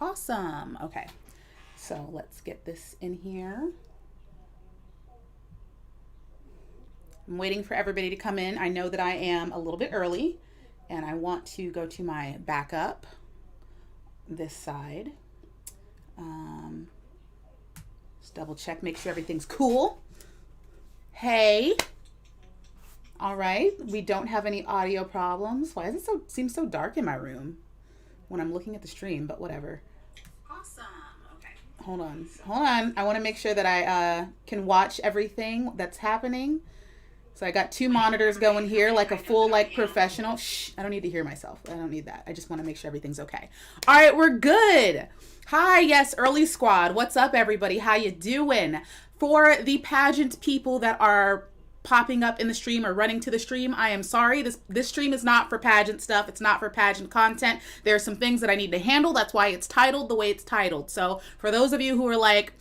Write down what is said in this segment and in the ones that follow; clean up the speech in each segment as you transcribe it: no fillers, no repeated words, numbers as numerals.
Awesome. Okay. So let's get this in here. I'm waiting for everybody to come in. I know that I am a little bit early and I want to go to my backup this side. Just double check, make sure everything's cool. Hey. All right. We don't have any audio problems. Why does it seem so dark in my room when I'm looking at the stream, but whatever. Awesome. Okay. Hold on. I want to make sure that I can watch everything that's happening. So I got 2 monitors going here, like a full, like, professional. Shh, I don't need to hear myself. I don't need that. I just want to make sure everything's okay. All right, we're good. Hi, yes, early squad. What's up, everybody? How you doing? For the pageant people that are popping up in the stream or running to the stream, I am sorry. This stream is not for pageant stuff. It's not for pageant content. There are some things that I need to handle. That's why it's titled the way it's titled. So for those of you who are like,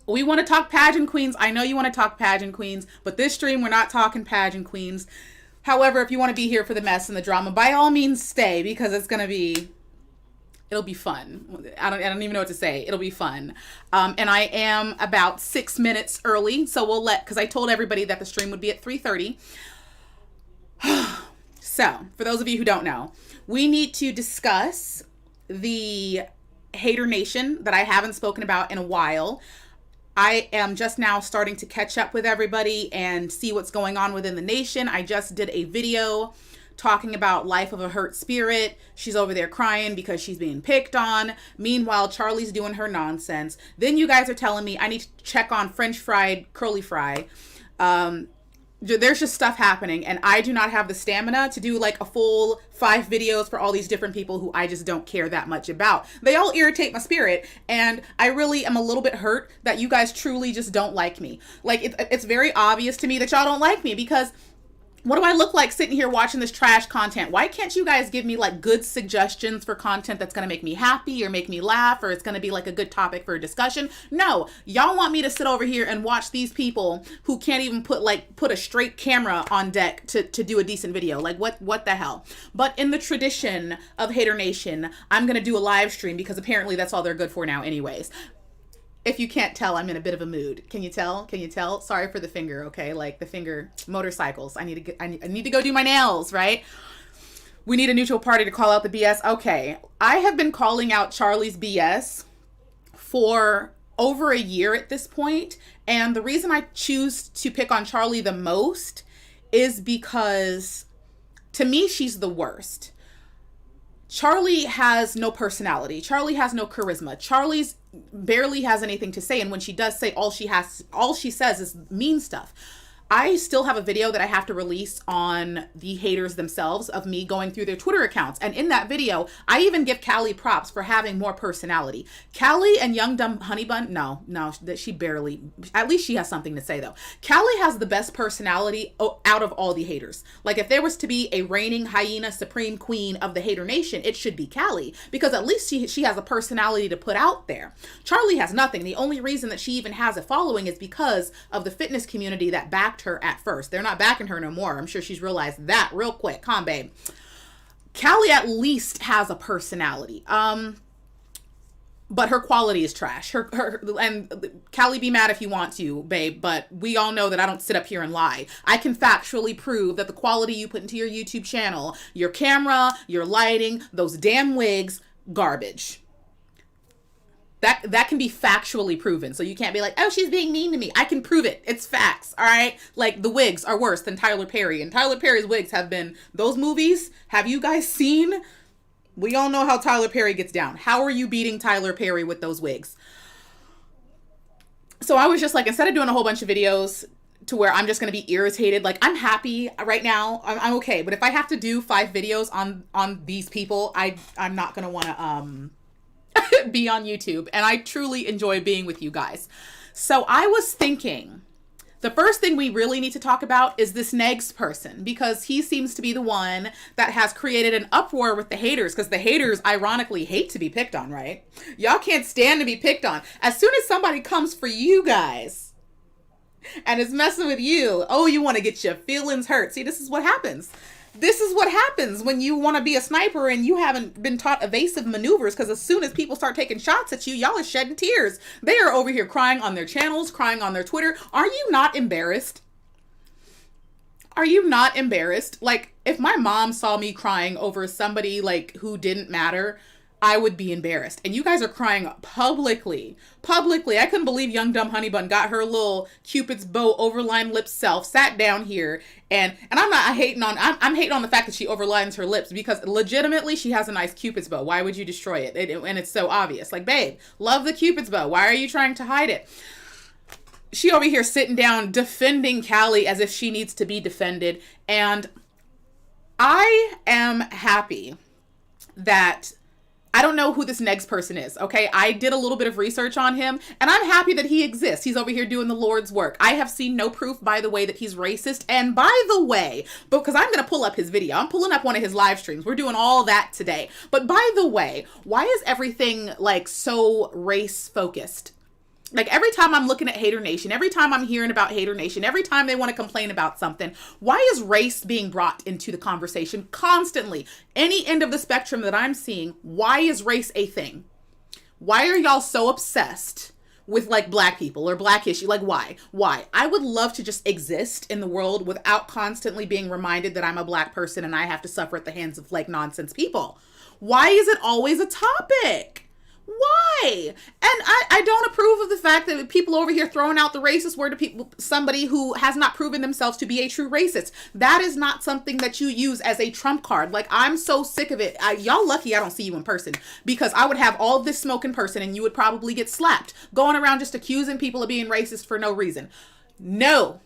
we want to talk pageant queens. I know you want to talk pageant queens, but this stream, we're not talking pageant queens. However, if you want to be here for the mess and the drama, by all means stay, because it'll be fun. I don't even know what to say. It'll be fun. And I am about 6 minutes early. So because I told everybody that the stream would be at 3:30. So for those of you who don't know, we need to discuss the Hater Nation that I haven't spoken about in a while. I am just now starting to catch up with everybody and see what's going on within the nation. I just did a video talking about Life of a Hurt Spirit. She's over there crying because she's being picked on. Meanwhile, Charlie's doing her nonsense. Then you guys are telling me I need to check on French fried curly fry. There's just stuff happening, and I do not have the stamina to do like a full 5 videos for all these different people who I just don't care that much about. They all irritate my spirit, and I really am a little bit hurt that you guys truly just don't like me. Like, it's very obvious to me that y'all don't like me, because what do I look like sitting here watching this trash content? Why can't you guys give me like good suggestions for content that's going to make me happy or make me laugh, or it's going to be like a good topic for a discussion? No, y'all want me to sit over here and watch these people who can't even put a straight camera on deck to do a decent video. Like, what the hell? But in the tradition of Hater Nation, I'm going to do a live stream because apparently that's all they're good for now anyways. If you can't tell, I'm in a bit of a mood. Can you tell? Can you tell? Sorry for the finger, okay? Like the finger, motorcycles. I need to go do my nails, right? We need a neutral party to call out the BS. Okay. I have been calling out Charlie's BS for over a year at this point. And the reason I choose to pick on Charlie the most is because to me, she's the worst. Charlie has no personality. Charlie has no charisma. Charlie's barely has anything to say, and when she does say, all she says is mean stuff. I still have a video that I have to release on the haters themselves of me going through their Twitter accounts. And in that video, I even give Callie props for having more personality. Callie and Young Dumb Honey Bun, no, that she barely, at least she has something to say though. Callie has the best personality out of all the haters. Like if there was to be a reigning hyena supreme queen of the Hater Nation, it should be Callie, because at least she has a personality to put out there. Charlie has nothing. The only reason that she even has a following is because of the fitness community that backed her at first. They're not backing her no more. I'm sure she's realized that real quick. Come on, babe. Callie at least has a personality. But her quality is trash. And Callie, be mad if you want to, babe, but we all know that I don't sit up here and lie. I can factually prove that the quality you put into your YouTube channel, your camera, your lighting, those damn wigs, garbage. That can be factually proven. So you can't be like, oh, she's being mean to me. I can prove it. It's facts. All right. Like the wigs are worse than Tyler Perry, and Tyler Perry's wigs have been those movies. Have you guys seen? We all know how Tyler Perry gets down. How are you beating Tyler Perry with those wigs? So I was just like, instead of doing a whole bunch of videos to where I'm just going to be irritated, like I'm happy right now. I'm okay. But if I have to do 5 videos on these people, I'm not going to want to, be on YouTube, and I truly enjoy being with you guys. So I was thinking the first thing we really need to talk about is this Negs person, because he seems to be the one that has created an uproar with the haters, because the haters ironically hate to be picked on, right? Y'all can't stand to be picked on. As soon as somebody comes for you guys and is messing with you, oh, you want to get your feelings hurt. See, this is what happens. This is what happens when you want to be a sniper and you haven't been taught evasive maneuvers, because as soon as people start taking shots at you, y'all are shedding tears. They are over here crying on their channels, crying on their Twitter. Are you not embarrassed? Are you not embarrassed? Like, if my mom saw me crying over somebody like who didn't matter, I would be embarrassed. And you guys are crying publicly. I couldn't believe young dumb honey bun got her little Cupid's bow overlined lip self, sat down here, and I'm hating on the fact that she overlines her lips, because legitimately she has a nice Cupid's bow. Why would you destroy it? And it's so obvious. Like, babe, love the Cupid's bow. Why are you trying to hide it? She over here sitting down defending Callie as if she needs to be defended. And I am happy that I don't know who this Negs person is, okay? I did a little bit of research on him, and I'm happy that he exists. He's over here doing the Lord's work. I have seen no proof, by the way, that he's racist. And by the way, because I'm going to pull up his video. I'm pulling up one of his live streams. We're doing all that today. But by the way, why is everything, like, so race-focused? Like, every time I'm looking at Hater Nation, every time I'm hearing about Hater Nation, every time they want to complain about something, why is race being brought into the conversation constantly? Any end of the spectrum that I'm seeing, why is race a thing? Why are y'all so obsessed with, like, black people or black issue? Like, why? I would love to just exist in the world without constantly being reminded that I'm a black person and I have to suffer at the hands of, like, nonsense people. Why is it always a topic? Why? And I don't approve of the fact that people over here throwing out the racist word to people, somebody who has not proven themselves to be a true racist. That is not something that you use as a trump card. Like, I'm so sick of it. Y'all lucky I don't see you in person, because I would have all of this smoke in person and you would probably get slapped going around just accusing people of being racist for no reason. No,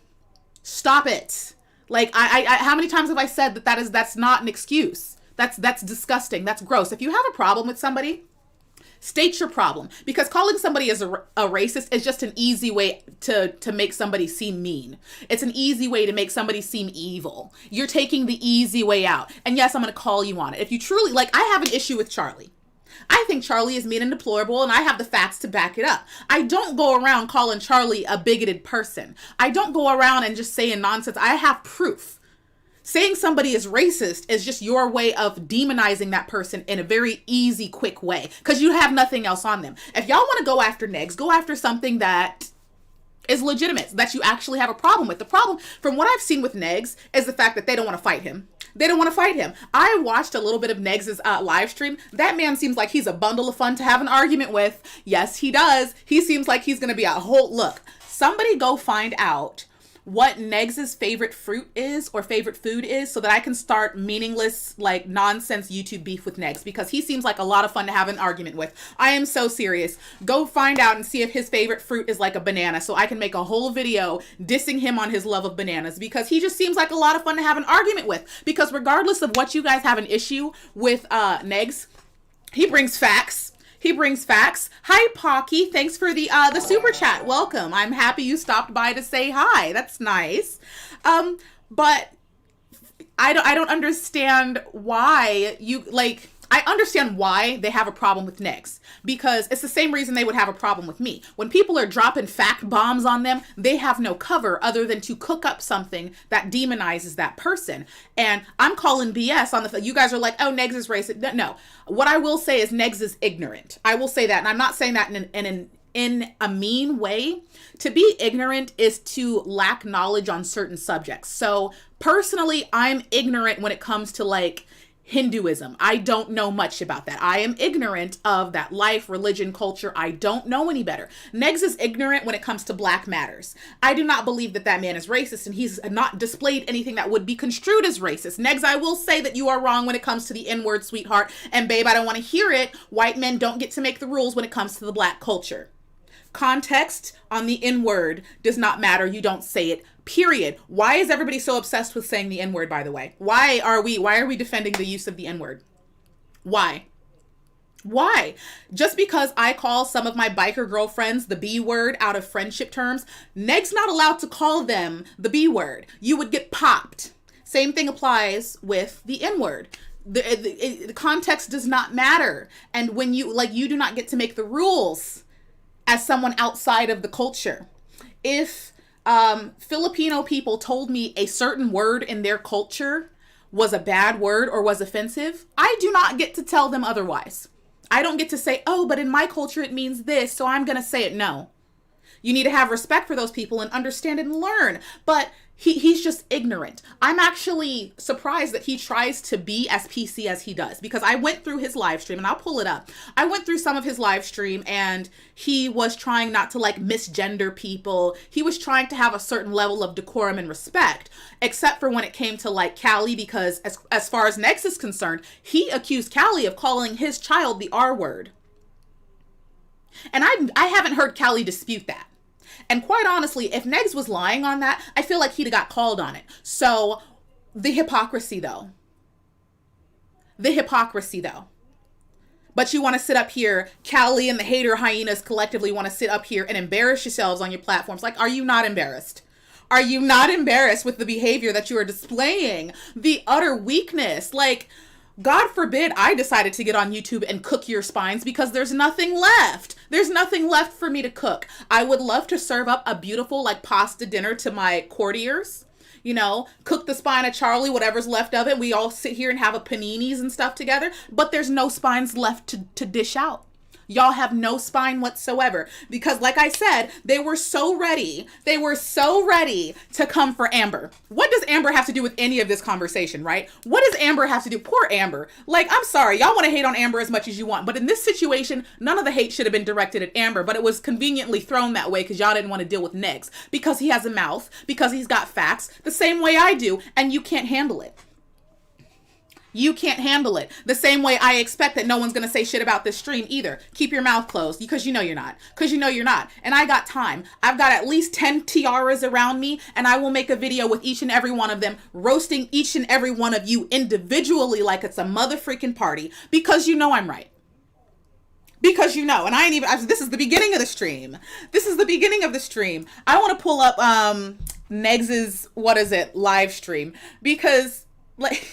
stop it. Like, I how many times have I said that's not an excuse? That's disgusting. That's gross. If you have a problem with somebody, state your problem, because calling somebody as a racist is just an easy way to make somebody seem mean. It's an easy way to make somebody seem evil. You're taking the easy way out. And yes, I'm going to call you on it. If you truly, like, I have an issue with Charlie. I think Charlie is mean and deplorable, and I have the facts to back it up. I don't go around calling Charlie a bigoted person. I don't go around and just saying nonsense. I have proof. Saying somebody is racist is just your way of demonizing that person in a very easy, quick way, because you have nothing else on them. If y'all want to go after Negs, go after something that is legitimate, that you actually have a problem with. The problem, from what I've seen with Negs, is the fact that they don't want to fight him. They don't want to fight him. I watched a little bit of Negs' live stream. That man seems like he's a bundle of fun to have an argument with. Yes, he does. He seems like he's going to be a whole... Look, somebody go find out what Negs' favorite fruit is or favorite food is, so that I can start meaningless, like, nonsense YouTube beef with Negs, because he seems like a lot of fun to have an argument with. I am so serious. Go find out and see if his favorite fruit is like a banana, so I can make a whole video dissing him on his love of bananas, because he just seems like a lot of fun to have an argument with. Because regardless of what you guys have an issue with Negs, he brings facts. Hi, Pocky. Thanks for the super chat. Welcome. I'm happy you stopped by to say hi. That's nice. But I don't understand why you, like, I understand why they have a problem with Negs, because it's the same reason they would have a problem with me. When people are dropping fact bombs on them, they have no cover other than to cook up something that demonizes that person. And I'm calling BS on the... You guys are like, oh, Negs is racist. No. What I will say is Negs is ignorant. I will say that. And I'm not saying that in a mean way. To be ignorant is to lack knowledge on certain subjects. So personally, I'm ignorant when it comes to, like, Hinduism. I don't know much about that. I am ignorant of that life, religion, culture. I don't know any better. Negs is ignorant when it comes to Black matters. I do not believe that man is racist, and he's not displayed anything that would be construed as racist. Negs, I will say that you are wrong when it comes to the N-word, sweetheart. And babe, I don't want to hear it. White men don't get to make the rules when it comes to the Black culture. Context on the N-word does not matter. You don't say it. Period. Why is everybody so obsessed with saying the N-word, by the way? Why are we defending the use of the N-word? Why? Just because I call some of my biker girlfriends the B word out of friendship terms, Neg's not allowed to call them the B word. You would get popped. Same thing applies with the N-word. The context does not matter. And when you do not get to make the rules as someone outside of the culture. If Filipino people told me a certain word in their culture was a bad word or was offensive, I do not get to tell them otherwise. I don't get to say, oh, but in my culture it means this, so I'm going to say it. No. You need to have respect for those people and understand and learn. But he's just ignorant. I'm actually surprised that he tries to be as PC as he does, because I went through his live stream, and I'll pull it up. I went through some of his live stream, and he was trying not to like misgender people. He was trying to have a certain level of decorum and respect, except for when it came to like Callie, because as far as Negs is concerned, he accused Callie of calling his child the R word. And I haven't heard Callie dispute that. And quite honestly, if Negs was lying on that, I feel like he'd have got called on it. So the hypocrisy though. But you want to sit up here, Callie and the hater hyenas collectively want to sit up here and embarrass yourselves on your platforms. Like, are you not embarrassed? Are you not embarrassed with the behavior that you are displaying? The utter weakness. Like, God forbid I decided to get on YouTube and cook your spines, because there's nothing left. There's nothing left for me to cook. I would love to serve up a beautiful like pasta dinner to my courtiers, you know, cook the spine of Charlie, whatever's left of it. We all sit here and have a paninis and stuff together, but there's no spines left to dish out. Y'all have no spine whatsoever, because like I said, they were so ready. They were so ready to come for Amber. What does Amber have to do with any of this conversation, right? What does Amber have to do? Poor Amber. Like, I'm sorry, y'all want to hate on Amber as much as you want, but in this situation, none of the hate should have been directed at Amber, but it was conveniently thrown that way because y'all didn't want to deal with Negs, because he has a mouth, because he's got facts the same way I do, and you can't handle it. You can't handle it. The same way I expect that no one's going to say shit about this stream either. Keep your mouth closed, because you know you're not. Because you know you're not. And I got time. I've got at least 10 tiaras around me, and I will make a video with each and every one of them, roasting each and every one of you individually like it's a mother-freaking party, because you know I'm right. Because you know, and this is the beginning of the stream. This is the beginning of the stream. I want to pull up Negs's, live stream, because like...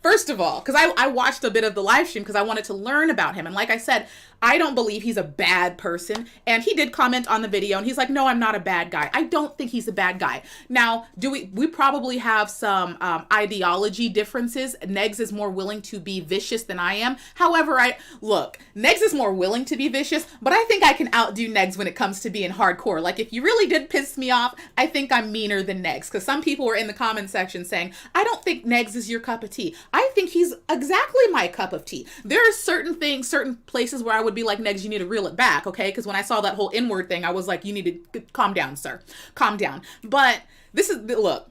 First of all, because I watched a bit of the live stream because I wanted to learn about him. And like I said, I don't believe he's a bad person. And he did comment on the video and he's like, no, I'm not a bad guy. I don't think he's a bad guy. Now, we probably have some ideology differences. Negs is more willing to be vicious than I am. However, Negs is more willing to be vicious, but I think I can outdo Negs when it comes to being hardcore. Like, if you really did piss me off, I think I'm meaner than Negs, because some people were in the comment section saying, I don't think Negs is your cup of tea. I think he's exactly my cup of tea. There are certain things, certain places where I would be like, Negs, you need to reel it back, okay? Because when I saw that whole N-word thing, I was like, you need to calm down, sir. Calm down. But this is, look,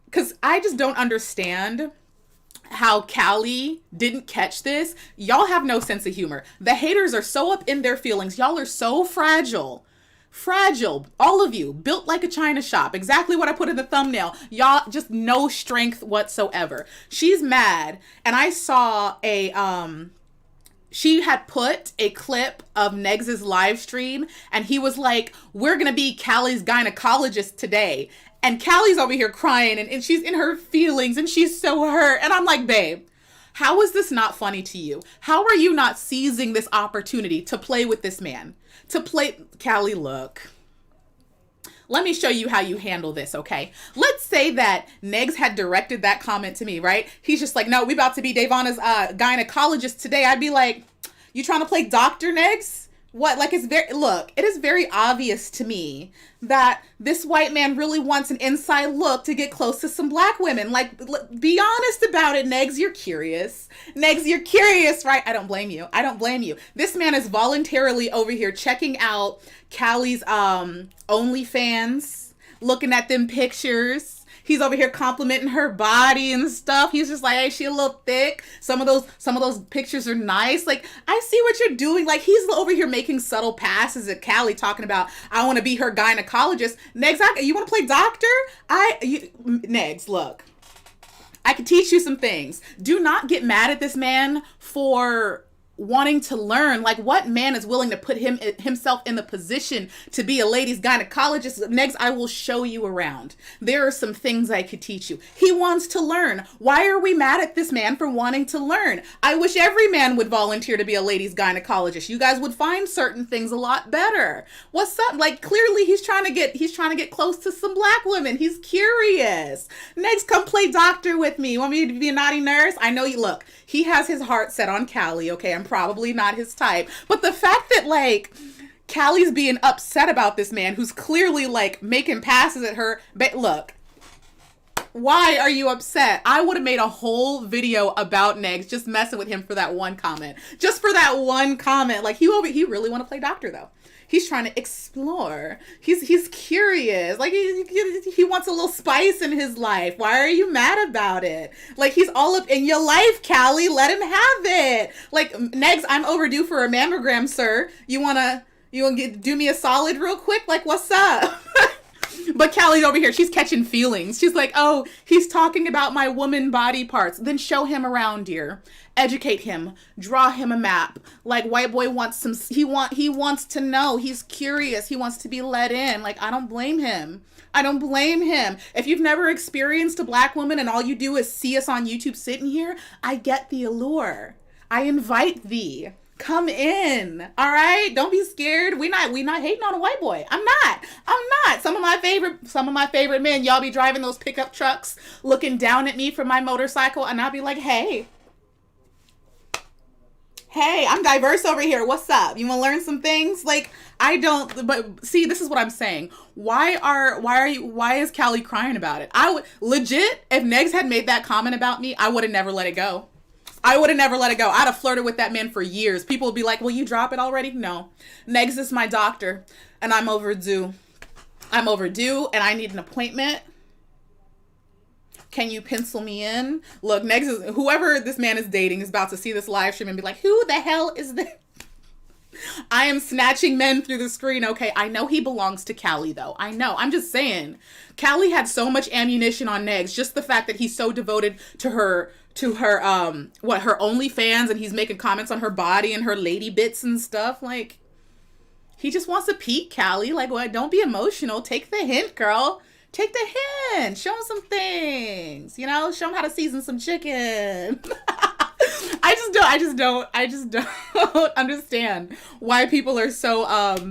because I just don't understand how Callie didn't catch this. Y'all have no sense of humor. The haters are so up in their feelings. Y'all are so fragile. Fragile, all of you, built like a china shop. Exactly what I put in the thumbnail. Y'all just no strength whatsoever. She's mad, and I saw she had put a clip of Negs's live stream, and he was like, we're gonna be Callie's gynecologist today. And Callie's over here crying, and she's in her feelings, and she's so hurt. And I'm like, babe, how is this not funny to you? How are you not seizing this opportunity to play with this man? Callie, look. Let me show you how you handle this, okay? Let's say that Negs had directed that comment to me, right? He's just like, no, we about to be Davana's gynecologist today. I'd be like, you trying to play Dr. Negs? What? Like, it is very obvious to me that this white man really wants an inside look to get close to some black women. Like, be honest about it, Negs. You're curious. Negs, you're curious, right? I don't blame you. I don't blame you. This man is voluntarily over here checking out Callie's OnlyFans, looking at them pictures. He's over here complimenting her body and stuff. He's just like, hey, she a little thick. Some of those pictures are nice. Like, I see what you're doing. Like, he's over here making subtle passes at Callie, talking about, I want to be her gynecologist. Negs, you want to play doctor? Negs, look, I can teach you some things. Do not get mad at this man for wanting to learn. Like, what man is willing to put himself in the position to be a ladies gynecologist? Negs, I will show you around. There are some things I could teach you. He wants to learn. Why are we mad at this man for wanting to learn? I wish every man would volunteer to be a ladies gynecologist. You guys would find certain things a lot better. What's up? Like, clearly he's trying to get close to some black women. He's curious. Next, come play doctor with me. You want me to be a naughty nurse? I know you. Look, he has his heart set on Callie. Okay, I'm probably not his type, but the fact that like Callie's being upset about this man who's clearly like making passes at her, but look, why are you upset? I would have made a whole video about Negs just messing with him for that one comment. Just for that one comment. Like, he really want to play doctor though. He's trying to explore. He's curious. Like, he wants a little spice in his life. Why are you mad about it? Like, he's all up in your life, Callie. Let him have it. Like, Negs, I'm overdue for a mammogram, sir. You wanna do me a solid real quick? Like, what's up? But Callie's over here. She's catching feelings. She's like, oh, he's talking about my woman body parts. Then show him around, dear. Educate him. Draw him a map. Like, white boy wants some, he wants to know. He's curious. He wants to be let in. Like, I don't blame him. I don't blame him. If you've never experienced a black woman and all you do is see us on YouTube sitting here, I get the allure. I invite thee. Come in. All right. Don't be scared. We not hating on a white boy. I'm not. Some of my favorite men, y'all be driving those pickup trucks, looking down at me from my motorcycle, and I'll be like, hey, I'm diverse over here. What's up? You want to learn some things? Like, I don't, but see, this is what I'm saying. Why is Callie crying about it? I would legit, if Negs had made that comment about me, I would have never let it go. I'd have flirted with that man for years. People would be like, will you drop it already? No. Negs is my doctor, and I'm overdue. And I need an appointment. Can you pencil me in? Look, Negs is, whoever this man is dating is about to see this live stream and be like, who the hell is this? I am snatching men through the screen. Okay, I know he belongs to Callie, though. I know. I'm just saying. Callie had so much ammunition on Negs. Just the fact that he's so devoted to her her OnlyFans, and he's making comments on her body and her lady bits and stuff. Like, he just wants to peek, Callie. Like, what? Don't be emotional. Take the hint, girl. Take the hint. Show him some things. You know, show him how to season some chicken. I just don't understand why people are so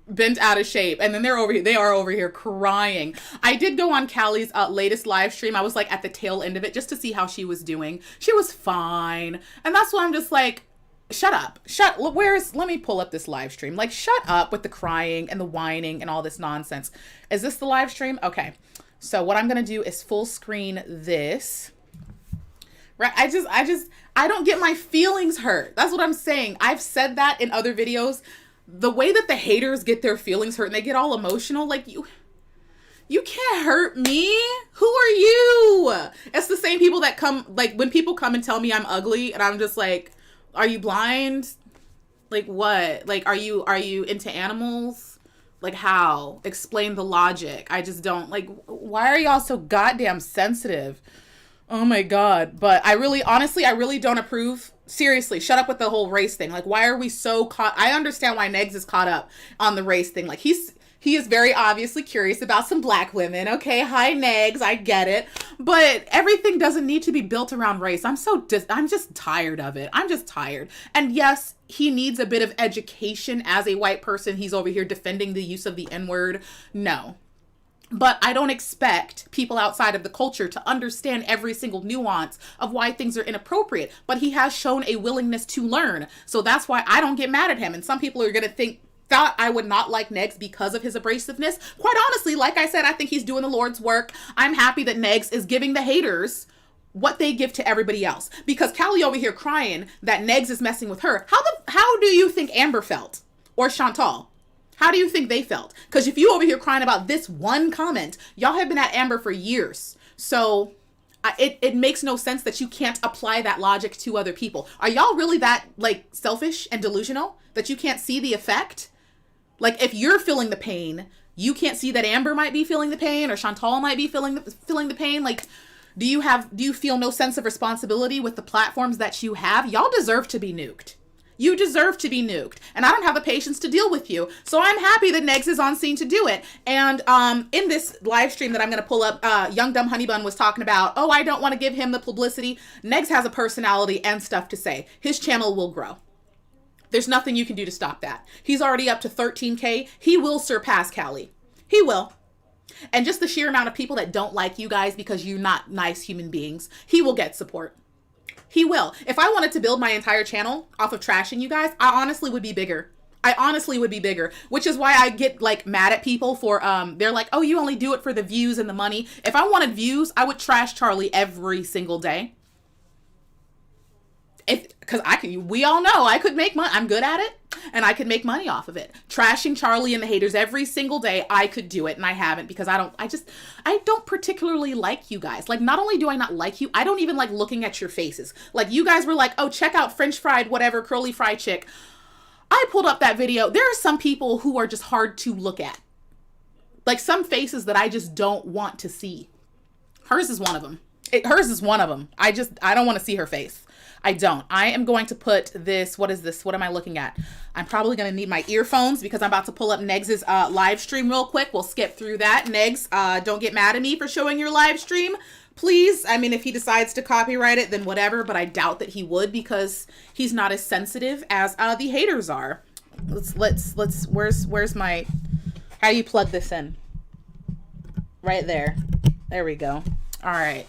bent out of shape. And then they are over here crying. I did go on Callie's latest live stream. I was like at the tail end of it just to see how she was doing. She was fine. And that's why I'm just like, shut up. Let me pull up this live stream. Like, shut up with the crying and the whining and all this nonsense. Is this the live stream? Okay. So what I'm going to do is full screen this. Right? I don't get my feelings hurt. That's what I'm saying. I've said that in other videos. The way that the haters get their feelings hurt and they get all emotional, like, you can't hurt me. Who are you? It's the same people that come, like, when people come and tell me I'm ugly and I'm just like, are you blind? Like, what? Like, are you into animals? Like, how? Explain the logic. I just don't, like, why are y'all so goddamn sensitive? Oh my God. But I really don't approve. Seriously, shut up with the whole race thing. Like, why are we so caught? I understand why Negs is caught up on the race thing. Like, he is very obviously curious about some black women. Okay, hi Negs, I get it. But everything doesn't need to be built around race. I'm just tired of it. I'm just tired. And yes, he needs a bit of education as a white person. He's over here defending the use of the N-word. No. But I don't expect people outside of the culture to understand every single nuance of why things are inappropriate. But he has shown a willingness to learn. So that's why I don't get mad at him. And some people are going to thought I would not like Negs because of his abrasiveness. Quite honestly, like I said, I think he's doing the Lord's work. I'm happy that Negs is giving the haters what they give to everybody else. Because Callie over here crying that Negs is messing with her. How do you think Amber felt? Or Chantal? How do you think they felt? Because if you over here crying about this one comment, y'all have been at Amber for years. So it makes no sense that you can't apply that logic to other people. Are y'all really that, like, selfish and delusional that you can't see the effect? Like, if you're feeling the pain, you can't see that Amber might be feeling the pain or Chantal might be feeling the pain. Like, Do you feel no sense of responsibility with the platforms that you have? Y'all deserve to be nuked. You deserve to be nuked. And I don't have the patience to deal with you. So I'm happy that Negs is on scene to do it. And in this live stream that I'm going to pull up, Young Dumb Honey Bun was talking about, oh, I don't want to give him the publicity. Negs has a personality and stuff to say. His channel will grow. There's nothing you can do to stop that. He's already up to 13K. He will surpass Callie. He will. And just the sheer amount of people that don't like you guys because you're not nice human beings, he will get support. He will. If I wanted to build my entire channel off of trashing you guys, I honestly would be bigger. Which is why I get like mad at people for, they're like, oh, you only do it for the views and the money. If I wanted views, I would trash Charlie every single day. Because we all know I could make money. I'm good at it, and I could make money off of it. Trashing Charlie and the haters every single day, I could do it, and I haven't because I don't particularly like you guys. Like, not only do I not like you, I don't even like looking at your faces. Like, you guys were like, oh, check out French fried whatever, curly fried chick. I pulled up that video. There are some people who are just hard to look at. Like, some faces that I just don't want to see. Hers is one of them. Hers is one of them. I don't want to see her face. I don't. I am going to put this, what is this? What am I looking at? I'm probably going to need my earphones because I'm about to pull up Negs' live stream real quick. We'll skip through that. Negs, don't get mad at me for showing your live stream. Please. I mean, if he decides to copyright it, then whatever, but I doubt that he would because he's not as sensitive as the haters are. Where's my, how do you plug this in? Right there. There we go. All right.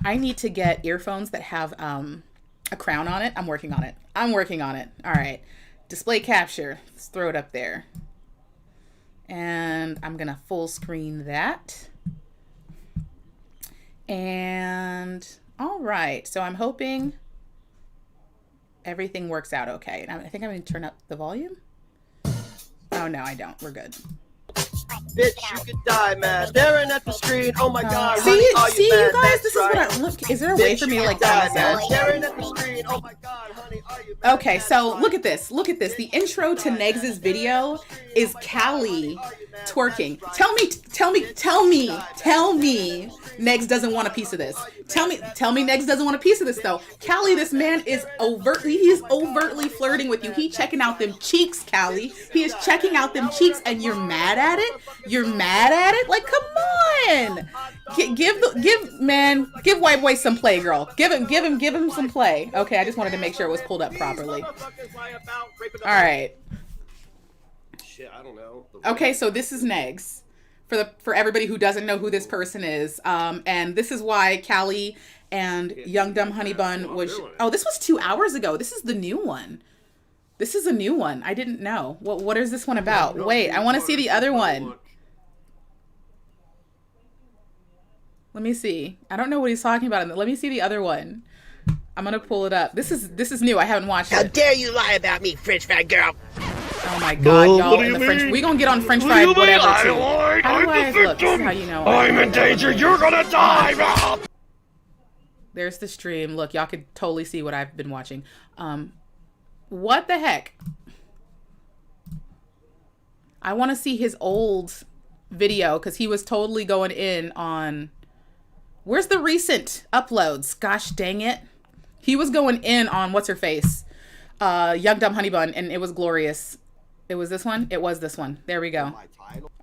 I need to get earphones that have a crown on it. I'm working on it. All right. Display capture. Let's throw it up there. And I'm going to full screen that. And all right. So I'm hoping everything works out okay. And I think I'm going to turn up the volume. Oh, no, I don't. We're good. Bitch, you could die, man. Staring at the screen. Oh my god. See, you guys, this is what I look. Is there a way for me to like die, man. Staring at the screen. Oh my god, honey, are you mad? Okay, so look at this. Look at this. The intro to Negs' video is Callie twerking. Tell me Negs doesn't want a piece of this. Tell me Negs doesn't want a piece of this though. Callie, this man is overtly flirting with you. He checking out them cheeks, Callie. He is checking out them cheeks and you're mad at it? You're mad at it? Like, come on. Give white boy some play, girl. Give him some play. Okay, I just wanted to make sure it was pulled up properly. All right. Shit, I don't know. Okay, so this is Negs. For everybody who doesn't know who this person is, and this is why Callie and Young Dumb Honey Bun was. Oh, this was 2 hours ago. This is the new one. This is a new one. I didn't know. What is this one about? Wait, I want to see the other one. Let me see. I don't know what he's talking about. Let me see the other one. I'm gonna pull it up. This is new. I haven't watched it. How dare you lie about me, French fat girl? Oh my god, y'all in the French. We gonna get on French fried whatever too. How do I look? This is how you know. I'm in danger. You're gonna die, Rob. There's the stream. Look, y'all could totally see what I've been watching. What the heck? I want to see his old video because he was totally going in on. Where's the recent uploads? Gosh dang it. He was going in on what's her face? Young Dumb Honey Bun, and it was glorious. It was this one? It was this one. There we go.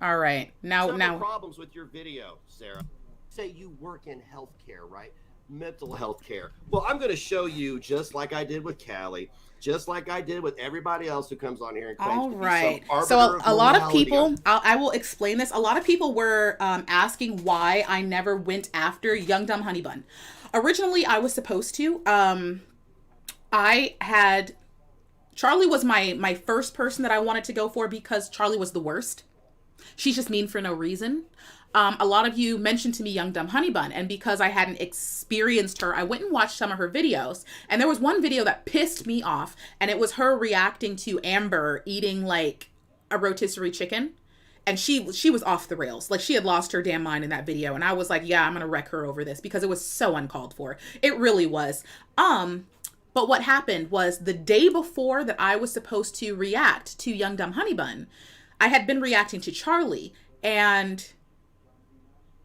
All right. Now problems with your video, Sarah. Say you work in healthcare, right? Mental health care. Well, I'm going to show you just like I did with Callie, just like I did with everybody else who comes on here and claims all to be right. some arbiter So a lot of morality. people, I will explain this. A lot of people were asking why I never went after Young Dumb Honey Bun. Originally, I was supposed to. Charlie was my first person that I wanted to go for because Charlie was the worst. She's just mean for no reason. A lot of you mentioned to me Young Dumb Honey Bun, and because I hadn't experienced her, I went and watched some of her videos, and there was one video that pissed me off, and it was her reacting to Amber eating like a rotisserie chicken, and she was off the rails. Like, she had lost her damn mind in that video, and I was like, yeah, I'm gonna wreck her over this because it was so uncalled for. It really was. But what happened was the day before that I was supposed to react to Young Dumb Honey Bun, I had been reacting to Charlie, and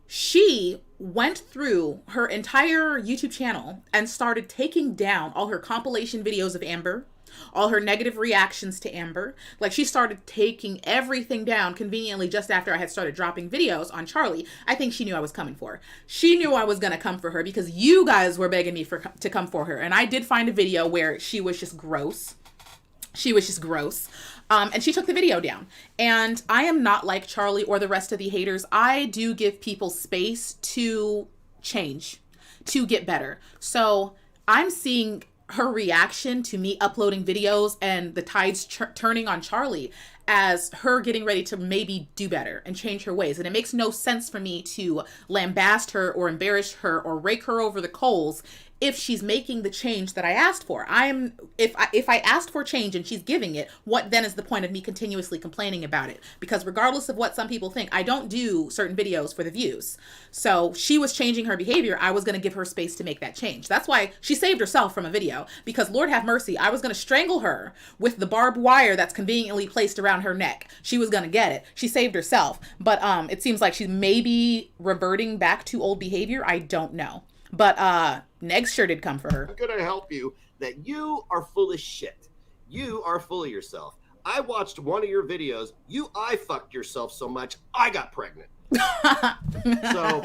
she went through her entire YouTube channel and started taking down all her compilation videos of Amber, all her negative reactions to Amber. Like, she started taking everything down conveniently just after I had started dropping videos on Charlie. I think she knew I was coming for her. She knew I was going to come for her because you guys were begging me to come for her. And I did find a video where she was just gross. And she took the video down. And I am not like Charlie or the rest of the haters. I do give people space to change, to get better. So I'm seeing her reaction to me uploading videos and the tides turning on Charlie as her getting ready to maybe do better and change her ways. And it makes no sense for me to lambast her or embarrass her or rake her over the coals if she's making the change that I asked for. If I asked for change and she's giving it, what then is the point of me continuously complaining about it? Because regardless of what some people think, I don't do certain videos for the views. So she was changing her behavior. I was going to give her space to make that change. That's why she saved herself from a video, because Lord have mercy, I was going to strangle her with the barbed wire that's conveniently placed around her neck. She was going to get it. She saved herself. But it seems like she's maybe reverting back to old behavior. I don't know. But Negs sure did come for her. I'm going to help you that you are full of shit. You are full of yourself. I watched one of your videos. I fucked yourself so much, I got pregnant. So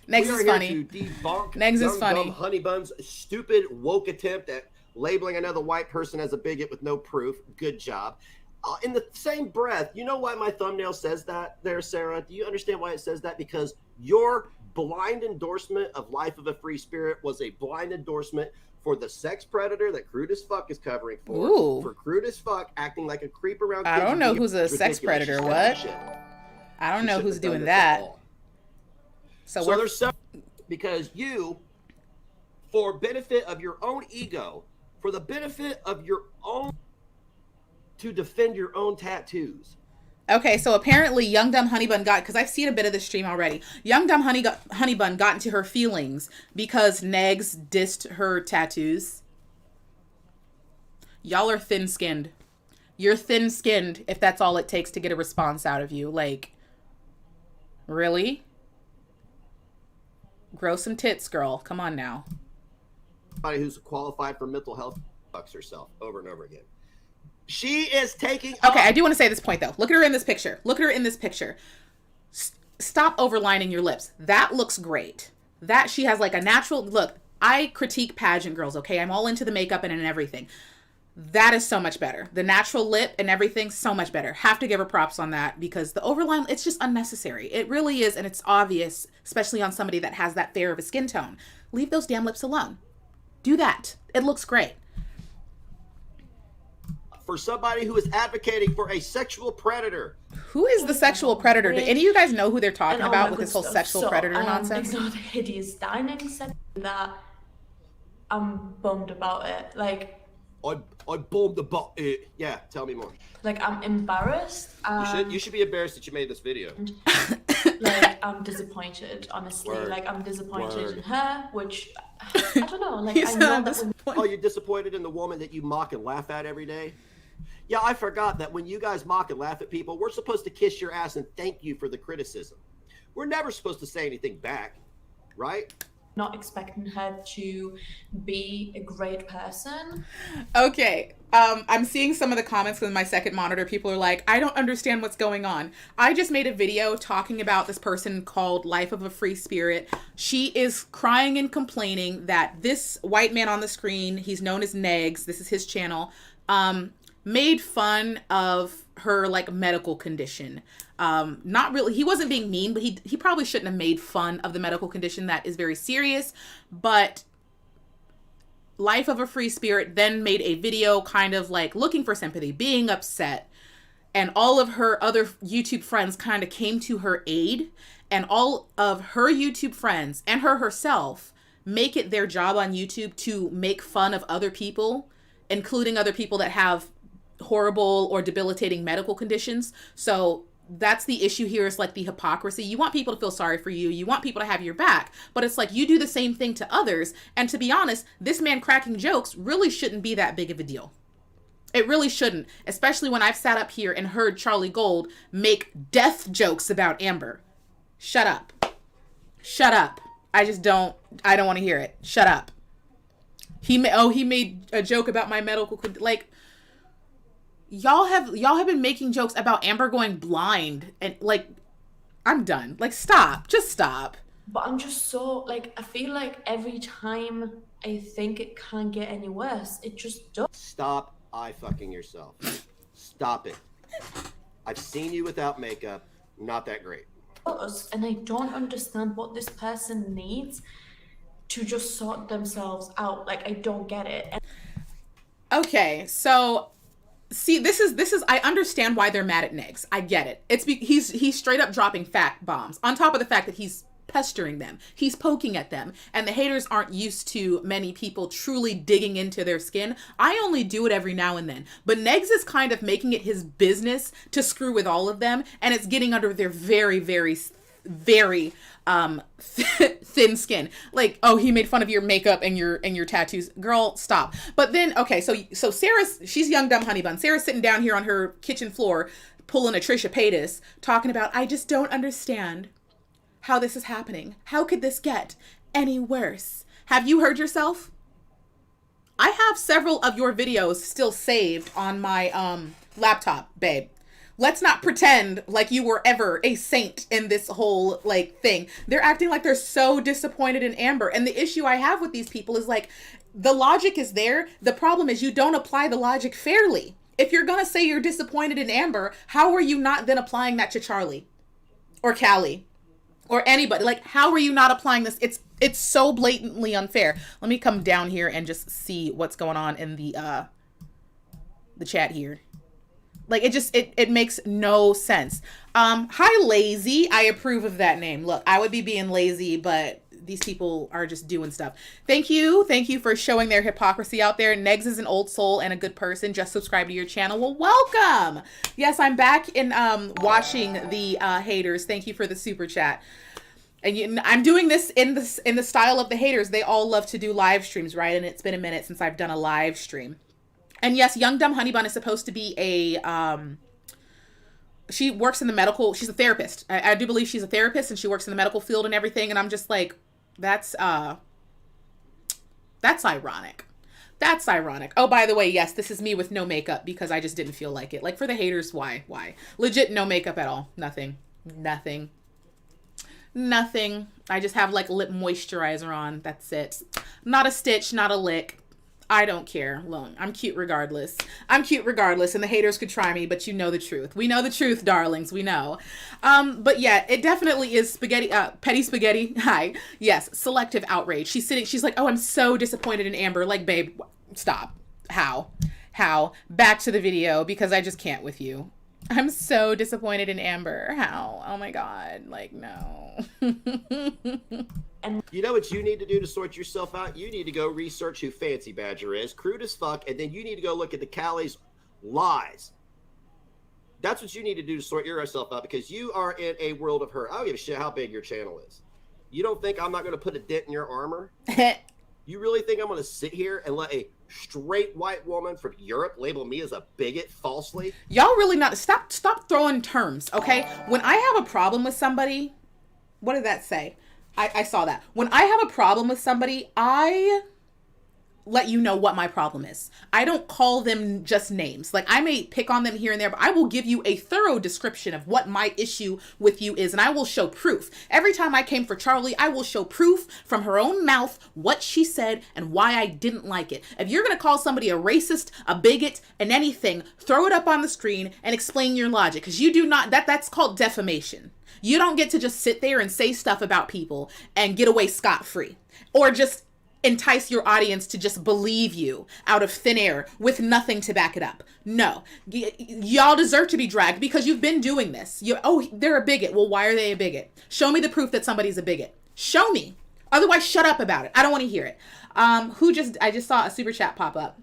Negs is funny. To debunk Negs is funny. Dumb Honey Bun's stupid woke attempt at labeling another white person as a bigot with no proof. Good job. In the same breath, you know why my thumbnail says that there, Sarah? Do you understand why it says that? Because your blind endorsement of Life of a Free Spirit was a blind endorsement for the sex predator that Crude as Fuck is covering for. Ooh. For Crude as Fuck acting like a creep around kids. I don't know who's a sex predator. What? I don't know who's doing that. So there's some, because you, for benefit of your own ego, for the benefit of your own, to defend your own tattoos. Okay, so apparently Young Dumb Honey Bun because I've seen a bit of this stream already. Young Dumb Honey Bun got into her feelings because Negs dissed her tattoos. Y'all are thin-skinned. You're thin-skinned if that's all it takes to get a response out of you. Like, really? Grow some tits, girl. Come on now. Somebody who's qualified for mental health fucks herself over and over again. She is taking... Okay, I do want to say this point, though. Look at her in this picture. Look at her in this picture. Stop overlining your lips. That looks great. That she has like a natural... Look, I critique pageant girls, okay? I'm all into the makeup and everything. That is so much better. The natural lip and everything, so much better. Have to give her props on that because the overline, it's just unnecessary. It really is, and it's obvious, especially on somebody that has that fair of a skin tone. Leave those damn lips alone. Do that. It looks great. For somebody who is advocating for a sexual predator. Who is the sexual predator? Do any of you guys know who they're talking about with this whole sexual predator nonsense? Ignore the hideous dining set that I'm bummed about it. Like, I bummed about it. Yeah, tell me more. Like, I'm embarrassed. You should be embarrassed that you made this video. Like, I'm disappointed, honestly. Word. Like, I'm disappointed in her, which I don't know. Like, You I know that sound Oh, you're disappointed in the woman that you mock and laugh at every day? Yeah, I forgot that when you guys mock and laugh at people, we're supposed to kiss your ass and thank you for the criticism. We're never supposed to say anything back, right? not expecting her to be a great person. Okay. I'm seeing some of the comments with my second monitor. People are like, I don't understand what's going on. I just made a video talking about this person called Life of a Free Spirit. She is crying and complaining that this white man on the screen, he's known as Negs, this is his channel, made fun of her like medical condition. Not really, he wasn't being mean, but he probably shouldn't have made fun of the medical condition that is very serious. But Life of a Free Spirit then made a video kind of like looking for sympathy, being upset. And all of her other YouTube friends kind of came to her aid. And all of her YouTube friends and her herself make it their job on YouTube to make fun of other people, including other people that have horrible or debilitating medical conditions. So that's the issue here, is like the hypocrisy. You want people to feel sorry for you. You want people to have your back. But it's like you do the same thing to others. And to be honest, this man cracking jokes really shouldn't be that big of a deal. It really shouldn't. Especially when I've sat up here and heard Charlie Gold make death jokes about Amber. Shut up. Shut up. I don't want to hear it. Shut up. He made a joke about my medical, like, y'all have been making jokes about Amber going blind, and like, I'm done. Like, stop. Just stop. But I'm just so, like, I feel like every time I think it can't get any worse, it just does. Stop fucking yourself. Stop it. I've seen you without makeup. Not that great. And I don't understand what this person needs to just sort themselves out. Like, I don't get it. Okay, so see, this is I understand why they're mad at Negs. I get it. He's straight up dropping fact bombs on top of the fact that he's pestering them. He's poking at them, and the haters aren't used to many people truly digging into their skin. I only do it every now and then, but Negs is kind of making it his business to screw with all of them, and it's getting under their very, very, very thin skin. Like, oh, he made fun of your makeup and your tattoos. Girl, stop. But then, okay, so she's young dumb honey bun. Sarah's sitting down here on her kitchen floor pulling a Trisha Paytas, talking about, I just don't understand how this is happening. How could this get any worse? Have you heard yourself? I have several of your videos still saved on my laptop, babe. Let's not pretend like you were ever a saint in this whole like thing. They're acting like they're so disappointed in Amber. And the issue I have with these people is like, the logic is there. The problem is you don't apply the logic fairly. If you're going to say you're disappointed in Amber, how are you not then applying that to Charlie or Callie or anybody? Like, how are you not applying this? It's so blatantly unfair. Let me come down here and just see what's going on in the chat here. Like, it makes no sense. Hi, Lazy. I approve of that name. Look, I would be being lazy, but these people are just doing stuff. Thank you. Thank you for showing their hypocrisy out there. Negs is an old soul and a good person. Just subscribe to your channel. Well, welcome. Yes, I'm back in watching the haters. Thank you for the super chat. And I'm doing this in the style of the haters. They all love to do live streams, right? And it's been a minute since I've done a live stream. And yes, young dumb honey bun is supposed to be she works in the medical, she's a therapist. I do believe she's a therapist, and she works in the medical field and everything. And I'm just like, that's ironic. That's ironic. Oh, by the way, yes, this is me with no makeup because I just didn't feel like it. Like, for the haters, why? Legit no makeup at all. Nothing. I just have like lip moisturizer on. That's it. Not a stitch, not a lick. I don't care. Look, I'm cute regardless. And the haters could try me, but you know the truth. We know the truth, darlings. We know. But yeah, it definitely is spaghetti, petty spaghetti. Hi. Yes, selective outrage. She's like, oh, I'm so disappointed in Amber. Like, babe, stop. How? Back to the video, because I just can't with you. I'm so disappointed in Amber. How? Oh my God. Like, no. And you know what you need to do to sort yourself out? You need to go research who Fancy Badger is, crude as fuck, and then you need to go look at the Callie's lies. That's what you need to do to sort yourself out, because you are in a world of hurt. I don't give a shit how big your channel is. You don't think I'm not going to put a dent in your armor? You really think I'm going to sit here and let a straight white woman from Europe label me as a bigot falsely? Y'all really not. Stop throwing terms, okay? When I have a problem with somebody, what did that say? I saw that. When I have a problem with somebody, I let you know what my problem is. I don't call them just names. Like, I may pick on them here and there, but I will give you a thorough description of what my issue with you is, and I will show proof. Every time I came for Charlie, I will show proof from her own mouth what she said and why I didn't like it. If you're going to call somebody a racist, a bigot, and anything, throw it up on the screen and explain your logic, because you do not, that's called defamation. You don't get to just sit there and say stuff about people and get away scot-free, or just entice your audience to just believe you out of thin air with nothing to back it up. No, y'all deserve to be dragged because you've been doing this. They're a bigot. Well, why are they a bigot? Show me the proof that somebody's a bigot. Show me. Otherwise, shut up about it. I don't want to hear it. I just saw a super chat pop up.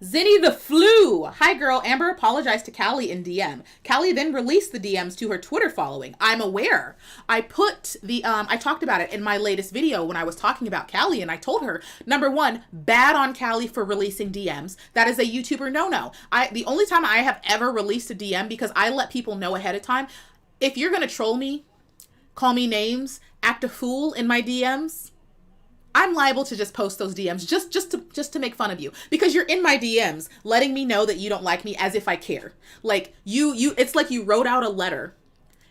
Zinny the Flu. Hi, girl. Amber apologized to Callie in DM. Callie then released the DMs to her Twitter following. I'm aware. I put I talked about it in my latest video when I was talking about Callie, and I told her, number one, bad on Callie for releasing DMs. That is a YouTuber no-no. The only time I have ever released a DM, because I let people know ahead of time, if you're going to troll me, call me names, act a fool in my DMs, I'm liable to just post those DMs just to make fun of you, because you're in my DMs letting me know that you don't like me, as if I care. Like it's like you wrote out a letter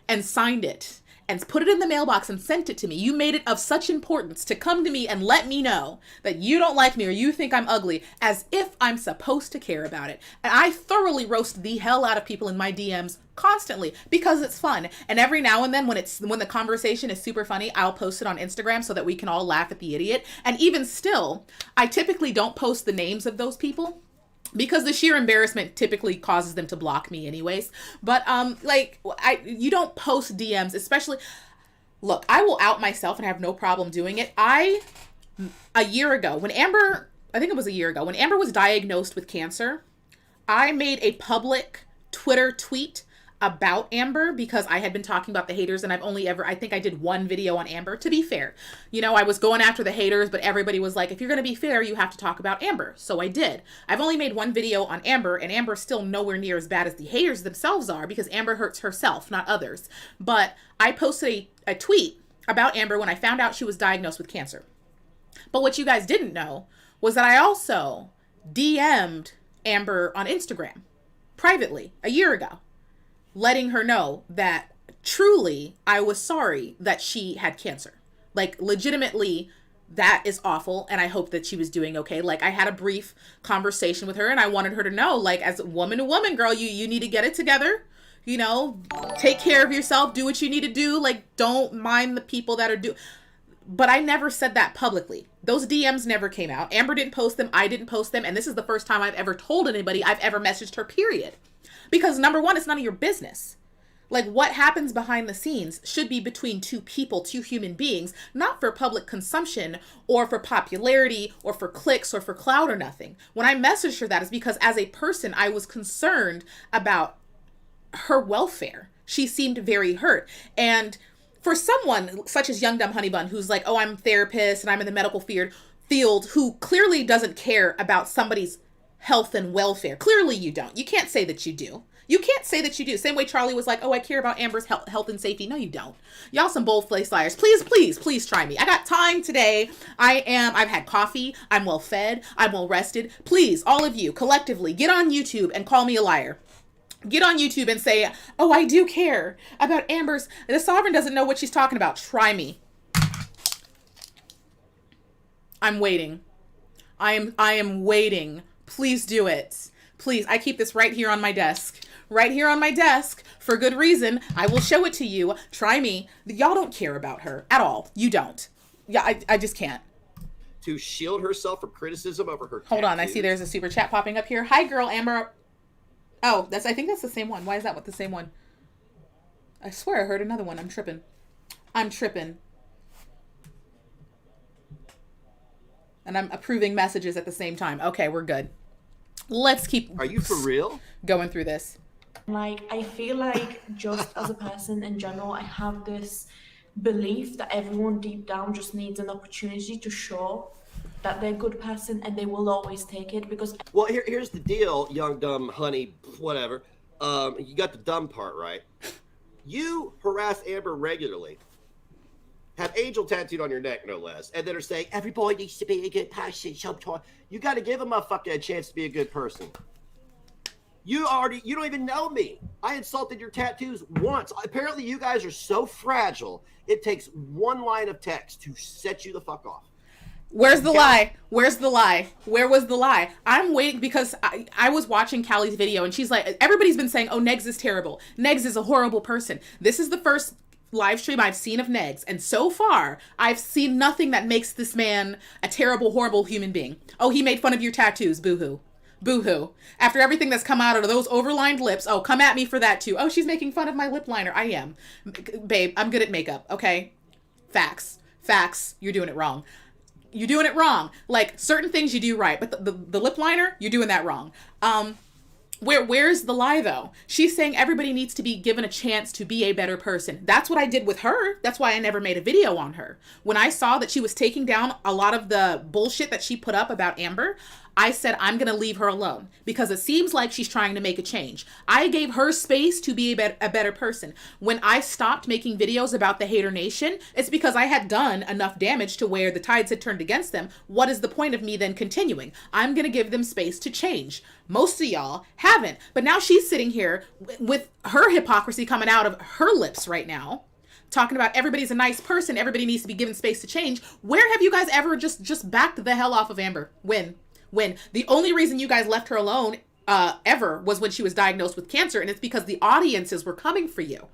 and signed it and put it in the mailbox and sent it to me. You made it of such importance to come to me and let me know that you don't like me or you think I'm ugly, as if I'm supposed to care about it. And I thoroughly roast the hell out of people in my DMs constantly because it's fun. And every now and then when the conversation is super funny, I'll post it on Instagram so that we can all laugh at the idiot. And even still, I typically don't post the names of those people, because the sheer embarrassment typically causes them to block me anyways. But you don't post DMs, especially. Look, I will out myself and have no problem doing it. A year ago when Amber was diagnosed with cancer, I made a public Twitter tweet about Amber, because I had been talking about the haters, and I think I did one video on Amber, to be fair. You know, I was going after the haters, but everybody was like, if you're going to be fair, you have to talk about Amber. So I did. I've only made one video on Amber, and Amber's still nowhere near as bad as the haters themselves are, because Amber hurts herself, not others. But I posted a tweet about Amber when I found out she was diagnosed with cancer. But what you guys didn't know was that I also DM'd Amber on Instagram privately a year ago, letting her know that truly I was sorry that she had cancer. Like, legitimately, that is awful, and I hope that she was doing okay. Like, I had a brief conversation with her, and I wanted her to know, like, as woman to woman, girl, you need to get it together. You know, take care of yourself, do what you need to do. Like, don't mind the people that are But I never said that publicly. Those DMs never came out. Amber didn't post them. I didn't post them. And this is the first time I've ever told anybody I've ever messaged her, period. Because number one, it's none of your business. Like, what happens behind the scenes should be between two people, two human beings, not for public consumption or for popularity or for clicks or for clout or nothing. When I messaged her, that is because as a person, I was concerned about her welfare. She seemed very hurt. And for someone such as Young Dumb Honey Bun, who's like, oh, I'm a therapist and I'm in the medical field, who clearly doesn't care about somebody's health and welfare. Clearly you don't. You can't say that you do. You can't say that you do. Same way Charlie was like, oh, I care about Amber's health and safety. No, you don't. Y'all some bold-faced liars. Please try me. I got time today. I've had coffee. I'm well fed. I'm well rested. Please, all of you, collectively, get on YouTube and call me a liar. Get on YouTube and say, oh, I do care about Amber's. The Sovereign doesn't know what she's talking about. Try me. I'm waiting. I am waiting. Please do it. Please. I keep this right here on my desk. Right here on my desk for good reason. I will show it to you. Try me. Y'all don't care about her at all. You don't. Yeah, I just can't. To shield herself from criticism over her Hold on. I see there's a super chat popping up here. Hi, girl, Amber. Oh, I think that's the same one. Why is that what the same one? I swear I heard another one. I'm tripping. And I'm approving messages at the same time. Okay, we're good. Let's keep... Are you for real? ...going through this. Like, I feel like just as a person in general, I have this belief that everyone deep down just needs an opportunity to show that they're a good person, and they will always take it, because... Well, here's the deal, Young Dumb Honey, whatever. You got the dumb part, right? You harass Amber regularly. Have angel tattooed on your neck, no less, and then are saying, every boy needs to be a good person. You got to give a motherfucker a chance to be a good person. You don't even know me. I insulted your tattoos once. Apparently, you guys are so fragile, it takes one line of text to set you the fuck off. Where's the lie? Where's the lie? Where was the lie? I'm waiting, because I was watching Callie's video, and she's like, everybody's been saying, oh, Negs is terrible. Negs is a horrible person. This is the first live stream I've seen of Negs, and so far I've seen nothing that makes this man a terrible, horrible human being. Oh, he made fun of your tattoos. Boo-hoo. Boo-hoo. After everything that's come out of those overlined lips, oh, come at me for that too. Oh, she's making fun of my lip liner. I am. Babe, I'm good at makeup, okay? Facts. You're doing it wrong. You're doing it wrong. Like, certain things you do right, but the lip liner, you're doing that wrong. Where's the lie, though? She's saying everybody needs to be given a chance to be a better person. That's what I did with her. That's why I never made a video on her. When I saw that she was taking down a lot of the bullshit that she put up about Amber, I said, I'm going to leave her alone because it seems like she's trying to make a change. I gave her space to be a better person. When I stopped making videos about the hater nation, it's because I had done enough damage to where the tides had turned against them. What is the point of me then continuing? I'm going to give them space to change. Most of y'all haven't. But now she's sitting here with her hypocrisy coming out of her lips right now, talking about everybody's a nice person, everybody needs to be given space to change. Where have you guys ever just backed the hell off of Amber? When? The only reason you guys left her alone ever was when she was diagnosed with cancer, and it's because the audiences were coming for you.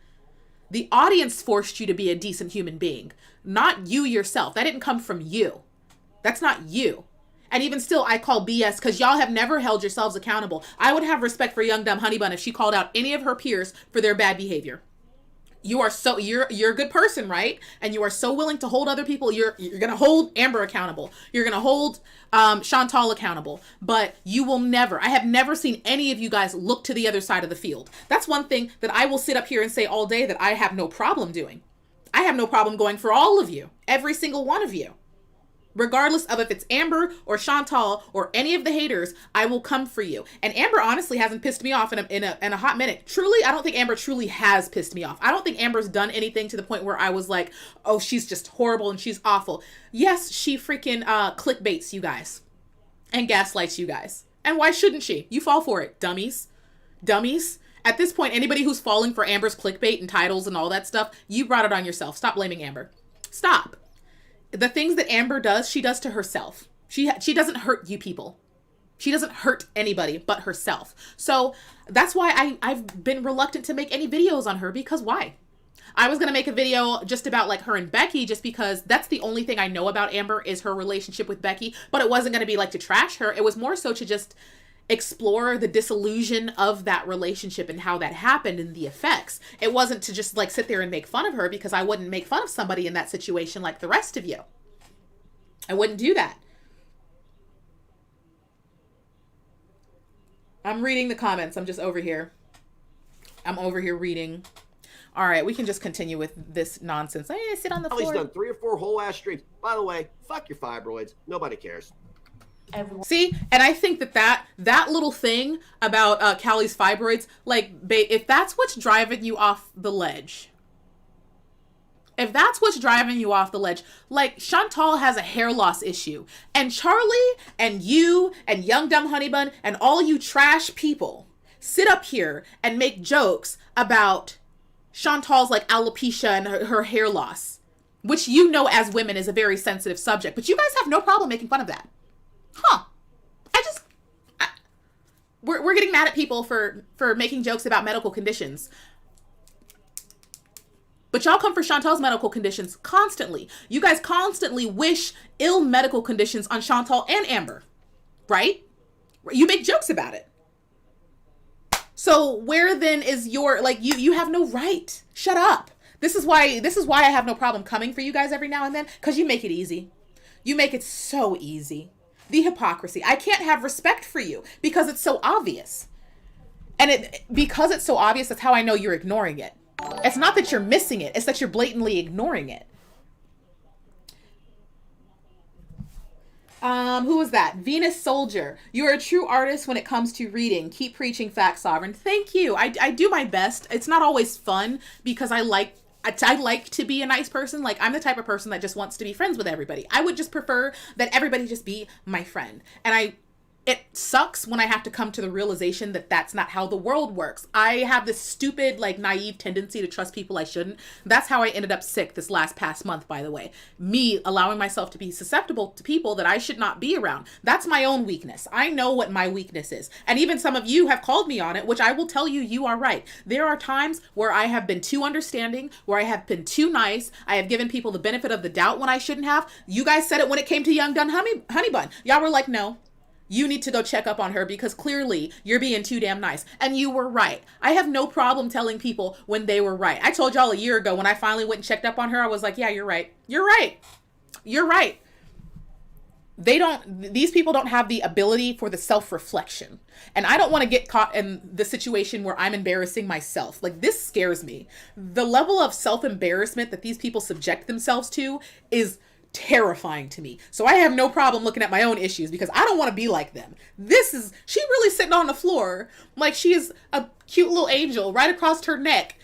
The audience forced you to be a decent human being, not you yourself. That didn't come from you. That's not you. And even still, I call BS because y'all have never held yourselves accountable. I would have respect for Young Dumb Honey Bun if she called out any of her peers for their bad behavior. You're a good person, right? And you are so willing to hold other people. You're gonna hold Amber accountable. You're gonna hold Chantal accountable. But you will never. I have never seen any of you guys look to the other side of the field. That's one thing that I will sit up here and say all day that I have no problem doing. I have no problem going for all of you, every single one of you. Regardless of if it's Amber or Chantal or any of the haters, I will come for you. And Amber honestly hasn't pissed me off in a hot minute. Truly, I don't think Amber truly has pissed me off. I don't think Amber's done anything to the point where I was like, oh, she's just horrible and she's awful. Yes, she freaking clickbaits you guys and gaslights you guys. And why shouldn't she? You fall for it, dummies. Dummies. At this point, anybody who's falling for Amber's clickbait and titles and all that stuff, you brought it on yourself. Stop blaming Amber. Stop. The things that Amber does, she does to herself. She doesn't hurt you people. She doesn't hurt anybody but herself. So that's why I've been reluctant to make any videos on her, because why? I was going to make a video just about like her and Becky, just because that's the only thing I know about Amber is her relationship with Becky, but it wasn't going to be like to trash her. It was more so to just explore the disillusion of that relationship and how that happened and the effects. It wasn't to just like sit there and make fun of her, because I wouldn't make fun of somebody in that situation like the rest of you. I wouldn't do that. I'm reading the comments. I'm just over here. I'm over here reading. All right, we can just continue with this nonsense. Hey, sit on the floor. He's done 3 or 4 whole ass streams. By the way, fuck your fibroids. Nobody cares. Everyone. See, and I think that little thing about Callie's fibroids, like, if that's what's driving you off the ledge, like Chantal has a hair loss issue, and Charlie and you and Young Dumb Honey Bun and all you trash people sit up here and make jokes about Chantal's like alopecia and her hair loss, which you know as women is a very sensitive subject, but you guys have no problem making fun of that. Huh. We're getting mad at people for making jokes about medical conditions. But y'all come for Chantal's medical conditions constantly. You guys constantly wish ill medical conditions on Chantal and Amber, right? You make jokes about it. So where then is your, like, you have no right. Shut up. This is why I have no problem coming for you guys every now and then, because you make it easy. You make it so easy. The hypocrisy. I can't have respect for you because it's so obvious. And because it's so obvious, that's how I know you're ignoring it. It's not that you're missing it. It's that you're blatantly ignoring it. Who was that? Venus Soldier. You are a true artist when it comes to reading. Keep preaching fact sovereign. Thank you. I do my best. It's not always fun because I like to be a nice person. Like, I'm the type of person that just wants to be friends with everybody. I would just prefer that everybody just be my friend. And it sucks when I have to come to the realization that that's not how the world works. I have this stupid, like, naive tendency to trust people I shouldn't. That's how I ended up sick this past month, by the way. Me allowing myself to be susceptible to people that I should not be around. That's my own weakness. I know what my weakness is. And even some of you have called me on it, which I will tell you, you are right. There are times where I have been too understanding, where I have been too nice. I have given people the benefit of the doubt when I shouldn't have. You guys said it when it came to Young Dumb Honey Bun. Y'all were like, no. You need to go check up on her because clearly you're being too damn nice. And you were right. I have no problem telling people when they were right. I told y'all a year ago when I finally went and checked up on her, I was like, yeah, you're right. You're right. You're right. These people don't have the ability for the self-reflection. And I don't want to get caught in the situation where I'm embarrassing myself. Like, this scares me. The level of self-embarrassment that these people subject themselves to is terrifying to me. So I have no problem looking at my own issues because I don't want to be like them. She really sitting on the floor like she is a cute little angel right across her neck.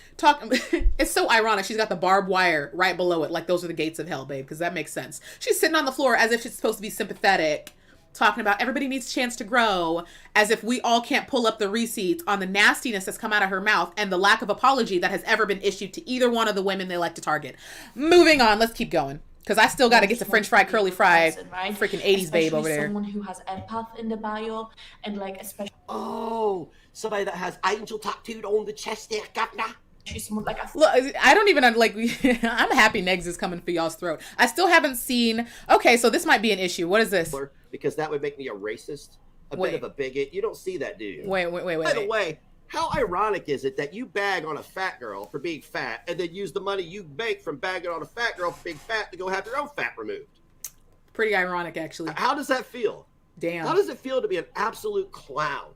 It's so ironic. She's got the barbed wire right below it. Like those are the gates of hell, babe, because that makes sense. She's sitting on the floor as if she's supposed to be sympathetic, talking about everybody needs a chance to grow, as if we all can't pull up the receipts on the nastiness that's come out of her mouth and the lack of apology that has ever been issued to either one of the women they like to target. Moving on. Let's keep going. Because I still got to get the French fry, curly fry, right? Freaking 80s babe over there. Someone who has empath in the bio, and like especially. Oh, somebody that has angel tattooed on the chest there, governor. She's someone like Look, I don't even like. I'm happy Negs is coming for y'all's throat. I still haven't seen. Okay, so this might be an issue. What is this? Because that would make me a racist, bit of a bigot. You don't see that, do you? Wait. By the way, how ironic is it that you bag on a fat girl for being fat and then use the money you make from bagging on a fat girl for being fat to go have your own fat removed? Pretty ironic, actually. How does that feel? Damn. How does it feel to be an absolute clown?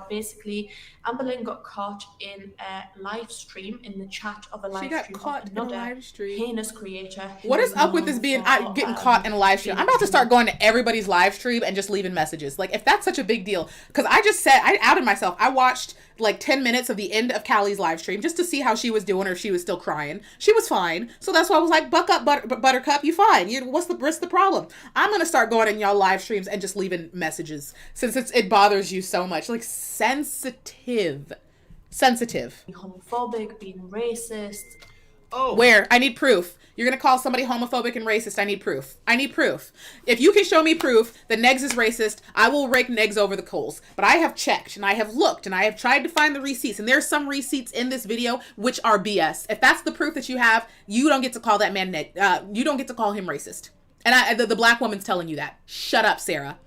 Basically, Amberlynn got caught in a live stream in the chat of a live stream. She got caught in a live stream. Heinous creator. What is up with this being getting caught in a live stream? I'm about to start going to everybody's live stream and just leaving messages. Like, if that's such a big deal, because I outed myself. I watched like 10 minutes of the end of Callie's live stream just to see how she was doing or if she was still crying. She was fine. So that's why I was like, buck up, Buttercup, you fine. What's the problem? I'm going to start going in y'all live streams and just leaving messages since it bothers you so much. Like, sensitive. Being homophobic, being racist. Oh. Where? I need proof. You're going to call somebody homophobic and racist. I need proof. If you can show me proof that Negs is racist, I will rake Negs over the coals. But I have checked and I have looked and I have tried to find the receipts. And there's some receipts in this video which are BS. If that's the proof that you have, you don't get to call that man you don't get to call him racist. And the black woman's telling you that. Shut up, Sarah.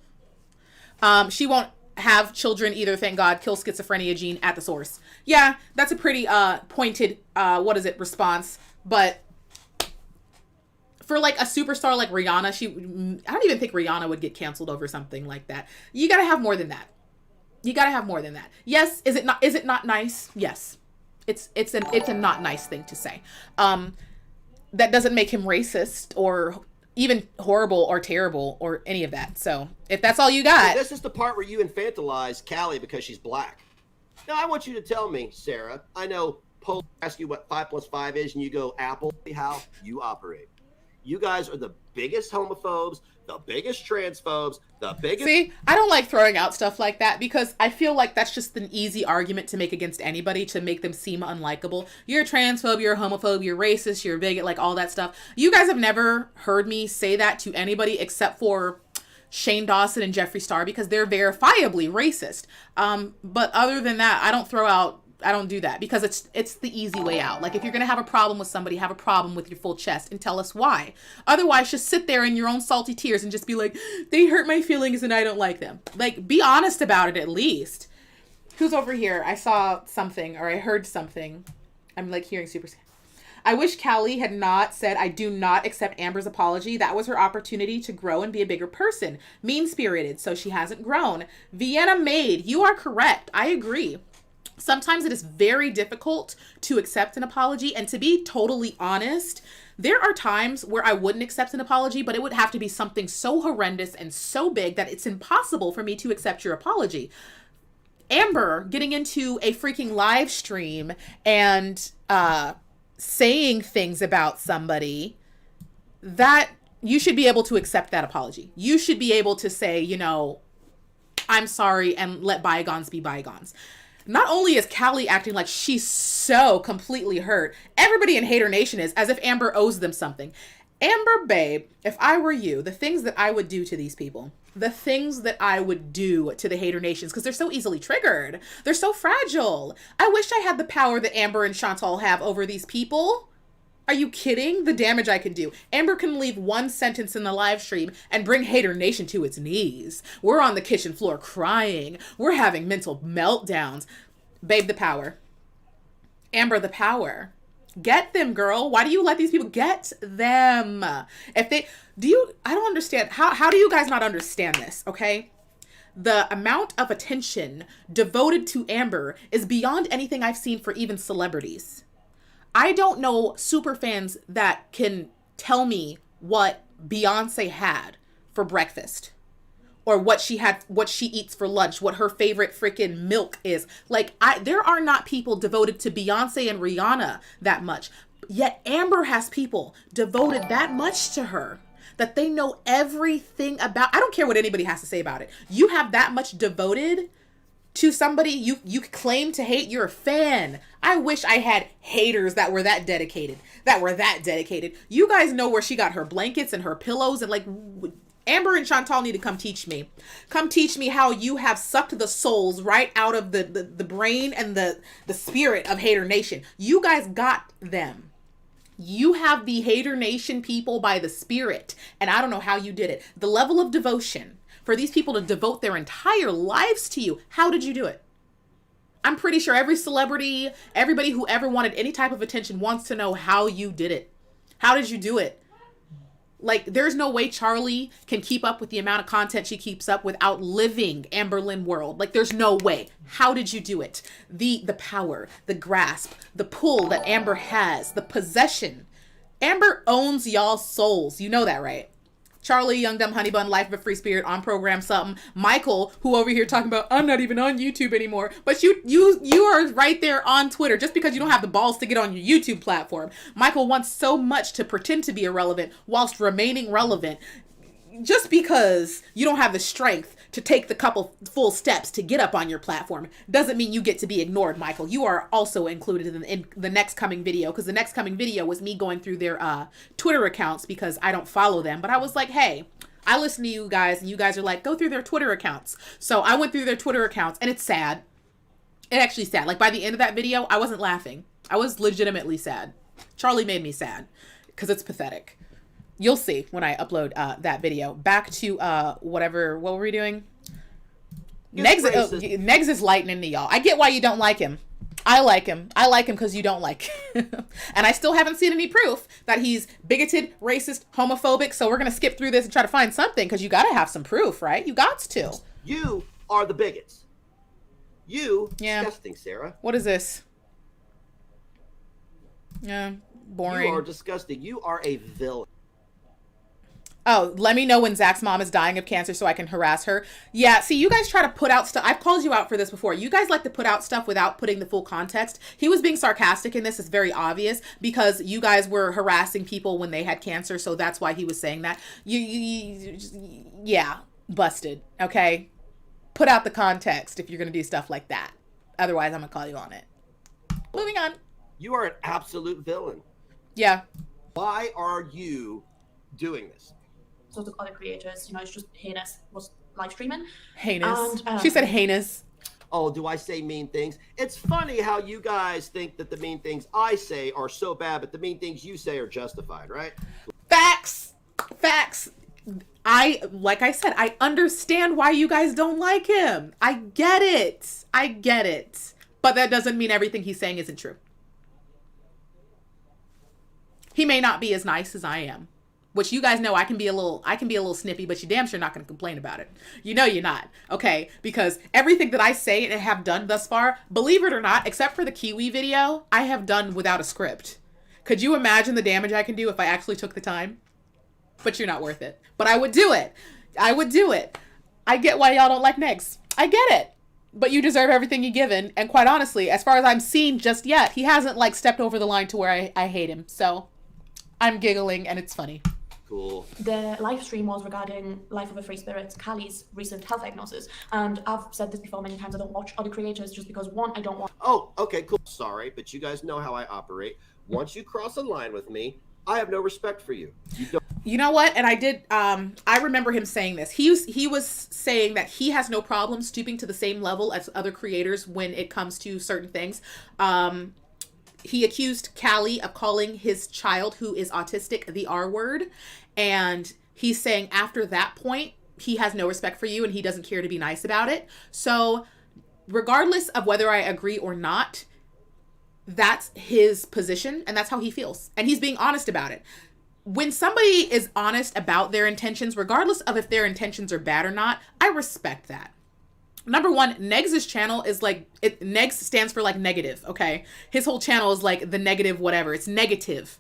She won't have children either, thank God. Kill schizophrenia gene at the source. Yeah, that's a pretty pointed response. But for like a superstar like Rihanna, I don't even think Rihanna would get canceled over something like that. You gotta have more than that. Yes, is it not nice? Yes. It's a not nice thing to say. That doesn't make him racist or even horrible or terrible or any of that. So if that's all you got. So this is the part where you infantilize Callie because she's black. Now I want you to tell me, Sarah, I know Paul asked you what 5 + 5 is and you go Apple, how you operate. You guys are the biggest homophobes, the biggest transphobes, the biggest... See, I don't like throwing out stuff like that because I feel like that's just an easy argument to make against anybody to make them seem unlikable. You're a transphobe, you're a homophobe, you're racist, you're a bigot, like all that stuff. You guys have never heard me say that to anybody except for Shane Dawson and Jeffree Star because they're verifiably racist. But other than that, I don't do that because it's the easy way out. Like if you're going to have a problem with somebody, have a problem with your full chest and tell us why. Otherwise, just sit there in your own salty tears and just be like, they hurt my feelings and I don't like them. Like, be honest about it at least. Who's over here? I saw something or I heard something. I'm like hearing super... I wish Callie had not said, I do not accept Amber's apology. That was her opportunity to grow and be a bigger person. Mean-spirited, so she hasn't grown. Vienna Maid, you are correct. I agree. Sometimes it is very difficult to accept an apology, and to be totally honest, there are times where I wouldn't accept an apology, but it would have to be something so horrendous and so big that it's impossible for me to accept your apology. Amber getting into a freaking live stream and saying things about somebody, that you should be able to accept that apology. You should be able to say, you know, I'm sorry and let bygones be bygones. Not only is Callie acting like she's so completely hurt, everybody in Hater Nation is, as if Amber owes them something. Amber, babe, if I were you, the things that I would do to these people, the things that I would do to the Hater Nations, because they're so easily triggered. They're so fragile. I wish I had the power that Amber and Chantal have over these people. Are you kidding? The damage I can do. Amber can leave one sentence in the live stream and bring Hater Nation to its knees. We're on the kitchen floor crying. We're having mental meltdowns. Babe, the power. Amber, the power. Get them, girl. Why do you let these people get them? If they... I don't understand. How do you guys not understand this, okay? The amount of attention devoted to Amber is beyond anything I've seen for even celebrities. I don't know super fans that can tell me what Beyonce had for breakfast, or what she eats for lunch, what her favorite freaking milk is. Like, there are not people devoted to Beyonce and Rihanna that much. Yet Amber has people devoted that much to her that they know everything about. I don't care what anybody has to say about it. You have that much devoted to somebody you claim to hate. You're a fan. I wish I had haters that were that dedicated. You guys know where she got her blankets and her pillows, and like, Amber and Chantal need to come teach me. Come teach me how you have sucked the souls right out of the brain and the spirit of Hater Nation. You guys got them. You have the Hater Nation people by the spirit, and I don't know how you did it. The level of devotion for these people to devote their entire lives to you. How did you do it? I'm pretty sure every celebrity, everybody who ever wanted any type of attention wants to know how you did it. How did you do it? Like, there's no way Charlie can keep up with the amount of content she keeps up without living Amberlynn world. Like, there's no way. How did you do it? The power, the grasp, the pull that Amber has, the possession. Amber owns y'all's souls. You know that, right? Charlie, Young Dumb Honey Bun, Life of a Free Spirit, On Program Something. Michael, who over here talking about, I'm not even on YouTube anymore. But you are right there on Twitter just because you don't have the balls to get on your YouTube platform. Michael wants so much to pretend to be irrelevant whilst remaining relevant. Just because you don't have the strength to take the couple full steps to get up on your platform doesn't mean you get to be ignored, Michael. You are also included in the next coming video, because the next coming video was me going through their Twitter accounts because I don't follow them. But I was like, hey, I listen to you guys, and you guys are like, go through their Twitter accounts. So I went through their Twitter accounts, and it's sad. It actually sad. Like, by the end of that video, I wasn't laughing. I was legitimately sad. Charlie made me sad because it's pathetic. You'll see when I upload that video. Back to what were we doing? Negs is lighting into y'all. I get why you don't like him. I like him. I like him because you don't like him. And I still haven't seen any proof that he's bigoted, racist, homophobic. So we're going to skip through this and try to find something, because you got to have some proof, right? You got to. You are the bigots. Disgusting, Sarah. What is this? Yeah, boring. You are disgusting. You are a villain. Oh, let me know when Zach's mom is dying of cancer so I can harass her. Yeah, see, you guys try to put out stuff. I've called you out for this before. You guys like to put out stuff without putting the full context. He was being sarcastic in this. It's very obvious because you guys were harassing people when they had cancer, so that's why he was saying that. Yeah, busted, okay? Put out the context if you're going to do stuff like that. Otherwise, I'm going to call you on it. Moving on. You are an absolute villain. Yeah. Why are you doing this? Sort of other creators, it's just heinous was live streaming. Heinous. She said heinous. Oh, do I say mean things? It's funny how you guys think that the mean things I say are so bad, but the mean things you say are justified, right? Facts. Like I said, I understand why you guys don't like him. I get it. But that doesn't mean everything he's saying isn't true. He may not be as nice as I am. Which you guys know I can be a little snippy, but you damn sure not going to complain about it. You know you're not, okay? Because everything that I say and have done thus far, believe it or not, except for the Kiwi video, I have done without a script. Could you imagine the damage I can do if I actually took the time? But you're not worth it. But I would do it. I get why y'all don't like Negs. I get it. But you deserve everything you're given. And quite honestly, as far as I'm seeing just yet, he hasn't stepped over the line to where I hate him. So I'm giggling and it's funny. Cool. The live stream was regarding Life of a Free Spirit, Callie's recent health diagnosis. And I've said this before many times, I don't watch other creators just because, one, I don't want... Oh, okay, cool. Sorry, but you guys know how I operate. Once you cross a line with me, I have no respect for you. You know what? And I did, I remember him saying this. He was saying that he has no problem stooping to the same level as other creators when it comes to certain things. He accused Callie of calling his child, who is autistic, the R word. And he's saying after that point, he has no respect for you and he doesn't care to be nice about it. So regardless of whether I agree or not, that's his position and that's how he feels. And he's being honest about it. When somebody is honest about their intentions, regardless of if their intentions are bad or not, I respect that. Number one, Negs' channel is Negs stands for negative, okay? His whole channel is the negative whatever. It's negative.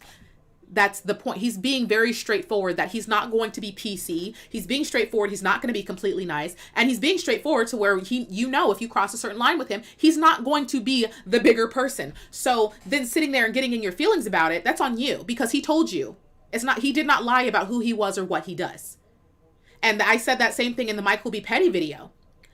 That's the point. He's being very straightforward that he's not going to be PC. He's being straightforward. He's not going to be completely nice. And he's being straightforward to where if you cross a certain line with him, he's not going to be the bigger person. So then sitting there and getting in your feelings about it, that's on you, because he told you. He did not lie about who he was or what he does. And I said that same thing in the Michael B. Petty video.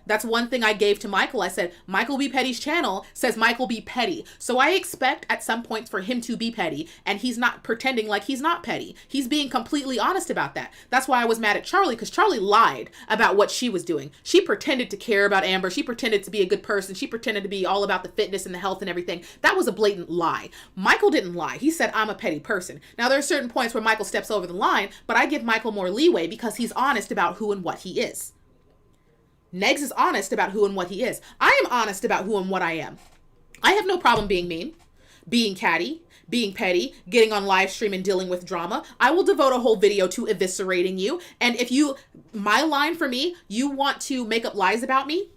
That's one thing I gave to Michael. I said, Michael B. Petty's channel says Michael B. Petty. So I expect at some points for him to be petty, and he's not pretending like he's not petty. He's being completely honest about that. That's why I was mad at Charlie, because Charlie lied about what she was doing. She pretended to care about Amber. She pretended to be a good person. She pretended to be all about the fitness and the health and everything. That was a blatant lie. Michael didn't lie. He said, I'm a petty person. Now, there are certain points where Michael steps over the line, but I give Michael more leeway because he's honest about who and what he is. Negs is honest about who and what he is. I am honest about who and what I am. I have no problem being mean, being catty, being petty, getting on live stream and dealing with drama. I will devote a whole video to eviscerating you. And if my line for me, you want to make up lies about me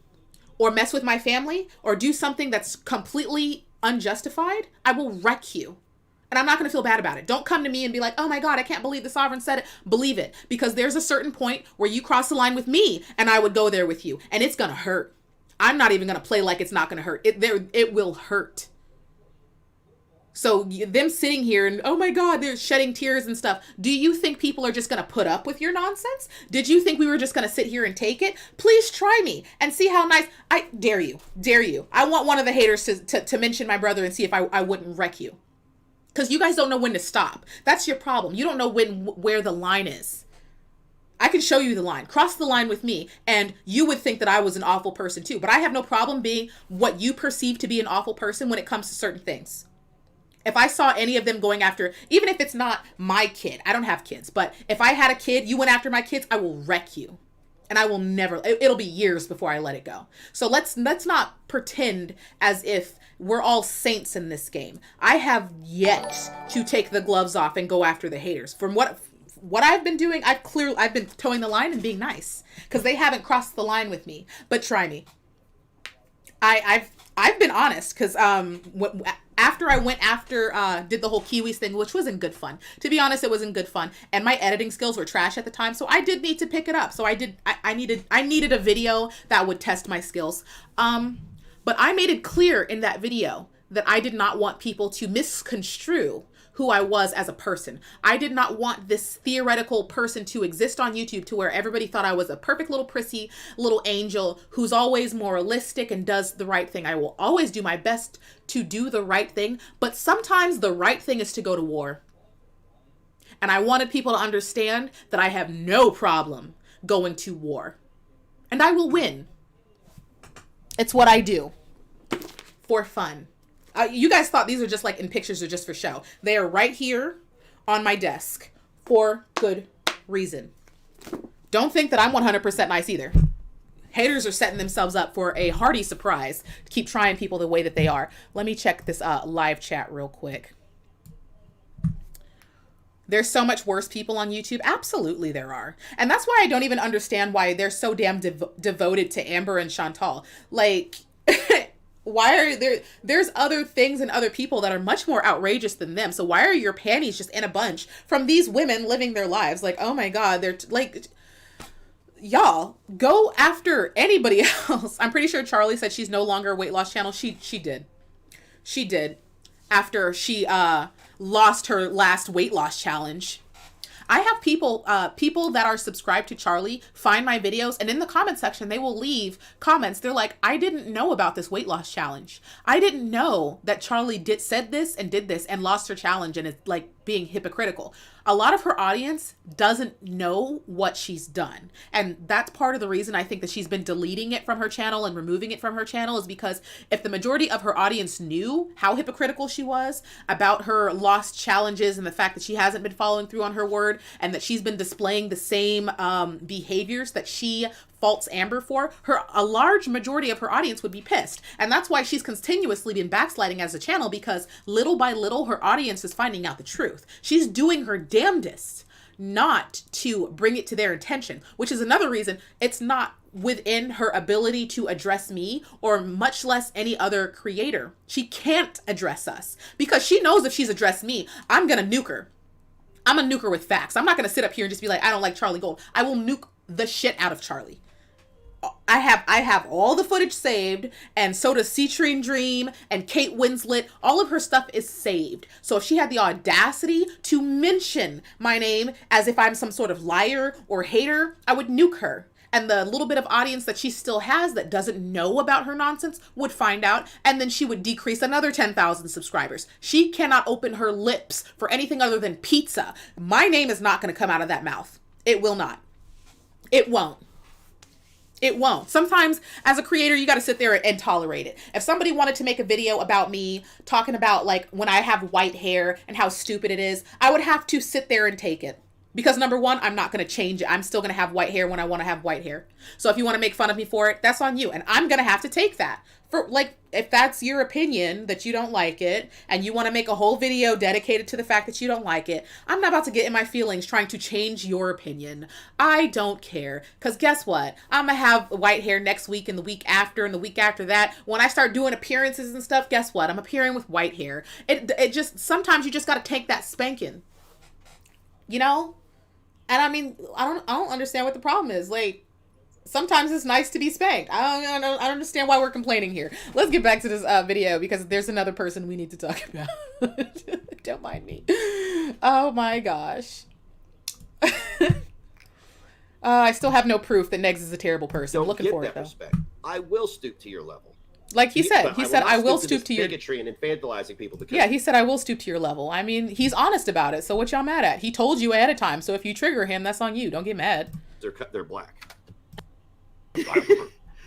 or mess with my family or do something that's completely unjustified, I will wreck you. And I'm not going to feel bad about it. Don't come to me and be like, oh my God, I can't believe the sovereign said it. Believe it. Because there's a certain point where you cross the line with me and I would go there with you. And it's going to hurt. I'm not even going to play like it's not going to hurt. It will hurt. So them sitting here and, oh my God, they're shedding tears and stuff. Do you think people are just going to put up with your nonsense? Did you think we were just going to sit here and take it? Please try me and see how nice. I dare you. Dare you. I want one of the haters to mention my brother and see if I wouldn't wreck you. Because you guys don't know when to stop. That's your problem. You don't know where the line is. I can show you the line. Cross the line with me, and you would think that I was an awful person too. But I have no problem being what you perceive to be an awful person when it comes to certain things. If I saw any of them going after, even if it's not my kid, I don't have kids, but if I had a kid, you went after my kids, I will wreck you. And I will never, it'll be years before I let it go. So let's not pretend as if we're all saints in this game. I have yet to take the gloves off and go after the haters. From what I've been doing, I've been towing the line and being nice because they haven't crossed the line with me. But try me. I've been honest because after I went after did the whole Kiwis thing, which wasn't good fun. To be honest, it wasn't good fun, and my editing skills were trash at the time, so I did need to pick it up. So I needed a video that would test my skills. But I made it clear in that video that I did not want people to misconstrue who I was as a person. I did not want this theoretical person to exist on YouTube to where everybody thought I was a perfect little prissy little angel who's always moralistic and does the right thing. I will always do my best to do the right thing, but sometimes the right thing is to go to war. And I wanted people to understand that I have no problem going to war. And I will win. It's what I do for fun. You guys thought these are just like in pictures or just for show. They are right here on my desk for good reason. Don't think that I'm 100% nice either. Haters are setting themselves up for a hearty surprise to keep trying people the way that they are. Let me check this live chat real quick. There's so much worse people on YouTube. Absolutely there are. And that's why I don't even understand why they're so damn devoted to Amber and Chantal. Like, why are there's other things and other people that are much more outrageous than them. So why are your panties just in a bunch from these women living their lives? Like, oh my God, they're like, y'all go after anybody else. I'm pretty sure Charlie said she's no longer a weight loss channel. She did after she lost her last weight loss challenge. I have people that are subscribed to Charlie find my videos, and in the comment section, they will leave comments. They're like, I didn't know about this weight loss challenge. I didn't know that Charlie said this and did this and lost her challenge and is like being hypocritical. A lot of her audience doesn't know what she's done. And that's part of the reason I think that she's been deleting it from her channel and removing it from her channel, is because if the majority of her audience knew how hypocritical she was about her lost challenges and the fact that she hasn't been following through on her word and that she's been displaying the same behaviors that she faults Amber for, a large majority of her audience would be pissed. And that's why she's continuously been backsliding as a channel, because little by little her audience is finding out the truth. She's doing her damnedest not to bring it to their attention, which is another reason it's not within her ability to address me or much less any other creator. She can't address us because she knows if she's addressed me, I'm gonna nuke her. I'm a nuker with facts. I'm not going to sit up here and just be like, I don't like Charlie Gold. I will nuke the shit out of Charlie. I have all the footage saved, and so does Citrine Dream and Kate Winslet. All of her stuff is saved. So if she had the audacity to mention my name as if I'm some sort of liar or hater, I would nuke her. And the little bit of audience that she still has that doesn't know about her nonsense would find out, and then she would decrease another 10,000 subscribers. She cannot open her lips for anything other than pizza. My name is not going to come out of that mouth. It will not. It won't. It won't. Sometimes as a creator, you got to sit there and tolerate it. If somebody wanted to make a video about me talking about like when I have white hair and how stupid it is, I would have to sit there and take it. Because number one, I'm not going to change it. I'm still going to have white hair when I want to have white hair. So if you want to make fun of me for it, that's on you. And I'm going to have to take that. For like, if that's your opinion that you don't like it and you want to make a whole video dedicated to the fact that you don't like it, I'm not about to get in my feelings trying to change your opinion. I don't care. Because guess what? I'm going to have white hair next week and the week after and the week after that. When I start doing appearances and stuff, guess what? I'm appearing with white hair. It just, sometimes you just got to take that spanking. You know? And I mean, I don't understand what the problem is. Like, sometimes it's nice to be spanked. I don't understand why we're complaining here. Let's get back to this video because there's another person we need to talk about. Don't mind me. Oh my gosh. I still have no proof that Negs is a terrible person. I'm looking for it though. Respect. I will stoop to your level. Like he said, I will stoop to your bigotry and infantilizing people. Because yeah, he said I will stoop to your level. I mean, he's honest about it. So what y'all mad at? He told you ahead of time. So if you trigger him, that's on you. Don't get mad. They're black.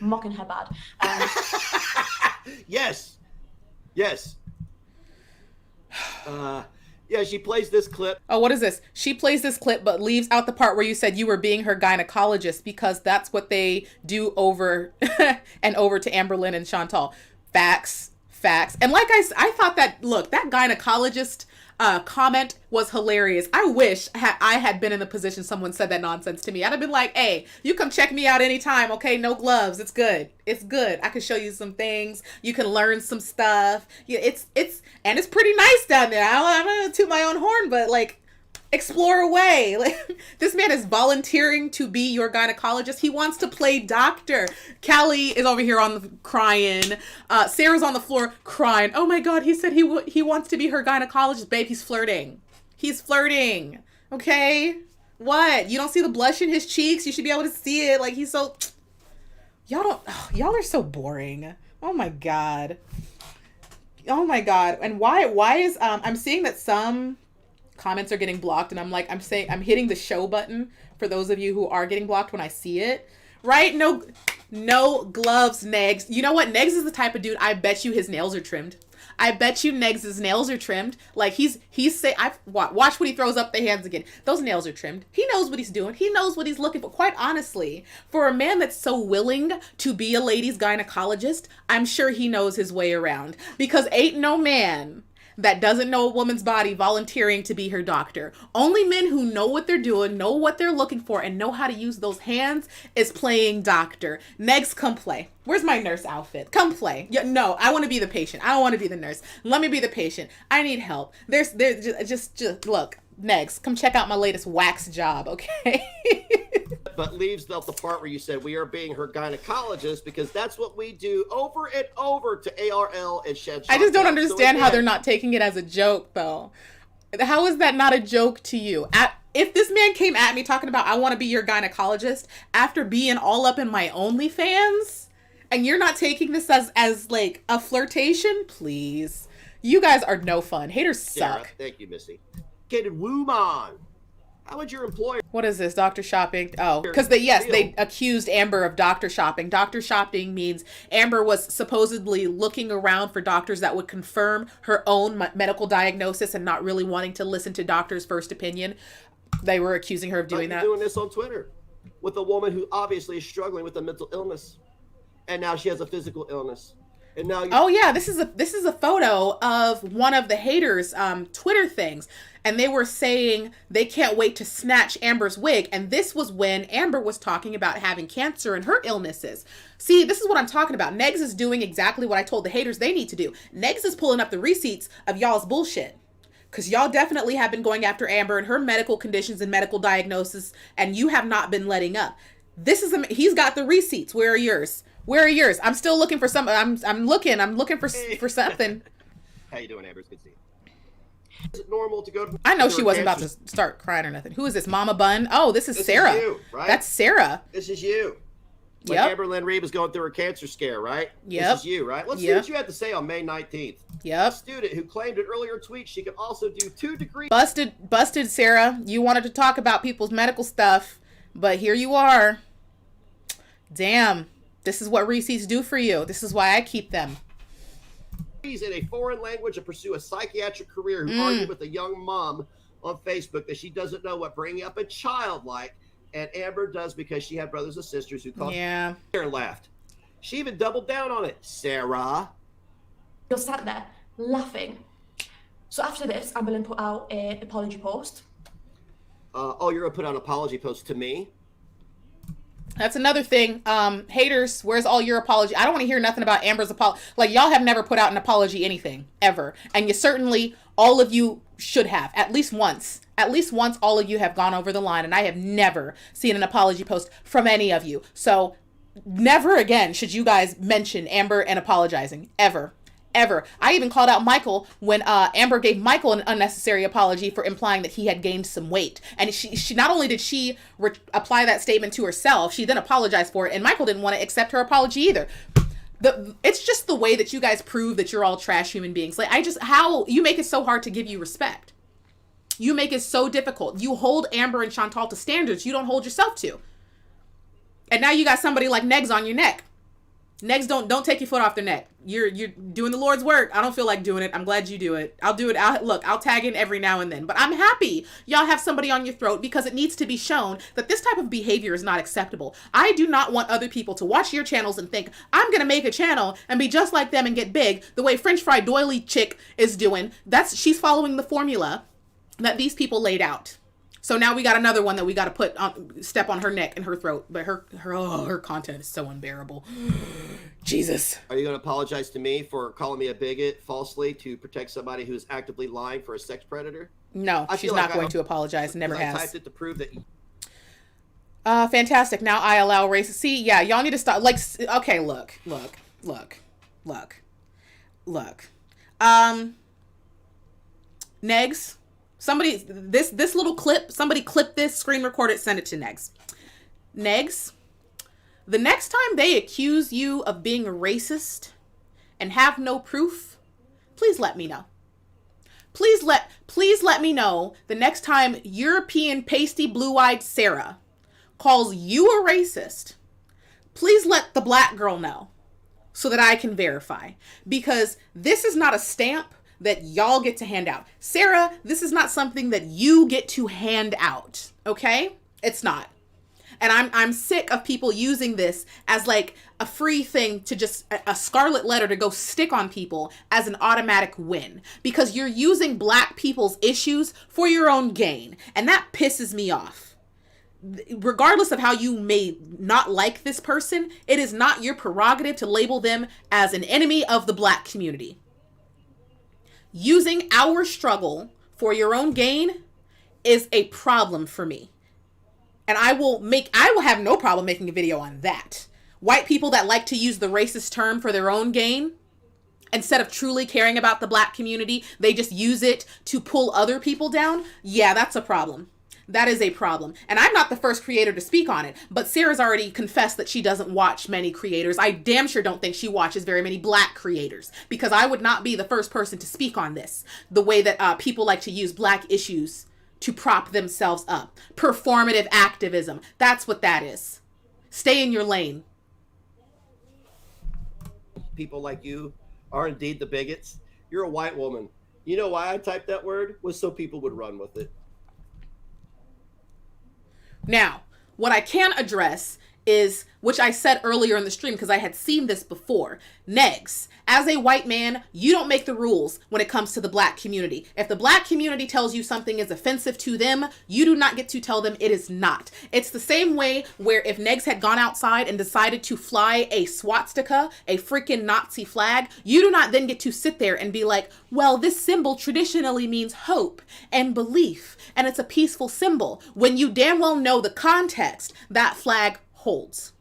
Mocking her bad. Yes. Yeah, she plays this clip. Oh, what is this? She plays this clip, but leaves out the part where you said you were being her gynecologist because that's what they do over and over to Amberlynn and Chantal. Facts. And like I thought that, look, that gynecologist comment was hilarious. I wish I had been in the position someone said that nonsense to me. I'd have been like, hey, you come check me out anytime, okay? No gloves. It's good. I can show you some things. You can learn some stuff. Yeah, it's pretty nice down there. I'm gonna toot my own horn, but like, explore away. Like, this man is volunteering to be your gynecologist. He wants to play doctor. Callie is over here crying. Sarah's on the floor crying. Oh my God, he said he wants to be her gynecologist. Babe, he's flirting. Okay? What? You don't see the blush in his cheeks? You should be able to see it. Like, he's so... Y'all are so boring. Oh my God. And why is... I'm seeing that some comments are getting blocked, and I'm hitting the show button for those of you who are getting blocked when I see it. Right? No gloves, Negs. You know what? Negs is the type of dude, I bet you his nails are trimmed. I bet you Negs' nails are trimmed. Like watch when he throws up the hands again. Those nails are trimmed. He knows what he's doing. He knows what he's looking for. Quite honestly, for a man that's so willing to be a ladies' gynecologist, I'm sure he knows his way around. Because ain't no man that doesn't know a woman's body volunteering to be her doctor. Only men who know what they're doing, know what they're looking for, and know how to use those hands is playing doctor. Next, come play. Where's my nurse outfit? Come play. Yeah, no, I want to be the patient. I don't want to be the nurse. Let me be the patient. I need help. There's just look, Negs, come check out my latest wax job, okay? But leaves out the part where you said we are being her gynecologist because that's what we do over and over to ARL and Shed. I just don't understand how they're not taking it as a joke, though. How is that not a joke to you? If this man came at me talking about I want to be your gynecologist after being all up in my OnlyFans, and you're not taking this as like a flirtation, please. You guys are no fun. Haters suck. Sarah, thank you, Missy. Educated woman. How would your employer... What is this? Doctor shopping? Oh, because they accused Amber of doctor shopping. Doctor shopping means Amber was supposedly looking around for doctors that would confirm her own medical diagnosis and not really wanting to listen to doctors' first opinion. They were accusing her of doing that. Doing this on Twitter with a woman who obviously is struggling with a mental illness, and now she has a physical illness. And now oh yeah, this is a photo of one of the haters' Twitter things, and they were saying they can't wait to snatch Amber's wig. And this was when Amber was talking about having cancer and her illnesses. See, this is what I'm talking about. Negs is doing exactly what I told the haters they need to do. Negs is pulling up the receipts of y'all's bullshit. because y'all definitely have been going after Amber and her medical conditions and medical diagnosis, and you have not been letting up. He's got the receipts. Where are yours? Where are yours? I'm still looking for some. I'm looking for something. How you doing, Amber? It's good to see you. Is it normal to go to... I know she wasn't about to start crying or nothing. Who is this, Mama Bun? Oh, this is Sarah. Is you, right? That's Sarah. This is you. Like Yep. Amber Lynn Reed was going through her cancer scare, right? Yep. This is you, right? Let's see what you had to say on May 19th. Yep. A student who claimed in earlier tweets she could also do 2 degrees... Busted, Sarah. You wanted to talk about people's medical stuff, but here you are. Damn. This is what receipts do for you. This is why I keep them. In a foreign language and pursue a psychiatric career, who argued with a young mom on Facebook that she doesn't know what bringing up a child like, and Amber does because she had brothers and sisters who called her and laughed. She even doubled down on it. Sarah. You're sat there laughing. So after this, I'm going to put out an apology post. You're going to put out an apology post to me? That's another thing. Haters, where's all your apology? I don't want to hear nothing about Amber's apology. Like, y'all have never put out an apology anything, ever. And you certainly, all of you should have. At least once. At least once all of you have gone over the line. And I have never seen an apology post from any of you. So, never again should you guys mention Amber and apologizing. Ever. Ever. I even called out Michael when Amber gave Michael an unnecessary apology for implying that he had gained some weight. And she not only did she apply that statement to herself, she then apologized for it. And Michael didn't want to accept her apology either. It's just the way that you guys prove that you're all trash human beings. Like, how you make it so hard to give you respect. You make it so difficult. You hold Amber and Chantal to standards you don't hold yourself to. And now you got somebody like Negs on your neck. Negs, don't take your foot off their neck. You're doing the Lord's work. I don't feel like doing it. I'm glad you do it. I'll do it. I'll tag in every now and then. But I'm happy y'all have somebody on your throat because it needs to be shown that this type of behavior is not acceptable. I do not want other people to watch your channels and think, I'm going to make a channel and be just like them and get big the way French Fry Doily chick is doing. She's following the formula that these people laid out. So now we got another one that we got to put on, step on her neck and her throat. But her content is so unbearable. Jesus. Are you going to apologize to me for calling me a bigot falsely to protect somebody who's actively lying for a sex predator? No, she's not going to apologize. Never has. I typed it to prove that. Fantastic. Now I allow racists. See, yeah, y'all need to stop. Like, okay, look. Negs. Somebody, this little clip, somebody clip this, screen record it, send it to Negs. Negs, the next time they accuse you of being a racist and have no proof, please let me know. Please let me know the next time European pasty blue-eyed Sarah calls you a racist. Please let the black girl know so that I can verify. Because this is not a stamp that y'all get to hand out. Sarah, this is not something that you get to hand out, okay? It's not. And I'm sick of people using this as like a free thing to just a scarlet letter to go stick on people as an automatic win. Because you're using black people's issues for your own gain. And that pisses me off. Regardless of how you may not like this person, it is not your prerogative to label them as an enemy of the black community. Using our struggle for your own gain is a problem for me. And I will have no problem making a video on that. White people that like to use the racist term for their own gain, instead of truly caring about the black community, they just use it to pull other people down. Yeah, that's a problem. That is a problem. And I'm not the first creator to speak on it, but Sarah's already confessed that she doesn't watch many creators. I damn sure don't think she watches very many black creators, because I would not be the first person to speak on this, the way that people like to use black issues to prop themselves up. Performative activism. That's what that is. Stay in your lane. People like you are indeed the bigots. You're a white woman. You know why I typed that word? Was so people would run with it. Now, what I can address is, which I said earlier in the stream because I had seen this before. Negs, as a white man, you don't make the rules when it comes to the black community. If the black community tells you something is offensive to them, you do not get to tell them it is not. It's the same way where if Negs had gone outside and decided to fly a swastika, a freaking Nazi flag, you do not then get to sit there and be like, well, this symbol traditionally means hope and belief, and it's a peaceful symbol, when you damn well know the context that flag holds.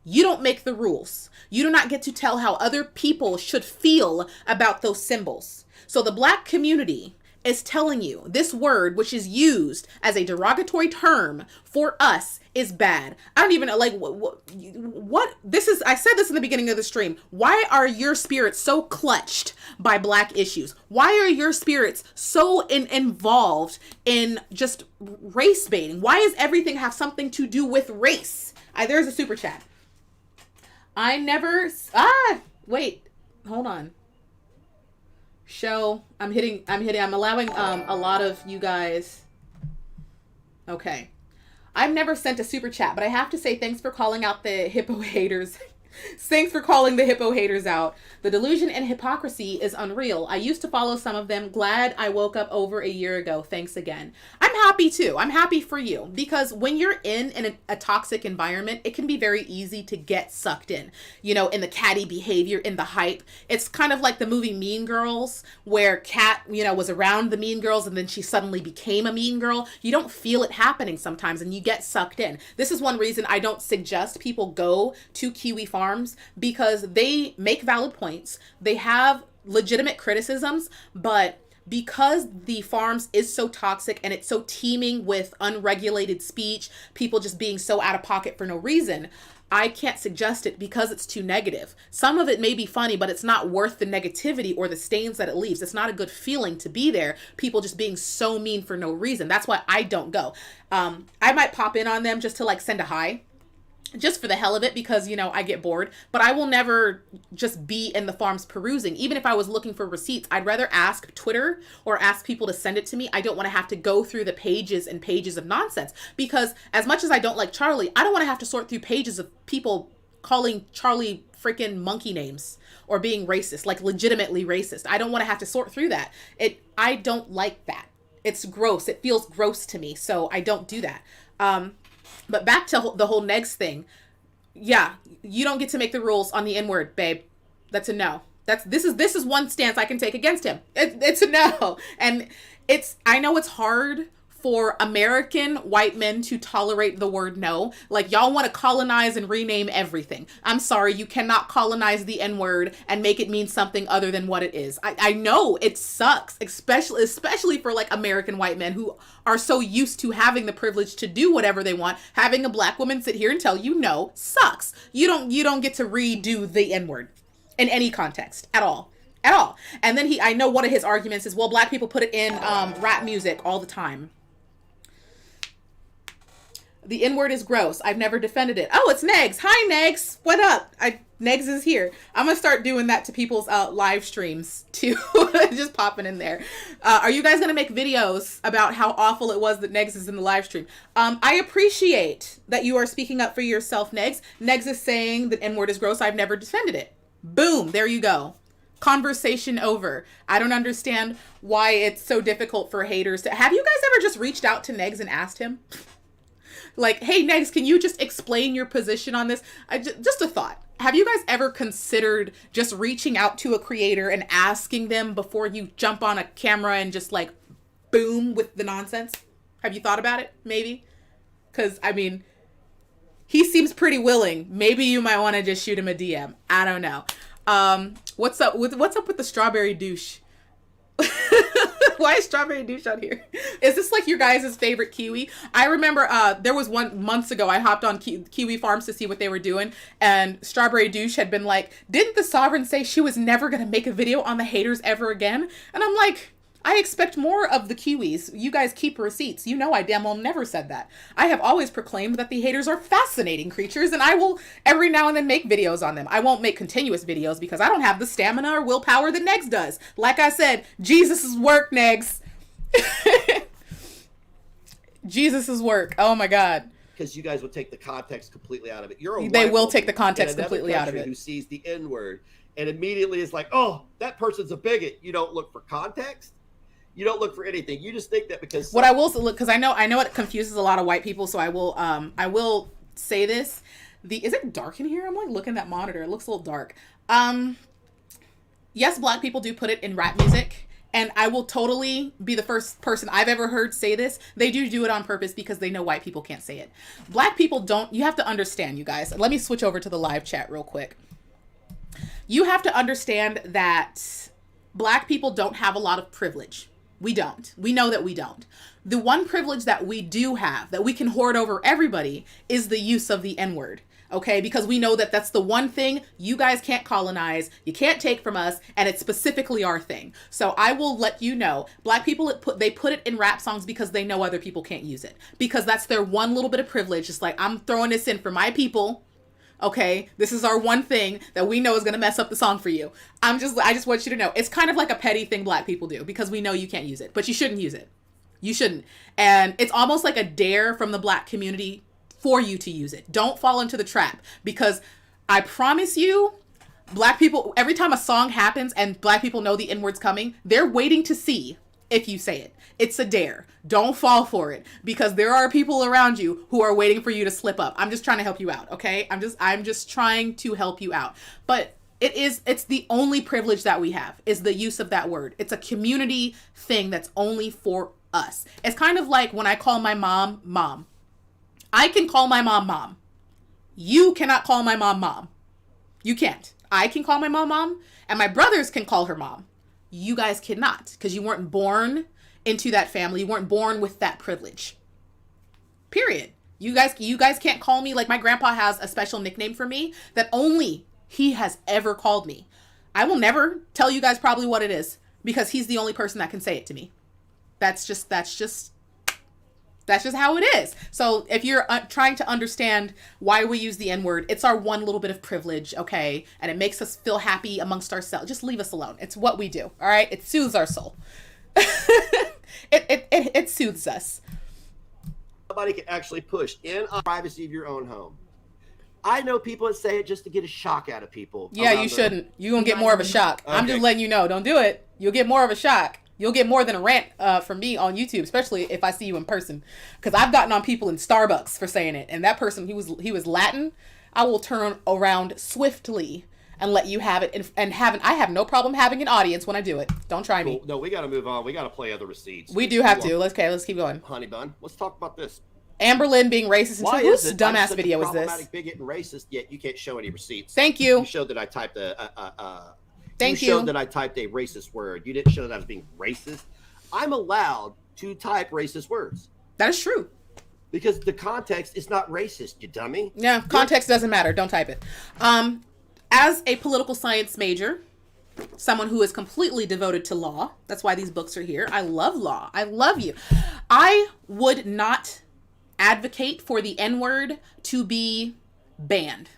You don't make the rules. You do not get to tell how other people should feel about those symbols. So the black community is telling you this word, which is used as a derogatory term for us, is bad. I don't even know, like, what this is. I said this in the beginning of the stream. Why are your spirits so clutched by black issues? Why are your spirits so involved in just race baiting? Why does everything have something to do with race? There's a super chat. I never, wait, hold on. Show, I'm allowing a lot of you guys. Okay. I've never sent a super chat, but I have to say thanks for calling out the hippo haters. Thanks for calling the hippo haters out. The delusion and hypocrisy is unreal. I used to follow some of them. Glad I woke up over a year ago. Thanks again. I'm happy too. I'm happy for you, because when you're in a toxic environment, it can be very easy to get sucked in, you know, in the catty behavior, in the hype. It's kind of like the movie Mean Girls, where Kat, you know, was around the mean girls and then she suddenly became a mean girl. You don't feel it happening sometimes and you get sucked in. This is one reason I don't suggest people go to Kiwi Farms, because they make valid points. They have legitimate criticisms, but because the farms is so toxic and it's so teeming with unregulated speech, people just being so out of pocket for no reason, I can't suggest it because it's too negative. Some of it may be funny, but it's not worth the negativity or the stains that it leaves. It's not a good feeling to be there. People just being so mean for no reason. That's why I don't go. I might pop in on them just to like send a hi, just for the hell of it, because, you know, I get bored, but I will never just be in the farms perusing. Even if I was looking for receipts, I'd rather ask Twitter or ask people to send it to me. I don't want to have to go through the pages and pages of nonsense, because as much as I don't like Charlie, I don't want to have to sort through pages of people calling Charlie freaking monkey names or being racist, like legitimately racist. I don't want to have to sort through that. I don't like that. It's gross. It feels gross to me. So I don't do that. But back to the whole Negs thing. Yeah, you don't get to make the rules on the N-word, babe. That's a no. This is one stance I can take against him. It's a no. And I know it's hard for American white men to tolerate the word no. Like, y'all want to colonize and rename everything. I'm sorry, you cannot colonize the N-word and make it mean something other than what it is. I know it sucks, especially for like American white men who are so used to having the privilege to do whatever they want. Having a black woman sit here and tell you no sucks. You don't get to redo the N-word in any context at all. And then I know one of his arguments is, well, black people put it in rap music all the time. The N-word is gross. I've never defended it. Oh, it's Negs. Hi, Negs. What up? Negs is here. I'm going to start doing that to people's live streams, too. Just popping in there. Are you guys going to make videos about how awful it was that Negs is in the live stream? I appreciate that you are speaking up for yourself, Negs. Negs is saying that N-word is gross. I've never defended it. Boom. There you go. Conversation over. I don't understand why it's so difficult for haters to... Have you guys ever just reached out to Negs and asked him? Like, hey, Negs, can you just explain your position on this? Just a thought. Have you guys ever considered just reaching out to a creator and asking them before you jump on a camera and just like boom with the nonsense? Have you thought about it? Maybe? Because, I mean, he seems pretty willing. Maybe you might want to just shoot him a DM. I don't know. What's up with the strawberry douche? Why is strawberry douche on here? Is this like your guys' favorite Kiwi? I remember there was months ago I hopped on Kiwi Farms to see what they were doing, and strawberry douche had been like, didn't the Sovereign say she was never gonna make a video on the haters ever again? And I'm like, I expect more of the Kiwis. You guys keep receipts. You know I damn well never said that. I have always proclaimed that the haters are fascinating creatures, and I will every now and then make videos on them. I won't make continuous videos because I don't have the stamina or willpower that Negs does. Like I said, Jesus' work, Negs. Jesus' work. Oh my God. because you guys would take the context completely out of it. You're a They white will woman take the in context another completely out of country it. who sees the N-word and immediately is like, oh, that person's a bigot. You don't look for context. You don't look for anything. You just think that because What I will look, because I know it confuses a lot of white people, so I will say this. Is it dark in here? I'm like looking at that monitor. It looks a little dark. Yes, black people do put it in rap music. And I will totally be the first person I've ever heard say this. They do it on purpose because they know white people can't say it. Black people don't. You have to understand, you guys. Let me switch over to the live chat real quick. You have to understand that black people don't have a lot of privilege. We don't. We know that we don't. The one privilege that we do have, that we can hoard over everybody, is the use of the N-word. Okay, because we know that that's the one thing you guys can't colonize, you can't take from us, and it's specifically our thing. So I will let you know, black people, they put it in rap songs because they know other people can't use it. Because that's their one little bit of privilege. It's like, I'm throwing this in for my people. Okay, this is our one thing that we know is going to mess up the song for you. I just want you to know, it's kind of like a petty thing black people do because we know you can't use it, but you shouldn't use it. You shouldn't. And it's almost like a dare from the black community for you to use it. Don't fall into the trap, because I promise you, black people, every time a song happens and black people know the N-word's coming, they're waiting to see if you say it. It's a dare. Don't fall for it, because there are people around you who are waiting for you to slip up. I'm just trying to help you out, okay? I'm just trying to help you out. But it's the only privilege that we have, is the use of that word. It's a community thing that's only for us. It's kind of like when I call my mom, mom. I can call my mom, mom. You cannot call my mom, mom. You can't. I can call my mom, mom, and my brothers can call her mom. You guys cannot, because you weren't born into that family. You weren't born with that privilege. Period. You guys can't call me, like my grandpa has a special nickname for me that only he has ever called me. I will never tell you guys probably what it is, because he's the only person that can say it to me. That's just how it is. So if you're trying to understand why we use the N-word, it's our one little bit of privilege, okay? And it makes us feel happy amongst ourselves. Just leave us alone. It's what we do, all right? It soothes our soul. It soothes us. Somebody can actually push in on privacy of your own home. I know people that say it just to get a shock out of people. Yeah, you shouldn't. You're going to get more of a shock. Okay. I'm just letting you know. Don't do it. You'll get more of a shock. You'll get more than a rant from me on YouTube, especially if I see you in person. Because I've gotten on people in Starbucks for saying it. And that person, he was Latin. I will turn around swiftly and let you have it. And I have no problem having an audience when I do it. Don't try me. Cool. No, we got to move on. We got to play other receipts. We do have to. Let's keep going. Honey bun, let's talk about this. Amberlyn being racist. Why whose is it dumbass video is this? Problematic, bigot, and racist, yet you can't show any receipts. Thank you. You showed that I typed Thank you showed that I typed a racist word. You didn't show that I was being racist. I'm allowed to type racist words. That is true. Because the context is not racist, you dummy. Yeah, context doesn't matter. Don't type it. As a political science major, someone who is completely devoted to law, that's why these books are here. I love law. I love you. I would not advocate for the N-word to be banned.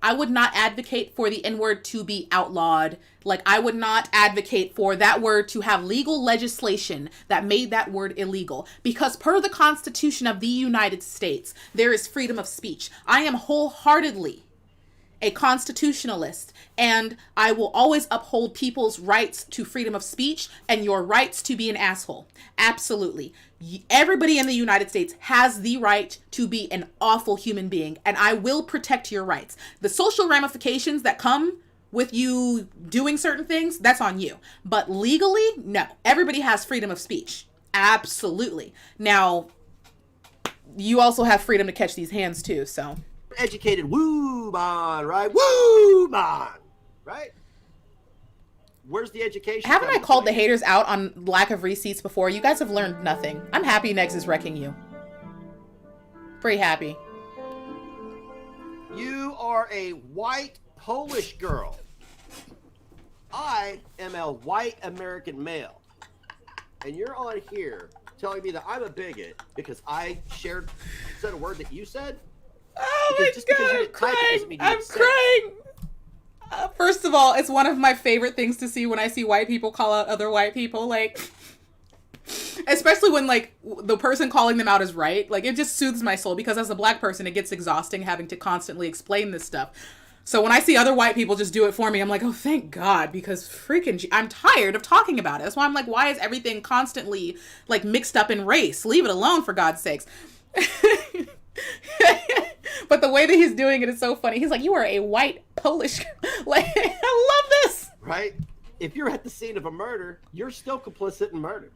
I would not advocate for the N-word to be outlawed. Like, I would not advocate for that word to have legal legislation that made that word illegal. Because per the Constitution of the United States, there is freedom of speech. I am wholeheartedly a constitutionalist, and I will always uphold people's rights to freedom of speech and your rights to be an asshole. Absolutely. Everybody in the United States has the right to be an awful human being, and I will protect your rights. The social ramifications that come with you doing certain things, that's on you. But legally, no. Everybody has freedom of speech. Absolutely. Now, you also have freedom to catch these hands too, so. Educated woo man, right? Woo man, right? Where's the education? Haven't I called the haters out on lack of receipts before? You guys have learned nothing. I'm happy Negs is wrecking you. Pretty happy. You are a white Polish girl. I am a white American male. And you're on here telling me that I'm a bigot because I said a word that you said? Oh because my God, I'm crying. First of all, it's one of my favorite things to see when I see white people call out other white people. Like, Especially when, like, the person calling them out is right. Like, it just soothes my soul, because as a black person, it gets exhausting having to constantly explain this stuff. So when I see other white people just do it for me, I'm like, oh, thank God, because freaking, I'm tired of talking about it. That's why I'm like, why is everything constantly, like, mixed up in race? Leave it alone, for God's sakes. But the way that he's doing it is so funny. He's like, you are a white Polish. Like, I love this. Right? If you're at the scene of a murder, you're still complicit in murder.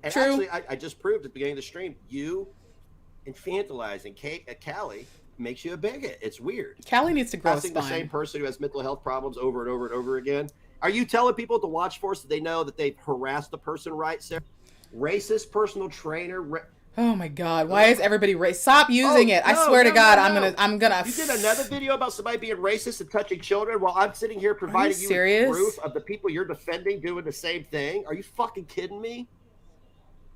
And True. actually, I just proved at the beginning of the stream, you infantilizing Callie makes you a bigot. It's weird. Callie needs to grow a Asking the spine. same person who has mental health problems over and over and over again. Are you telling people at the watch force that they know that they've harassed the person, right, Sarah? Racist personal trainer. Oh my God! Why is everybody Stop using it! I swear to God, I'm gonna. You did another video about somebody being racist and touching children while I'm sitting here providing you with proof of the people you're defending doing the same thing. Are you fucking kidding me?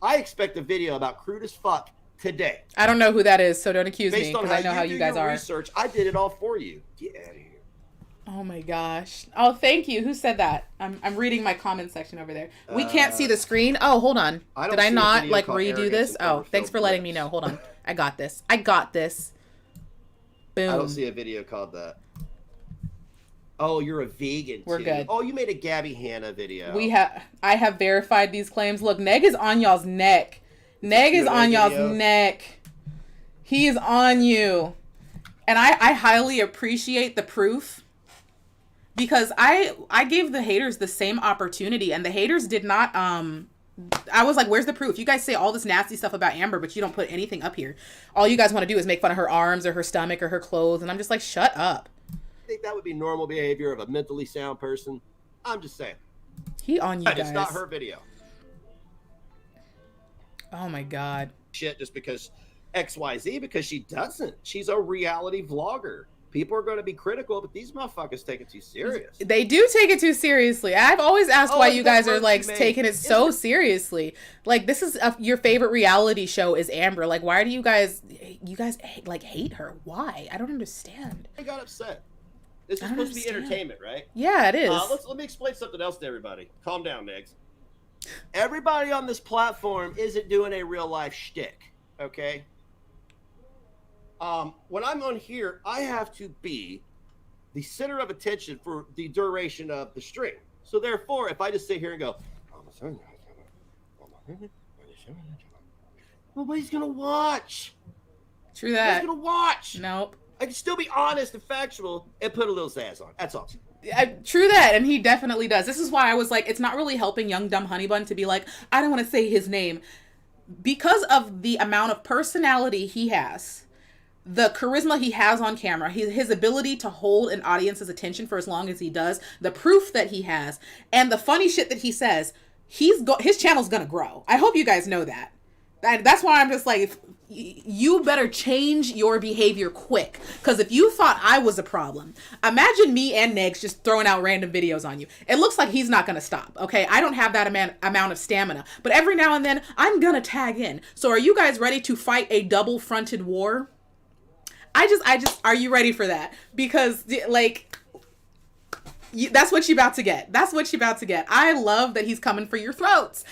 I expect a video about crude as fuck today. I don't know who that is, so don't accuse me, Based on because I know how you guys are. Research, I did it all for you. Get out of here. Oh my gosh! Oh, thank you. Who said that? I'm reading my comment section over there. We can't see the screen. Oh, hold on. Did I not like redo this? Oh, thanks for letting me know. Hold on. I got this. Boom. I don't see a video called that. Oh, you're a vegan. We're good. Oh, you made a Gabby Hanna video. I have verified these claims. Look, Neg is on y'all's neck. Neg is on y'all's neck. He is on you. And I highly appreciate the proof, because I gave the haters the same opportunity, and the haters did not I was like, where's the proof? You guys say all this nasty stuff about Amber, but you don't put anything up here. All you guys want to do is make fun of her arms or her stomach or her clothes, and I'm just like, shut up. I think that would be normal behavior of a mentally sound person. I'm just saying. He on you guys. It's not her video. Oh my God. Shit, just because XYZ, because she doesn't. She's a reality vlogger. People are going to be critical, but these motherfuckers take it too serious. They do take it too seriously. I've always asked why you guys are like taking it so seriously. Like, this is your favorite reality show is Amber. Like, why do you guys like hate her? Why? I don't understand. I got upset. This is supposed to be entertainment, right? Yeah, it is. Let me explain something else to everybody. Calm down, Negs. Everybody on this platform isn't doing a real life shtick, okay? When I'm on here, I have to be the center of attention for the duration of the stream. So therefore, if I just sit here and go, nobody's gonna watch. True that. Nobody's gonna watch. Nope. I can still be honest and factual and put a little sass on. That's all. True that, and he definitely does. This is why I was like, it's not really helping young dumb honey bun to be like, I don't want to say his name, because of the amount of personality he has, the charisma he has on camera, his ability to hold an audience's attention for as long as he does, the proof that he has, and the funny shit that he says. His channel's gonna grow. I hope you guys know that. That's why I'm just like, you better change your behavior quick. Because if you thought I was a problem, imagine me and Negs just throwing out random videos on you. It looks like he's not going to stop, okay? I don't have that amount of stamina. But every now and then, I'm going to tag in. So are you guys ready to fight a double-fronted war? Are you ready for that? Because, like... that's what you're about to get. That's what you're about to get. I love that he's coming for your throats.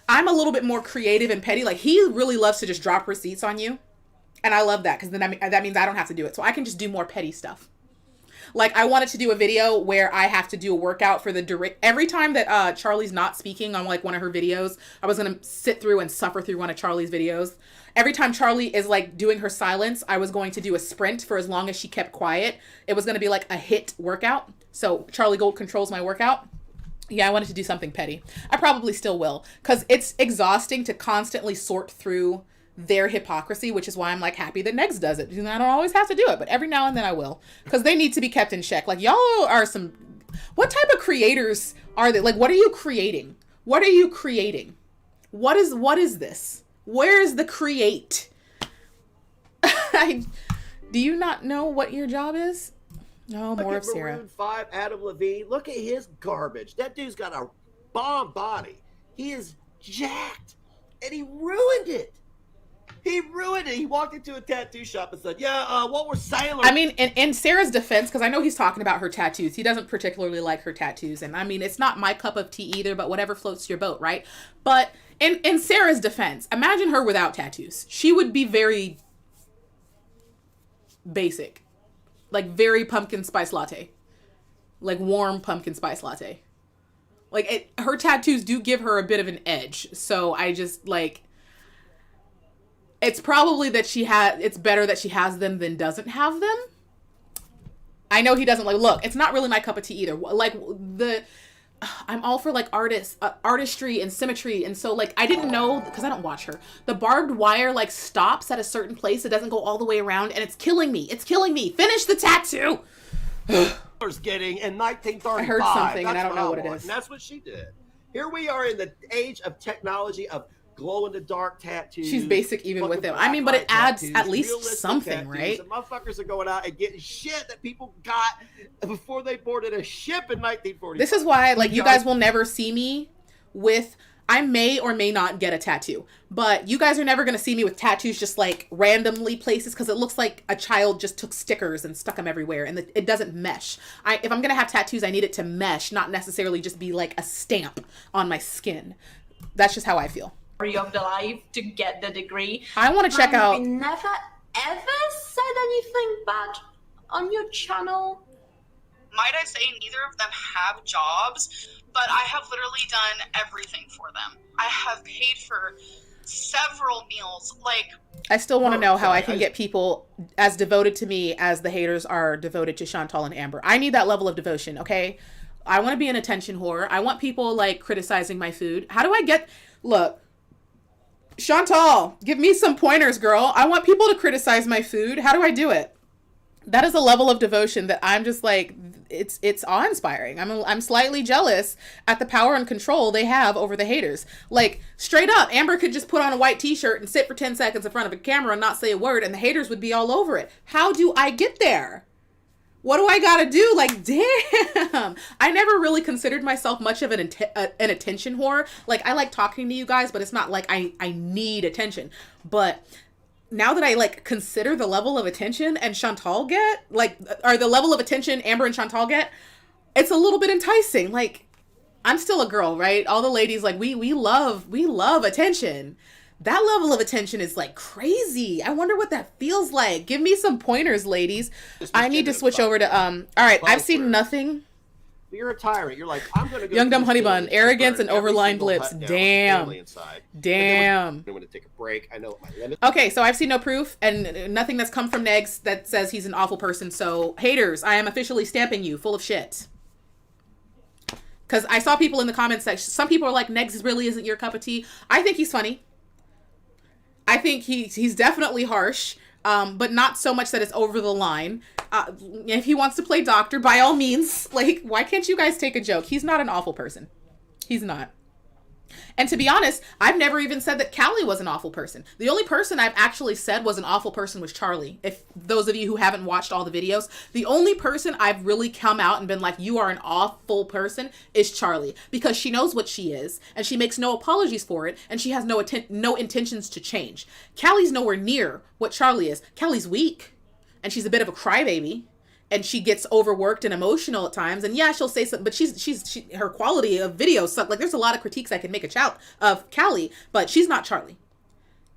I'm a little bit more creative and petty. Like, he really loves to just drop receipts on you. And I love that, because then that means I don't have to do it. So I can just do more petty stuff. Like, I wanted to do a video where I have to do a workout for every time that Charlie's not speaking on, like, one of her videos, I was going to sit through and suffer through one of Charlie's videos. Every time Charlie is, like, doing her silence, I was going to do a sprint for as long as she kept quiet. It was going to be, like, a hit workout. So Charlie Gold controls my workout. Yeah, I wanted to do something petty. I probably still will, because it's exhausting to constantly sort through their hypocrisy, which is why I'm, like, happy that Negs does it. I don't always have to do it, but every now and then I will, because they need to be kept in check. Like, y'all are some... What type of creators are they? Like, what are you creating? What are you creating? What is this? Where's the create? Do you not know what your job is? No, more of Sarah. Maroon 5, Adam Levine. Look at his garbage. That dude's got a bomb body. He is jacked. And he ruined it. He ruined it. He walked into a tattoo shop and said, what were sailors? I mean, in Sarah's defense, because I know he's talking about her tattoos. He doesn't particularly like her tattoos. And I mean, it's not my cup of tea either, but whatever floats your boat, right? But In Sarah's defense, imagine her without tattoos. She would be very basic. Like very pumpkin spice latte. Like warm pumpkin spice latte. Like her tattoos do give her a bit of an edge. So I just like, it's probably that it's better that she has them than doesn't have them. I know he doesn't like, look, it's not really my cup of tea either. Like I'm all for like artistry and symmetry. And so like, I didn't know, because I don't watch her, the barbed wire like stops at a certain place. It doesn't go all the way around and it's killing me. It's killing me. Finish the tattoo. Getting in 1935. I heard something and I don't know what it is. And that's what she did. Here we are in the age of technology of glow in the dark tattoos. She's basic even with them. I mean, but it adds at least something, tattoos, right? And motherfuckers are going out and getting shit that people got before they boarded a ship in 1940. This is why, like, you guys will never see me with, I may or may not get a tattoo, but you guys are never going to see me with tattoos just like randomly places, because it looks like a child just took stickers and stuck them everywhere and it doesn't mesh. If I'm going to have tattoos, I need it to mesh, not necessarily just be like a stamp on my skin. That's just how I feel. Of the life to get the degree. I want to check out. We never ever said anything bad on your channel. Might I say, neither of them have jobs, but I have literally done everything for them. I have paid for several meals. Like, I still want to know how I can get people as devoted to me as the haters are devoted to Chantal and Amber. I need that level of devotion, okay? I want to be an attention whore. I want people like criticizing my food. How do I get? Look, Chantal, give me some pointers, girl. I want people to criticize my food. How do I do it? That is a level of devotion that I'm just like, it's awe-inspiring. I'm slightly jealous at the power and control they have over the haters. Like, straight up, Amber could just put on a white t-shirt and sit for 10 seconds in front of a camera and not say a word, and the haters would be all over it. How do I get there? What do I gotta do? Like, damn. I never really considered myself much of an attention whore. Like, I like talking to you guys, but it's not like I need attention. But now that I like consider the level of attention and Chantal get, like, or the level of attention Amber and Chantal get, it's a little bit enticing. Like, I'm still a girl, right? All the ladies, like, we love attention. That level of attention is like crazy. I wonder what that feels like. Give me some pointers, ladies. I need to switch over to all right, I've seen nothing. You're a tyrant. You're like, I'm gonna go Young Dumb Honey Bun, arrogance and overlined lips. Damn. Damn. I'm gonna take a break. I know what my limit. Okay, so I've seen no proof and nothing that's come from Negs that says he's an awful person. So haters, I am officially stamping you full of shit. Because I saw people in the comments section. Some people are like, Negs really isn't your cup of tea. I think he's funny. I think he's definitely harsh, but not so much that it's over the line. If he wants to play doctor, by all means, like, why can't you guys take a joke? He's not an awful person. He's not. And to be honest, I've never even said that Callie was an awful person. The only person I've actually said was an awful person was Charlie. If those of you who haven't watched all the videos, the only person I've really come out and been like, you are an awful person, is Charlie. Because she knows what she is, and she makes no apologies for it, and she has no intentions to change. Callie's nowhere near what Charlie is. Callie's weak, and she's a bit of a crybaby. And she gets overworked and emotional at times. And yeah, she'll say something, but she's her quality of videos suck. Like, there's a lot of critiques I can make of Callie, but she's not Charlie.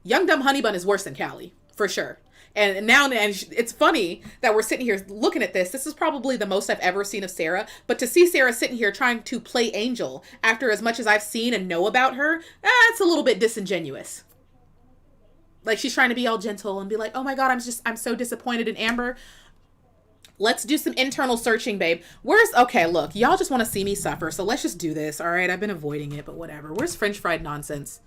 Young Dumb Honey Bun is worse than Callie, for sure. And now, and it's funny that we're sitting here looking at this. This is probably the most I've ever seen of Sarah. But to see Sarah sitting here trying to play Angel after as much as I've seen and know about her, it's a little bit disingenuous. Like, she's trying to be all gentle and be like, oh my God, I'm so disappointed in Amber. Let's do some internal searching, babe. Okay, look, y'all just want to see me suffer, so let's just do this, all right? I've been avoiding it, but whatever. Where's French fried nonsense?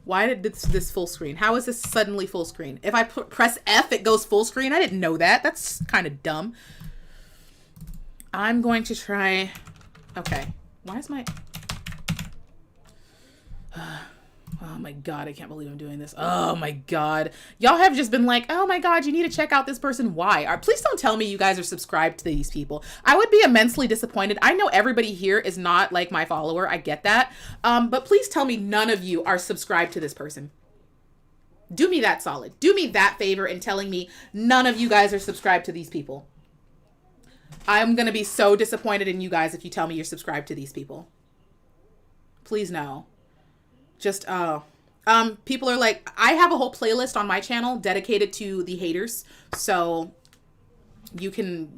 Why did this full screen? How is this suddenly full screen? If I press F, it goes full screen? I didn't know that. That's kind of dumb. I'm going to try... Okay. Why is my... Oh my God, I can't believe I'm doing this. Oh my God. Y'all have just been like, oh my God, you need to check out this person. Why? Please don't tell me you guys are subscribed to these people. I would be immensely disappointed. I know everybody here is not like my follower. I get that. But please tell me none of you are subscribed to this person. Do me that solid. Do me that favor in telling me none of you guys are subscribed to these people. I'm going to be so disappointed in you guys if you tell me you're subscribed to these people. Please no. Just people are like, I have a whole playlist on my channel dedicated to the haters. So you can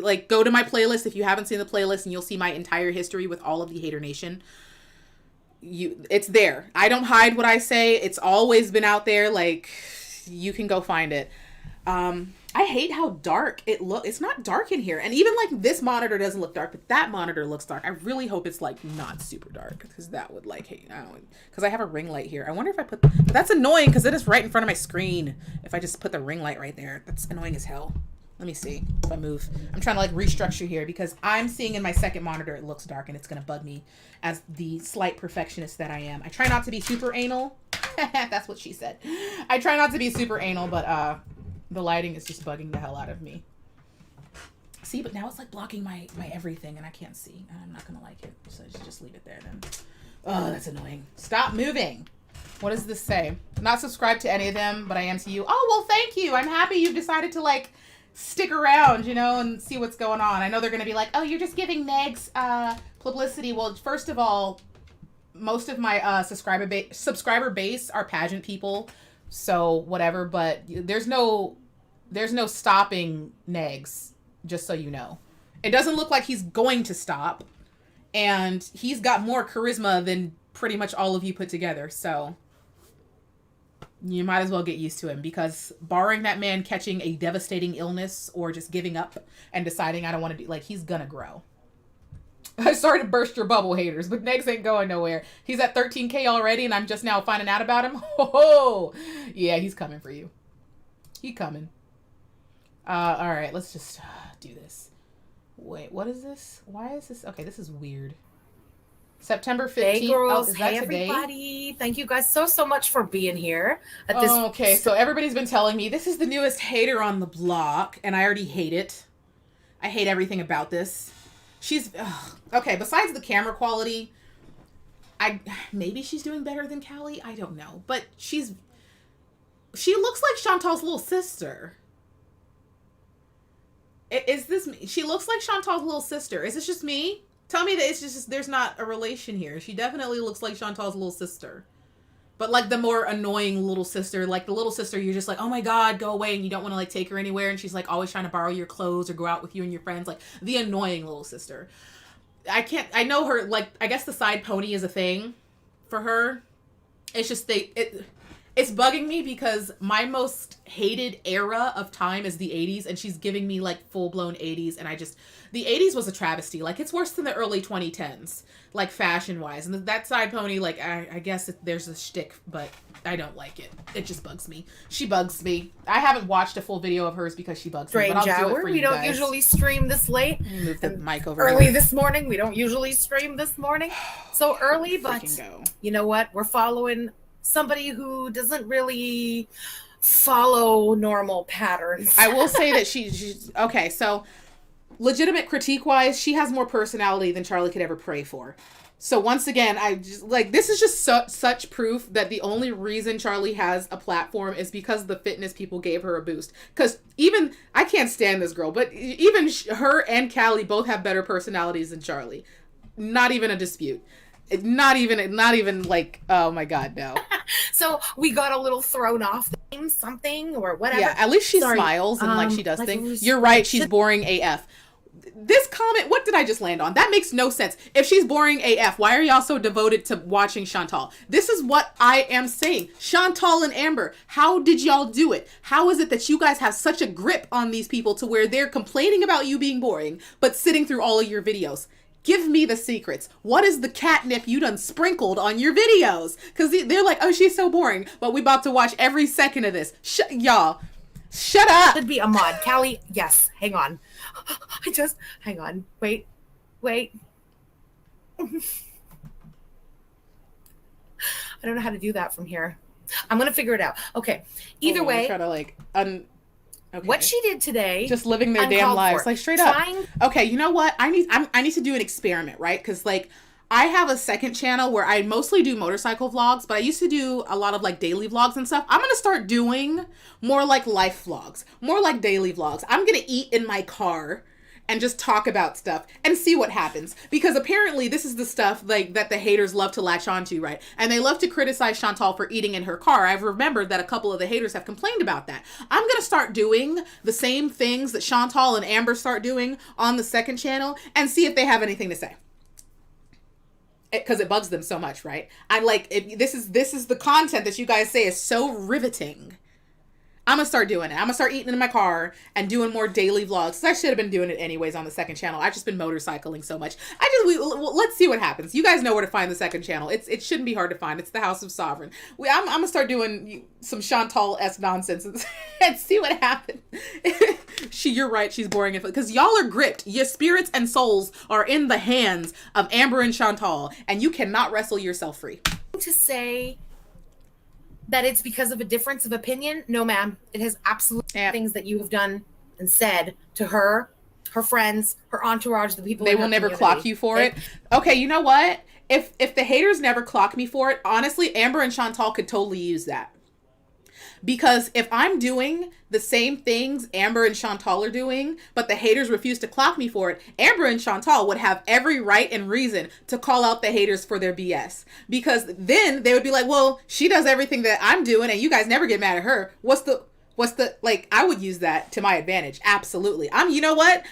like go to my playlist if you haven't seen the playlist, and you'll see my entire history with all of the Hater Nation. It's there. I don't hide what I say. It's always been out there. Like, you can go find it. I hate how dark it looks. It's not dark in here. And even like this monitor doesn't look dark, but that monitor looks dark. I really hope it's like not super dark, because that would like, hey, I don't, because I have a ring light here. I wonder if I put, but that's annoying because it is right in front of my screen. If I just put the ring light right there, that's annoying as hell. Let me see if I move. I'm trying to like restructure here because I'm seeing in my second monitor it looks dark, and it's going to bug me as the slight perfectionist that I am. I try not to be super anal. That's what she said. I try not to be super anal, but the lighting is just bugging the hell out of me. See, but now it's like blocking my everything, and I can't see. I'm not going to like it. So just leave it there then. Oh, that's annoying. Stop moving. What does this say? Not subscribed to any of them, but I am to you. Oh, well, thank you. I'm happy you've decided to like stick around, you know, and see what's going on. I know they're going to be like, oh, you're just giving Negs publicity. Well, first of all, most of my subscriber base are pageant people, so whatever, but there's no stopping Negs, just so you know. It doesn't look like he's going to stop, and he's got more charisma than pretty much all of you put together, so you might as well get used to him, because barring that man catching a devastating illness or just giving up and deciding I don't want to do, like, he's gonna grow. Sorry to burst your bubble, haters, but Negs ain't going nowhere. He's at 13K already, and I'm just now finding out about him. Oh, yeah, he's coming for you. He coming. All right, let's just do this. Wait, what is this? Why is this? Okay, this is weird. September 15th. Hey girls, is that hey today? everybody. Thank you guys so much for being here at this. Okay, so everybody's been telling me this is the newest hater on the block, and I already hate it. I hate everything about this. She's okay, besides the camera quality, maybe she's doing better than Callie, I don't know, but she looks like Chantal's little sister. Is this me? She looks like Chantal's little sister. Is this just me? Tell me that it's just there's not a relation here. She definitely looks like Chantal's little sister. But like the more annoying little sister, like the little sister you're just like, oh my god, go away, and you don't want to like take her anywhere, and she's like always trying to borrow your clothes or go out with you and your friends, like the annoying little sister. I know her, like, I guess the side pony is a thing for her. It's just it's bugging me because my most hated era of time is the 80s, and she's giving me like full-blown 80s, and the 80s was a travesty. Like, it's worse than the early 2010s, like fashion-wise. And that side pony, like, I guess there's a shtick, but I don't like it. It just bugs me. She bugs me. I haven't watched a full video of hers because she bugs me, but I'll do it for you guys. We don't usually stream this late. Move the mic over early here. this morning. We don't usually stream this morning so early, but you know what? We're following somebody who doesn't really follow normal patterns. I will say that she's okay, so legitimate critique wise, she has more personality than Charlie could ever pray for. So once again, I just like, this is just such proof that the only reason Charlie has a platform is because the fitness people gave her a boost. Because even, I can't stand this girl, but even her and Callie both have better personalities than Charlie. Not even a dispute. Not even like, oh my god, no. So we got a little thrown off something or whatever. Yeah, at least she smiles and like she does things. You're right, she's boring AF. This comment, what did I just land on? That makes no sense. If she's boring AF, why are y'all so devoted to watching Chantal? This is what I am saying. Chantal and Amber, how did y'all do it? How is it that you guys have such a grip on these people to where they're complaining about you being boring, but sitting through all of your videos? Give me the secrets. What is the catnip you done sprinkled on your videos? Because they're like, oh, she's so boring, but we about to watch every second of this. Y'all, shut up. Should be a mod. Callie, yes, hang on. Hang on. Wait. I don't know how to do that from here. I'm going to figure it out. Okay. Either way. Try to like, okay. What she did today, just living their damn lives, like straight up. Okay, you know what? I need to do an experiment, right? Because like I have a second channel where I mostly do motorcycle vlogs, but I used to do a lot of like daily vlogs and stuff. I'm gonna start doing more like life vlogs, more like daily vlogs. I'm gonna eat in my car and just talk about stuff and see what happens. Because apparently this is the stuff like that the haters love to latch onto, right? And they love to criticize Chantal for eating in her car. I've remembered that a couple of the haters have complained about that. I'm going to start doing the same things that Chantal and Amber start doing on the second channel and see if they have anything to say. Because it bugs them so much, right? I'm like, this is the content that you guys say is so riveting. I'm gonna start doing it. I'm gonna start eating in my car and doing more daily vlogs. I should have been doing it anyways on the second channel. I've just been motorcycling so much. Let's see what happens. You guys know where to find the second channel. It shouldn't be hard to find. It's the House of Sovereign. I'm gonna start doing some Chantal-esque nonsense and see what happens. You're right. She's boring because y'all are gripped. Your spirits and souls are in the hands of Amber and Chantal, and you cannot wrestle yourself free. To say that it's because of a difference of opinion? No, ma'am. It has absolutely things that you have done and said to her friends, her entourage, the people. They will never clock you for it. Okay, you know what? If the haters never clock me for it, honestly, Amber and Chantal could totally use that. Because if I'm doing the same things Amber and Chantal are doing, but the haters refuse to clock me for it, Amber and Chantal would have every right and reason to call out the haters for their BS. Because then they would be like, well, she does everything that I'm doing and you guys never get mad at her. What's the, like, I would use that to my advantage. Absolutely. You know what?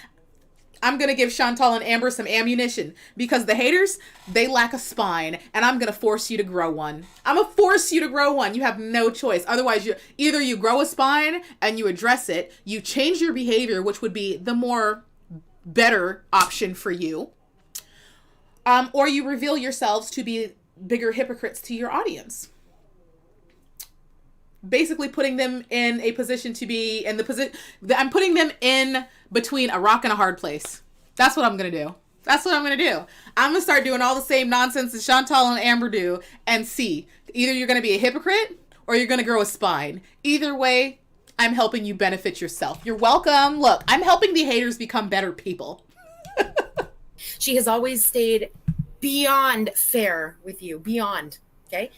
I'm going to give Chantal and Amber some ammunition because the haters, they lack a spine and I'm going to force you to grow one. I'm going to force you to grow one. You have no choice. Otherwise, you grow a spine and you address it. You change your behavior, which would be the more better option for you. Or you reveal yourselves to be bigger hypocrites to your audience. Basically putting them in a position to be in the position. I'm putting them in between a rock and a hard place. That's what I'm going to do. That's what I'm going to do. I'm going to start doing all the same nonsense that Chantal and Amber do and see. Either you're going to be a hypocrite or you're going to grow a spine. Either way, I'm helping you benefit yourself. You're welcome. Look, I'm helping the haters become better people. She has always stayed beyond fair with you. Beyond. Okay?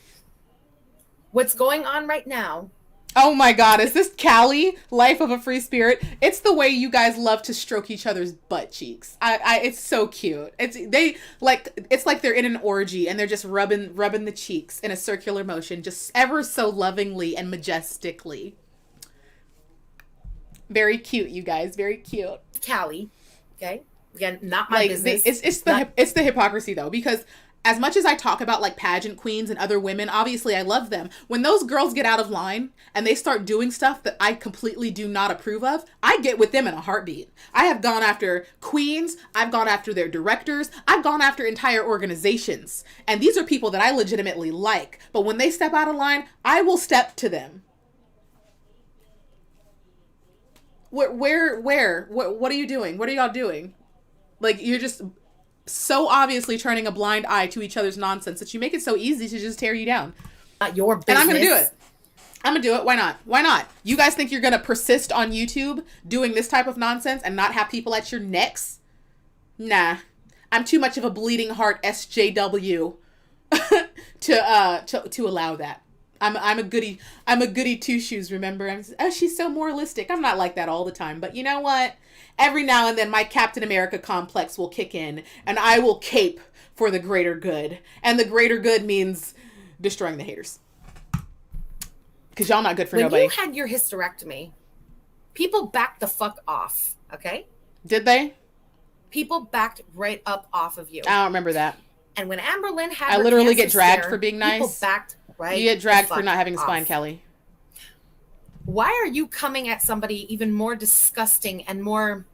What's going on right now? Oh my God, is this Callie, Life of a Free Spirit? It's the way you guys love to stroke each other's butt cheeks. It's so cute. It's like they're in an orgy and they're just rubbing the cheeks in a circular motion, just ever so lovingly and majestically. Very cute, you guys. Very cute. Callie, okay? Again, not my business. It's the hypocrisy though, because as much as I talk about like pageant queens and other women, obviously I love them. When those girls get out of line and they start doing stuff that I completely do not approve of, I get with them in a heartbeat. I have gone after queens. I've gone after their directors. I've gone after entire organizations. And these are people that I legitimately like. But when they step out of line, I will step to them. What are you doing? What are y'all doing? Like, you're just so obviously turning a blind eye to each other's nonsense that you make it so easy to just tear you down. Not your business. And I'm going to do it. I'm going to do it. Why not? Why not? You guys think you're going to persist on YouTube doing this type of nonsense and not have people at your necks? Nah. I'm too much of a bleeding heart SJW to allow that. I'm a goody two shoes, remember? She's so moralistic. I'm not like that all the time, but you know what? Every now and then my Captain America complex will kick in and I will cape for the greater good. And the greater good means destroying the haters. Because y'all not good for nobody. When you had your hysterectomy, people backed the fuck off, okay? Did they? People backed right up off of you. I don't remember that. And when Amber Lynn had I her literally get cancer dragged scare, for being nice. People backed right. You get dragged the for not having a fuck spine, off. Kelly. Why are you coming at somebody even more disgusting and more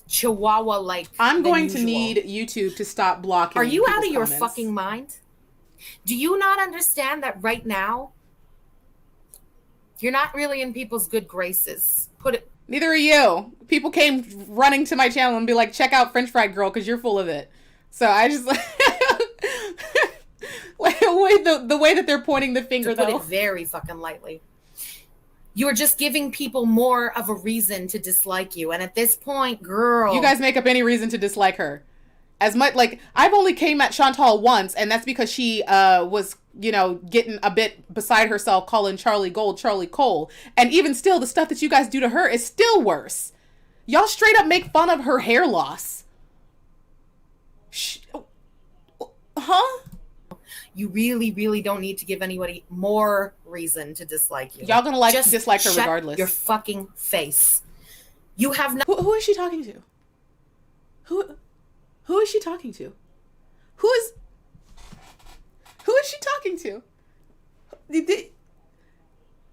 chihuahua-like? I'm going to usual? need YouTube to stop blocking. Are you out of your comments. fucking mind? Do you not understand that right now you're not really in people's good graces? Neither are you. People came running to my channel and be like, check out French Fried Girl because you're full of it. So I just the way that they're pointing the finger, to put though. it very fucking lightly. You're just giving people more of a reason to dislike you. And at this point, girl, You guys make up any reason to dislike her. As much, like, I've only came at Chantal once, and that's because she was, getting a bit beside herself, calling Charlie Gold Charlie Cole. And even still, the stuff that you guys do to her is still worse. Y'all straight up make fun of her hair loss. Huh? You really, really don't need to give anybody more reason to dislike you. Y'all gonna Just dislike her shut regardless. your fucking face. You have no. Who is she talking to? Who is she talking to? Who is she talking to?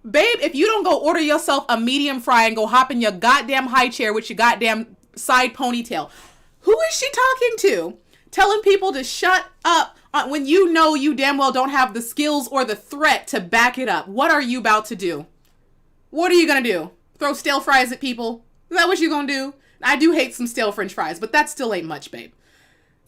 Babe, if you don't go order yourself a medium fry and go hop in your goddamn high chair with your goddamn side ponytail, who is she talking to? Telling people to shut up when you know you damn well don't have the skills or the threat to back it up. What are you about to do? What are you gonna do? Throw stale fries at people? Is that what you gonna do? I do hate some stale French fries, but that still ain't much, babe.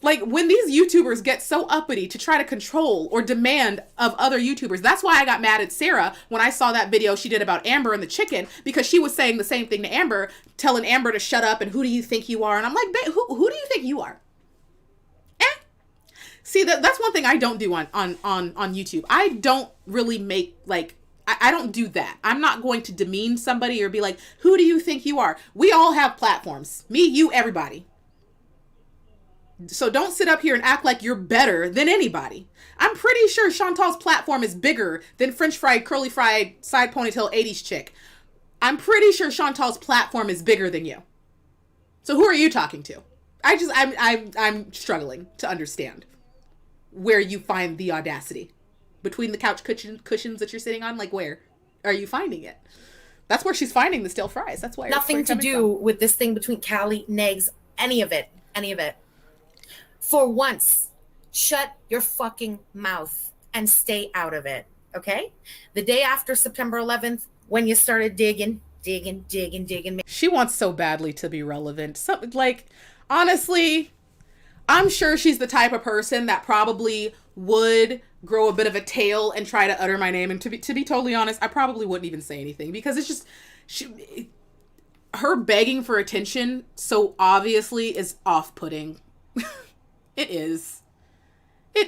Like, when these YouTubers get so uppity to try to control or demand of other YouTubers, that's why I got mad at Sarah when I saw that video she did about Amber and the chicken, because she was saying the same thing to Amber, telling Amber to shut up and who do you think you are? And I'm like, babe, who do you think you are? See, that's one thing I don't do on YouTube. I don't really make, like, I don't do that. I'm not going to demean somebody or be like, who do you think you are? We all have platforms. Me, you, everybody. So don't sit up here and act like you're better than anybody. I'm pretty sure Chantal's platform is bigger than French fried, curly fried, side ponytail 80s chick. I'm pretty sure Chantal's platform is bigger than you. So who are you talking to? I'm struggling to understand where you find the audacity. Between the couch cushions that you're sitting on, like, where are you finding it? That's where she's finding the stale fries. That's why. Nothing to do with this thing between Callie, Negs, any of it. For once, shut your fucking mouth and stay out of it, okay? The day after September 11th, when you started digging. She wants so badly to be relevant. So, like, honestly, I'm sure she's the type of person that probably would grow a bit of a tail and try to utter my name. And to be totally honest, I probably wouldn't even say anything, because it's just, her begging for attention so obviously is off-putting. It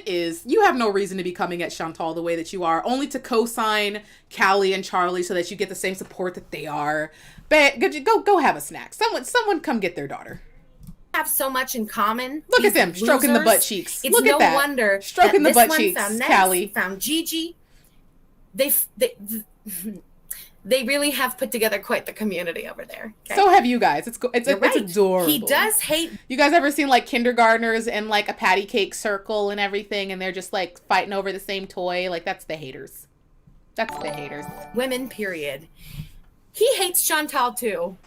is. You have no reason to be coming at Chantal the way that you are, only to co-sign Callie and Charlie so that you get the same support that they are. But go have a snack. Someone come get their daughter. Have so much in common. Look at them stroking the butt cheeks. It's Look at that. no wonder stroking the this butt one cheeks. Found Negs, Callie found Gigi. They really have put together quite the community over there. Okay? So have you guys. It's right. adorable. He does hate. You guys ever seen like kindergartners in like a patty cake circle and everything, and they're just like fighting over the same toy? Like, that's the haters. That's the haters. Women, period. He hates Chantal too.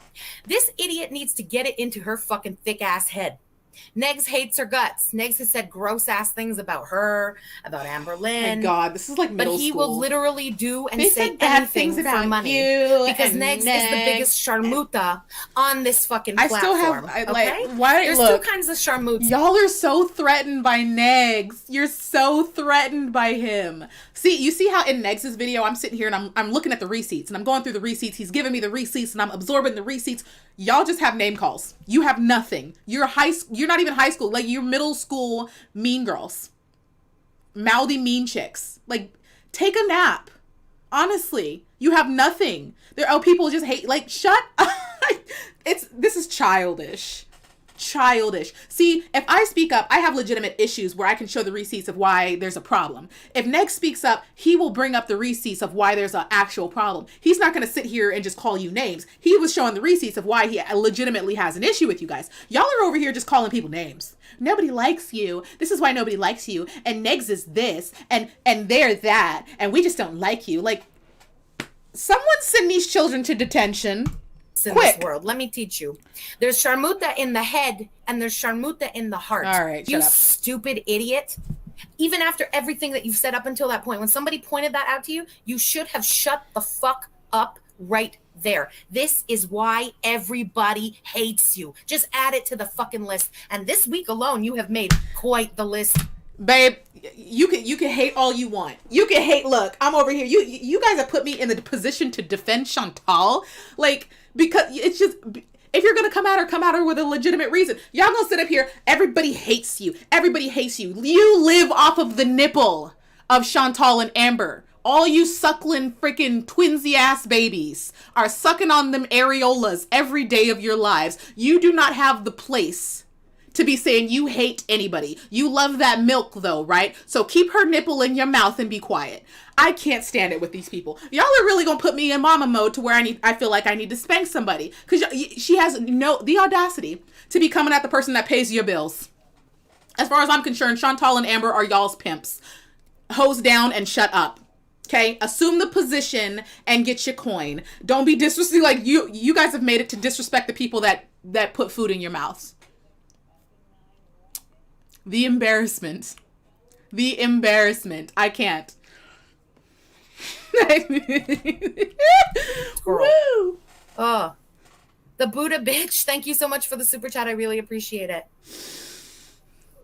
This idiot needs to get it into her fucking thick ass head. Negs hates her guts. Negs has said gross ass things about her, about Amber Lynn. My God, this is like middle But he school. will literally do and They say said bad anything things about for money. you because and Negs is the biggest sharmuta on this fucking I platform. still have okay? There's look, two kinds of sharmuts. y'all are so threatened by Negs. You're so threatened by him. See, you see how in Negs' video I'm sitting here and I'm looking at the receipts and I'm going through the receipts. He's giving me the receipts and I'm absorbing the receipts. Y'all just have name calls. You have nothing. You're not even high school. Like, you're middle school mean girls. Mouthy mean chicks. Like, take a nap. Honestly, you have nothing. People just hate, like, shut up. This is childish. See, if I speak up, I have legitimate issues where I can show the receipts of why there's a problem. If Negs speaks up, he will bring up the receipts of why there's an actual problem. He's not going to sit here and just call you names. He was showing the receipts of why he legitimately has an issue with you guys. Y'all are over here just calling people names. Nobody likes you. This is why nobody likes you. And Negs is this and they're that. And we just don't like you. Like, someone send these children to detention. In this world. Let me teach you. There's sharmuta in the head and there's sharmuta in the heart. All right, you shut up. Stupid idiot. Even after everything that you've said up until that point, when somebody pointed that out to you, you should have shut the fuck up right there. This is why everybody hates you. Just add it to the fucking list. And this week alone, you have made quite the list. Babe, you can hate all you want. You can hate. Look, I'm over here. You guys have put me in the position to defend Chantal. Like, because it's just, if you're gonna come at her with a legitimate reason. Y'all gonna sit up here, everybody hates you. You live off of the nipple of Chantal and Amber. All you suckling freaking twinsy ass babies are sucking on them areolas every day of your lives. You do not have the place to be saying you hate anybody. You love that milk though, right? So keep her nipple in your mouth and be quiet. I can't stand it with these people. Y'all are really gonna put me in mama mode to where I feel like I need to spank somebody. Because she has the audacity to be coming at the person that pays your bills. As far as I'm concerned, Chantal and Amber are y'all's pimps. Hose down and shut up. Okay? Assume the position and get your coin. Don't be disrespectful. Like, you guys have made it to disrespect the people that put food in your mouths. The embarrassment. The embarrassment. I can't. Woo! Oh. The Buddha bitch. Thank you so much for the super chat. I really appreciate it.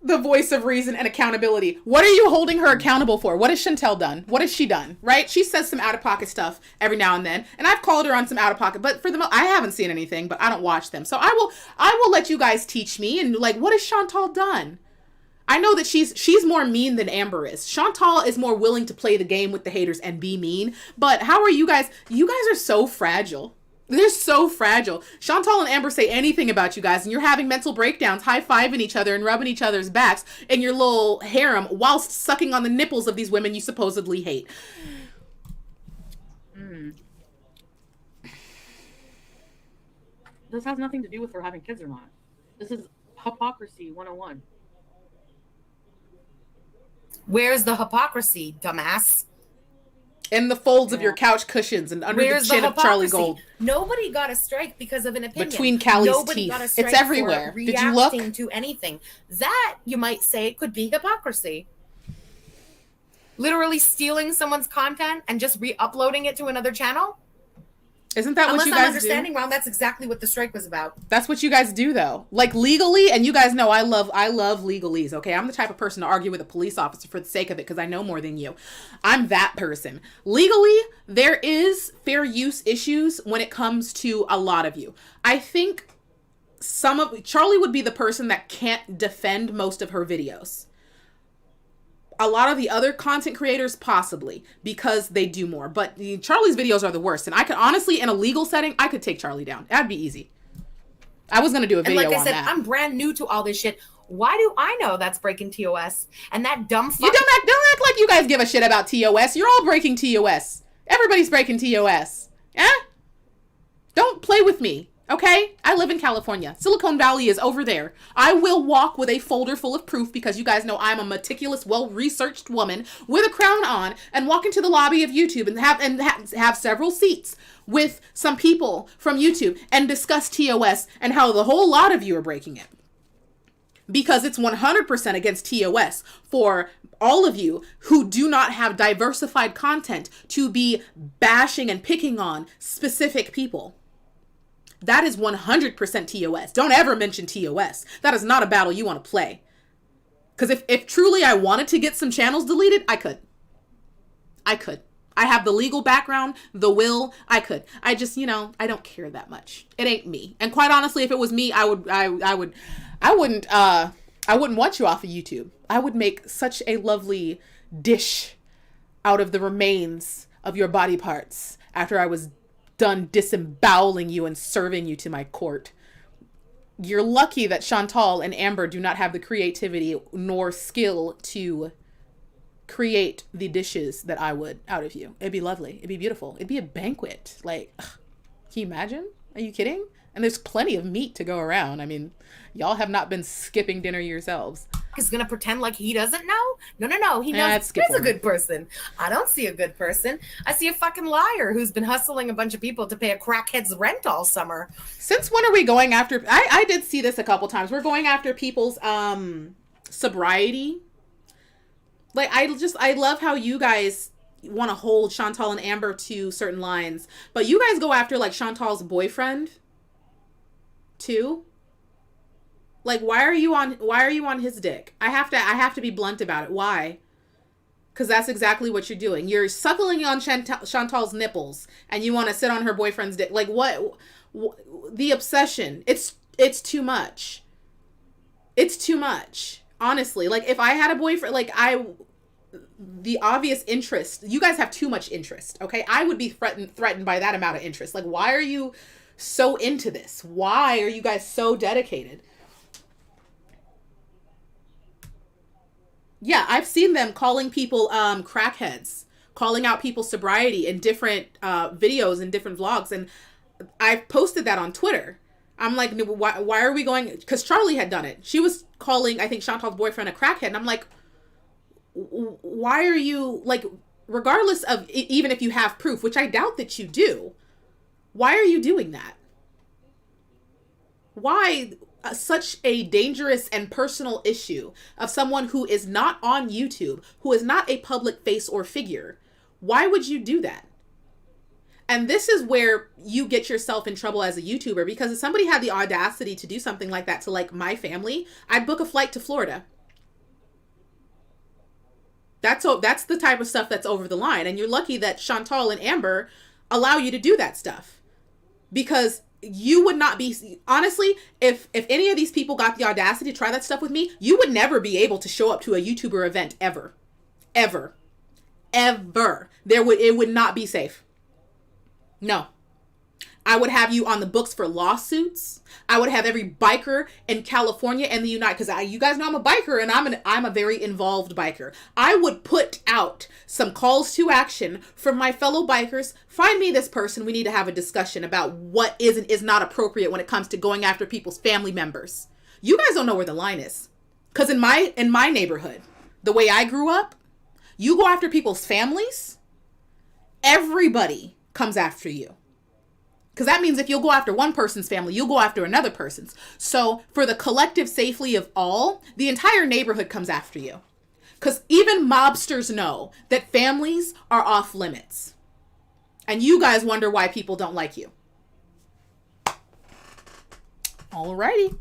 The voice of reason and accountability. What are you holding her accountable for? What has Chantel done? What has she done? Right? She says some out-of-pocket stuff every now and then. And I've called her on some out-of-pocket. But for the I haven't seen anything, but I don't watch them. So I will let you guys teach me. And like, what has Chantal done? I know that she's more mean than Amber is. Chantal is more willing to play the game with the haters and be mean. But how are you guys? You guys are so fragile. They're so fragile. Chantal and Amber say anything about you guys, and you're having mental breakdowns, high-fiving each other and rubbing each other's backs in your little harem whilst sucking on the nipples of these women you supposedly hate. This has nothing to do with her having kids or not. This is hypocrisy 101. Where's the hypocrisy, dumbass? In the folds of your couch cushions and under the chin of Charlie Gold. Nobody got a strike because of an opinion. Between Callie's Nobody teeth. Got a strike it's everywhere. For Did you look? reacting to anything. That, you might say, could be hypocrisy. Literally stealing someone's content and just re-uploading it to another channel? Isn't that what you guys do? Unless I'm understanding wrong, that's exactly what the strike was about. That's what you guys do, though. Like, legally, and you guys know I love legalese, okay? I'm the type of person to argue with a police officer for the sake of it because I know more than you. I'm that person. Legally, there is fair use issues when it comes to a lot of you. I think Charlie would be the person that can't defend most of her videos. A lot of the other content creators, possibly, because they do more. But Charlie's videos are the worst. And I could honestly, in a legal setting, I could take Charlie down. That'd be easy. I was going to do a video on that. And like I said, I'm brand new to all this shit. Why do I know that's breaking TOS? And that dumb fuck... You don't act like you guys give a shit about TOS. You're all breaking TOS. Everybody's breaking TOS. Yeah? Don't play with me. Okay? I live in California. Silicon Valley is over there. I will walk with a folder full of proof because you guys know I'm a meticulous, well-researched woman with a crown on and walk into the lobby of YouTube and have several seats with some people from YouTube and discuss TOS and how the whole lot of you are breaking it. Because it's 100% against TOS for all of you who do not have diversified content to be bashing and picking on specific people. That is 100% TOS. Don't ever mention TOS. That is not a battle you want to play. Because if truly I wanted to get some channels deleted, I could. I have the legal background, the will, I could. I just, I don't care that much. It ain't me. And quite honestly, if it was me, I wouldn't want you off of YouTube. I would make such a lovely dish out of the remains of your body parts after I was done disemboweling you and serving you to my court. You're lucky that Chantal and Amber do not have the creativity nor skill to create the dishes that I would out of you. It'd be lovely. It'd be beautiful. It'd be a banquet. Like, ugh, can you imagine? Are you kidding? And there's plenty of meat to go around. I mean, y'all have not been skipping dinner yourselves. Is gonna pretend like he doesn't know? No. He knows he's a good person. I don't see a good person. I see a fucking liar who's been hustling a bunch of people to pay a crackhead's rent all summer. Since when are we going after... I did see this a couple times. We're going after people's sobriety. Like, I love how you guys want to hold Chantal and Amber to certain lines. But you guys go after, like, Chantal's boyfriend, too. Like, why are you on his dick? I have to be blunt about it. Why? Because that's exactly what you're doing. You're suckling on Chantal's nipples and you want to sit on her boyfriend's dick. Like, what the obsession. It's too much. It's too much. Honestly, like, if I had a boyfriend, like, the obvious interest. You guys have too much interest, okay? I would be threatened by that amount of interest. Like, why are you so into this? Why are you guys so dedicated? Yeah, I've seen them calling people crackheads, calling out people's sobriety in different videos and different vlogs. And I've posted that on Twitter. I'm like, why are we going? Because Charlie had done it. She was calling, I think, Chantal's boyfriend a crackhead. And I'm like, why are you, like, regardless of even if you have proof, which I doubt that you do, why are you doing that? Why such a dangerous and personal issue of someone who is not on YouTube, who is not a public face or figure? Why would you do that? And this is where you get yourself in trouble as a YouTuber, because if somebody had the audacity to do something like that to, like, my family, I'd book a flight to Florida. That's the type of stuff that's over the line. And you're lucky that Chantal and Amber allow you to do that stuff. Because you would not be, honestly, if any of these people got the audacity to try that stuff with me, you would never be able to show up to a YouTuber event ever. Ever. Ever. It would not be safe. No. I would have you on the books for lawsuits. I would have every biker in California and the United, because you guys know I'm a biker and I'm a very involved biker. I would put out some calls to action from my fellow bikers. Find me this person. We need to have a discussion about what is and is not appropriate when it comes to going after people's family members. You guys don't know where the line is. Because in my neighborhood, the way I grew up, you go after people's families, everybody comes after you. Because that means if you'll go after one person's family, you'll go after another person's. So for the collective safety of all, the entire neighborhood comes after you. Because even mobsters know that families are off limits. And you guys wonder why people don't like you. Alrighty.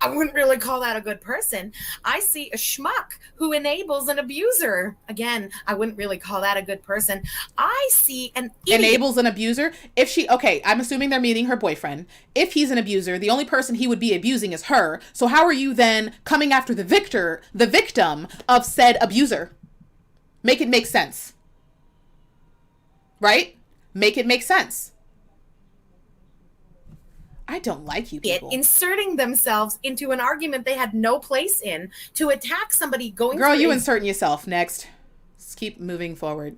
I wouldn't really call that a good person. I see a schmuck who enables an abuser. Again, I wouldn't really call that a good person. I see an idiot. Enables an abuser? Okay, I'm assuming they're meeting her boyfriend. If he's an abuser, the only person he would be abusing is her. So how are you then coming after the victim of said abuser? Make it make sense. Right? Make it make sense. I don't like you people. Inserting themselves into an argument they had no place in to attack somebody going Girl, you inserting yourself. Next. Let's keep moving forward.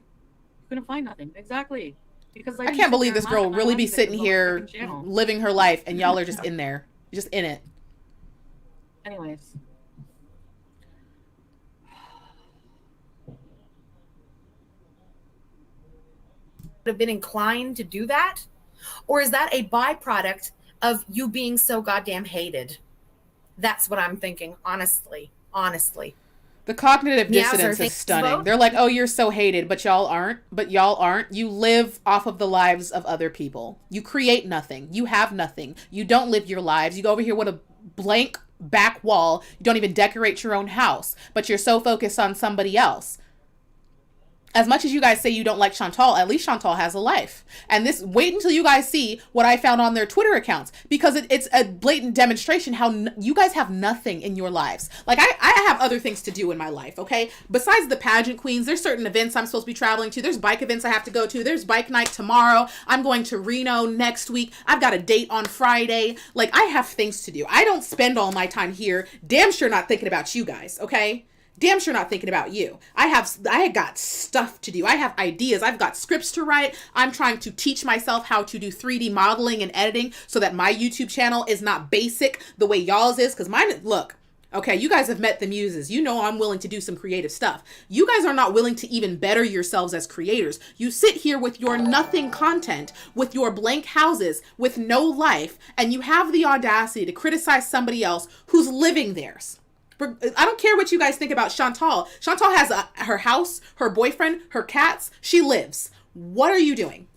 You're gonna find nothing. Exactly. Because I can't believe this girl really be sitting here living her life and y'all are just in there. Just in it. Anyways. Have been inclined to do that? Or is that a byproduct of you being so goddamn hated? That's what I'm thinking, honestly. The cognitive dissonance is stunning. They're like, oh, you're so hated, but y'all aren't. You live off of the lives of other people. You create nothing. You have nothing. You don't live your lives. You go over here with a blank back wall. You don't even decorate your own house, but you're so focused on somebody else. As much as you guys say you don't like Chantal, at least Chantal has a life. And wait until you guys see what I found on their Twitter accounts, because it's a blatant demonstration how you guys have nothing in your lives. Like, I have other things to do in my life, okay? Besides the pageant queens, there's certain events I'm supposed to be traveling to. There's bike events I have to go to. There's bike night tomorrow. I'm going to Reno next week. I've got a date on Friday. Like, I have things to do. I don't spend all my time here. Damn sure not thinking about you guys, okay? Damn sure not thinking about you. I got stuff to do. I have ideas. I've got scripts to write. I'm trying to teach myself how to do 3D modeling and editing so that my YouTube channel is not basic the way y'all's is. Because mine, look, okay, you guys have met the muses. You know I'm willing to do some creative stuff. You guys are not willing to even better yourselves as creators. You sit here with your nothing content, with your blank houses, with no life, and you have the audacity to criticize somebody else who's living theirs. I don't care what you guys think about Chantal. Chantal has her house, her boyfriend, her cats. She lives. What are you doing?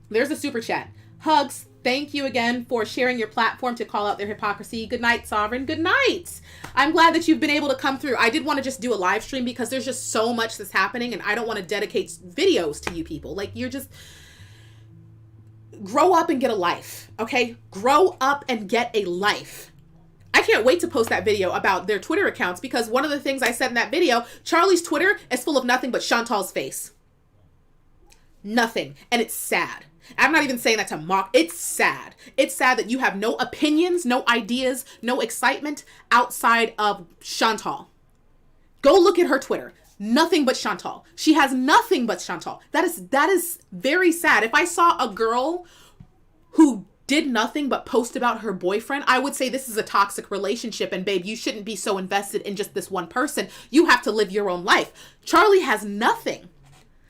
There's a super chat. Hugs. Thank you again for sharing your platform to call out their hypocrisy. Good night, Sovereign. Good night. I'm glad that you've been able to come through. I did want to just do a live stream because there's just so much that's happening and I don't want to dedicate videos to you people. Like, you're just... Grow up and get a life, okay? Grow up and get a life. I can't wait to post that video about their Twitter accounts, because one of the things I said in that video, Charlie's Twitter is full of nothing but Chantal's face. Nothing. And it's sad. I'm not even saying that to mock. It's sad. It's sad that you have no opinions, no ideas, no excitement outside of Chantal. Go look at her Twitter. Nothing but Chantal. She has nothing but Chantal. That is very sad. If I saw a girl who did nothing but post about her boyfriend, I would say this is a toxic relationship, and babe, you shouldn't be so invested in just this one person. You have to live your own life. Charlie has nothing.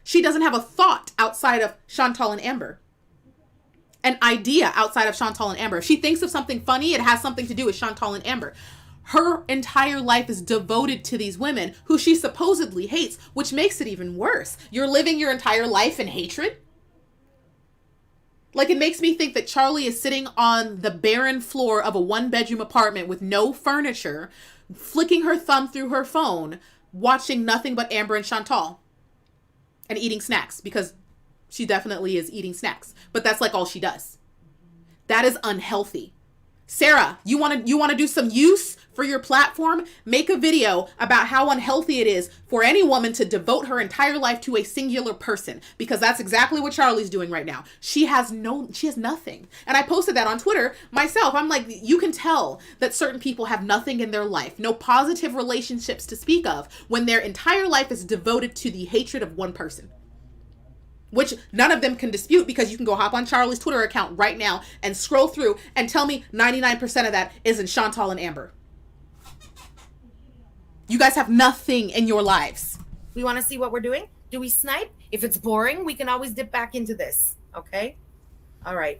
She doesn't have a thought outside of Chantal and Amber. An idea outside of Chantal and Amber. If she thinks of something funny, it has something to do with Chantal and Amber. Her entire life is devoted to these women who she supposedly hates, which makes it even worse. You're living your entire life in hatred? Like, it makes me think that Charlie is sitting on the barren floor of a one-bedroom apartment with no furniture, flicking her thumb through her phone, watching nothing but Amber and Chantal, and eating snacks, because she definitely is eating snacks. But that's like all she does. That is unhealthy. Sarah, you want to do some use for your platform? Make a video about how unhealthy it is for any woman to devote her entire life to a singular person, because that's exactly what Charlie's doing right now. She has nothing. And I posted that on Twitter myself. I'm like, you can tell that certain people have nothing in their life, no positive relationships to speak of, when their entire life is devoted to the hatred of one person. Which none of them can dispute, because you can go hop on Charlie's Twitter account right now and scroll through and tell me 99% of that is in Chantal and Amber. You guys have nothing in your lives. We want to see what we're doing? Do we snipe? If it's boring, we can always dip back into this. Okay? All right.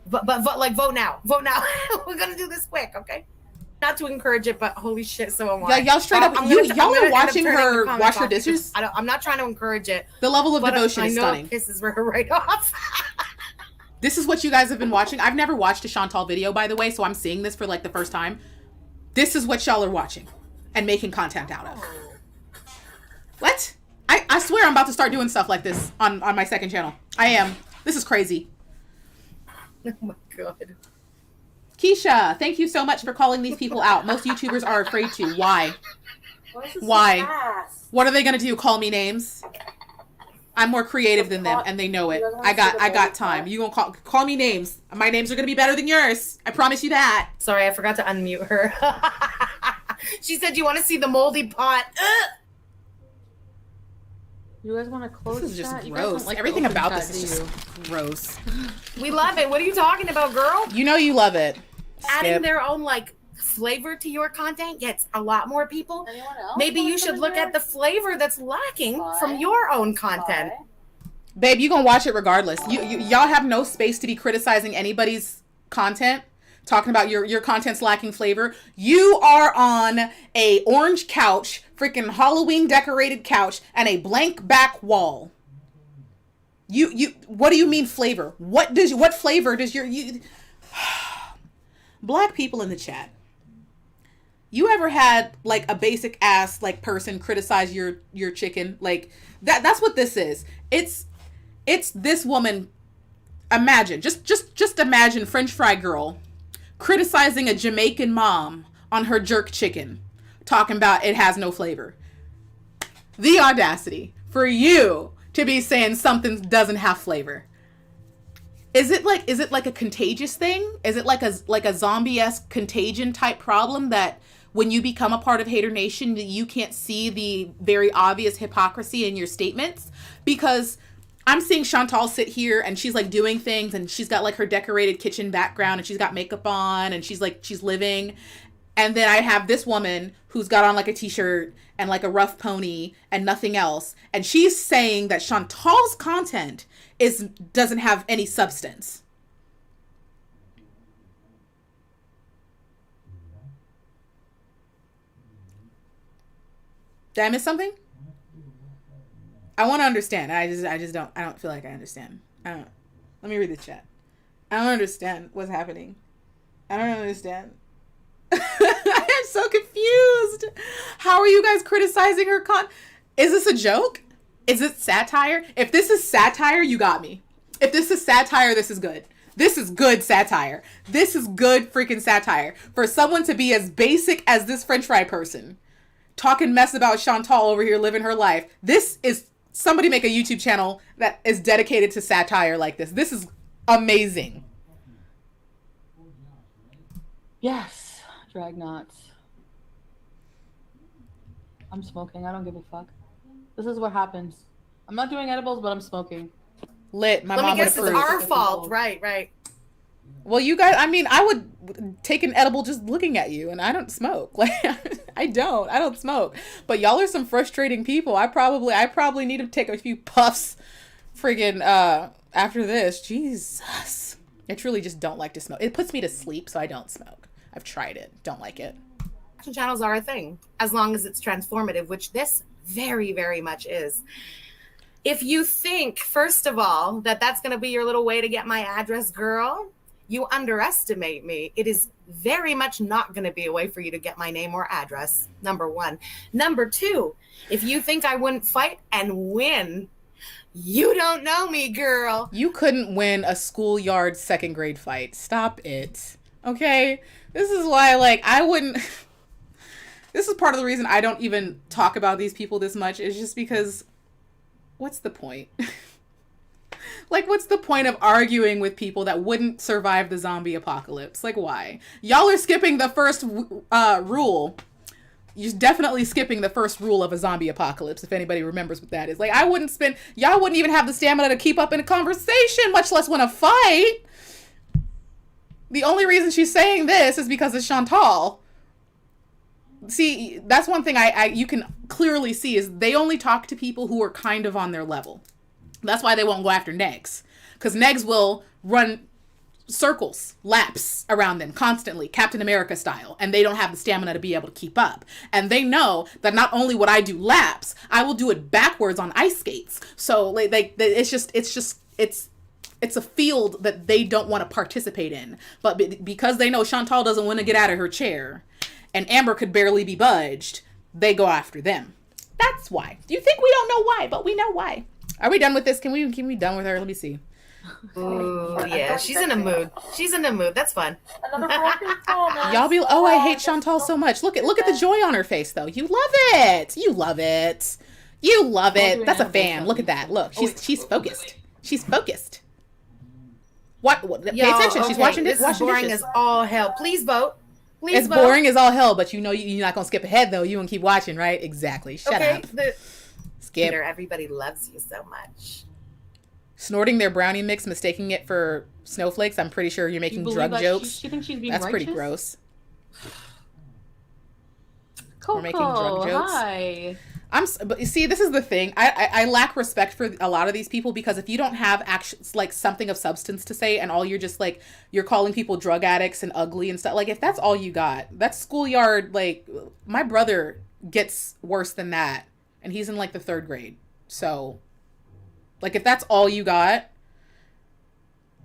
But vote now. Vote now. We're going to do this quick, okay? Not to encourage it, but holy shit, so am I. Yeah, y'all straight up, y'all are watching her wash her dishes? I'm not trying to encourage it. The level of devotion is stunning. I know it pisses her right off. This is what you guys have been watching. I've never watched a Chantal video, by the way, so I'm seeing this for like the first time. This is what y'all are watching and making content out of. What? I swear I'm about to start doing stuff like this on my second channel. I am. This is crazy. Oh my God. Keisha, thank you so much for calling these people out. Most YouTubers are afraid to. Why? Why? What are they going to do? Call me names? I'm more creative than them, and they know it. I got time. You gonna call me names. My names are going to be better than yours. I promise you that. Sorry, I forgot to unmute her. She said, you want to see the moldy pot? You guys want to close? This is just chat? gross. Like everything open about chat, this is just gross. We love it. What are you talking about, girl? You know you love it. Adding Skip. their own like flavor to your content gets a lot more people. Anyone else Maybe wanna you should come in look here? at the flavor that's lacking from your own content. Babe, you gonna watch it regardless. Y'all have no space to be criticizing anybody's content, talking about your content's lacking flavor. You are on a orange couch, freaking Halloween decorated couch, and a blank back wall. You what do you mean flavor? What flavor does you Black people in the chat, you ever had like a basic ass like person criticize your chicken? Like that's what this is. It's this woman. Imagine, just imagine French fry girl criticizing a Jamaican mom on her jerk chicken, talking about it has no flavor. The audacity for you to be saying something doesn't have flavor. Is it like a contagious thing? Is it like a zombie-esque contagion type problem that when you become a part of Hater Nation, you can't see the very obvious hypocrisy in your statements? Because I'm seeing Chantal sit here and she's like doing things and she's got like her decorated kitchen background and she's got makeup on and she's living. And then I have this woman who's got on like a t-shirt and like a rough pony and nothing else. And she's saying that Chantal's content doesn't have any substance. Did I miss something? I want to understand. I don't feel like I understand. Let me read the chat. I don't understand what's happening. I don't understand. I am so confused. How are you guys criticizing her Is this a joke? Is it satire? If this is satire, you got me. If this is satire, this is good. This is good satire. This is good freaking satire. For someone to be as basic as this French fry person, talking mess about Chantal over here living her life. This is, somebody make a YouTube channel that is dedicated to satire like this. This is amazing. Yes, Dragnauts. I'm smoking. I don't give a fuck. This is what happens. I'm not doing edibles, but I'm smoking. Lit. My Let mom me would guess, it's approve. our fault. Right. Well, you guys, I mean, I would take an edible just looking at you, and I don't smoke. Like, I don't smoke. But y'all are some frustrating people. I probably need to take a few puffs friggin' after this. Jesus. I truly just don't like to smoke. It puts me to sleep, so I don't smoke. I've tried it. Don't like it. Channels are a thing, as long as it's transformative, which this very, very much is. If you think, first of all, that that's going to be your little way to get my address, girl, you underestimate me. It is very much not going to be a way for you to get my name or address, number one. Number two, if you think I wouldn't fight and win, you don't know me, girl. You couldn't win a schoolyard second grade fight. Stop it. Okay? This is why, like, I wouldn't... This is part of the reason I don't even talk about these people this much, is just because... What's the point? Like, what's the point of arguing with people that wouldn't survive the zombie apocalypse? Like, why? Y'all are skipping the first rule. You're definitely skipping the first rule of a zombie apocalypse, if anybody remembers what that is. Like, y'all wouldn't even have the stamina to keep up in a conversation, much less win a fight. The only reason she's saying this is because of Chantal. See, that's one thing you can clearly see is they only talk to people who are kind of on their level. That's why they won't go after Negs. Because Negs will run circles, laps around them constantly, Captain America style. And they don't have the stamina to be able to keep up. And they know that not only would I do laps, I will do it backwards on ice skates. So it's a field that they don't want to participate in. But because they know Chantal doesn't want to get out of her chair, and Amber could barely be budged, they go after them. That's why. Do you think we don't know why? But we know why. Are we done with this? Can we be done with her? Let me see. Ooh, yeah, she's in a mood. She's in a mood. That's fun. Y'all be, oh, I hate Chantal so much. Look at the joy on her face, though. You love it. You love it. You love it. That's a fan. Look at that. Look, she's focused. She's focused. What? Pay attention. She's watching this. This is boring as all hell. Please vote. It's boring as all hell, but you know you're not gonna skip ahead though. You gonna keep watching, right? Exactly. Shut up. Skip. Everybody loves you so much. Snorting their brownie mix, mistaking it for snowflakes. I'm pretty sure you're making drug jokes. She thinks she's being That's righteous? pretty gross. Coco, we're making drug jokes. Hi. But you see, this is the thing. I lack respect for a lot of these people because if you don't have like something of substance to say and all you're just like, you're calling people drug addicts and ugly and stuff. Like if that's all you got, that's schoolyard. Like my brother gets worse than that and he's in like the 3rd grade. So like if that's all you got,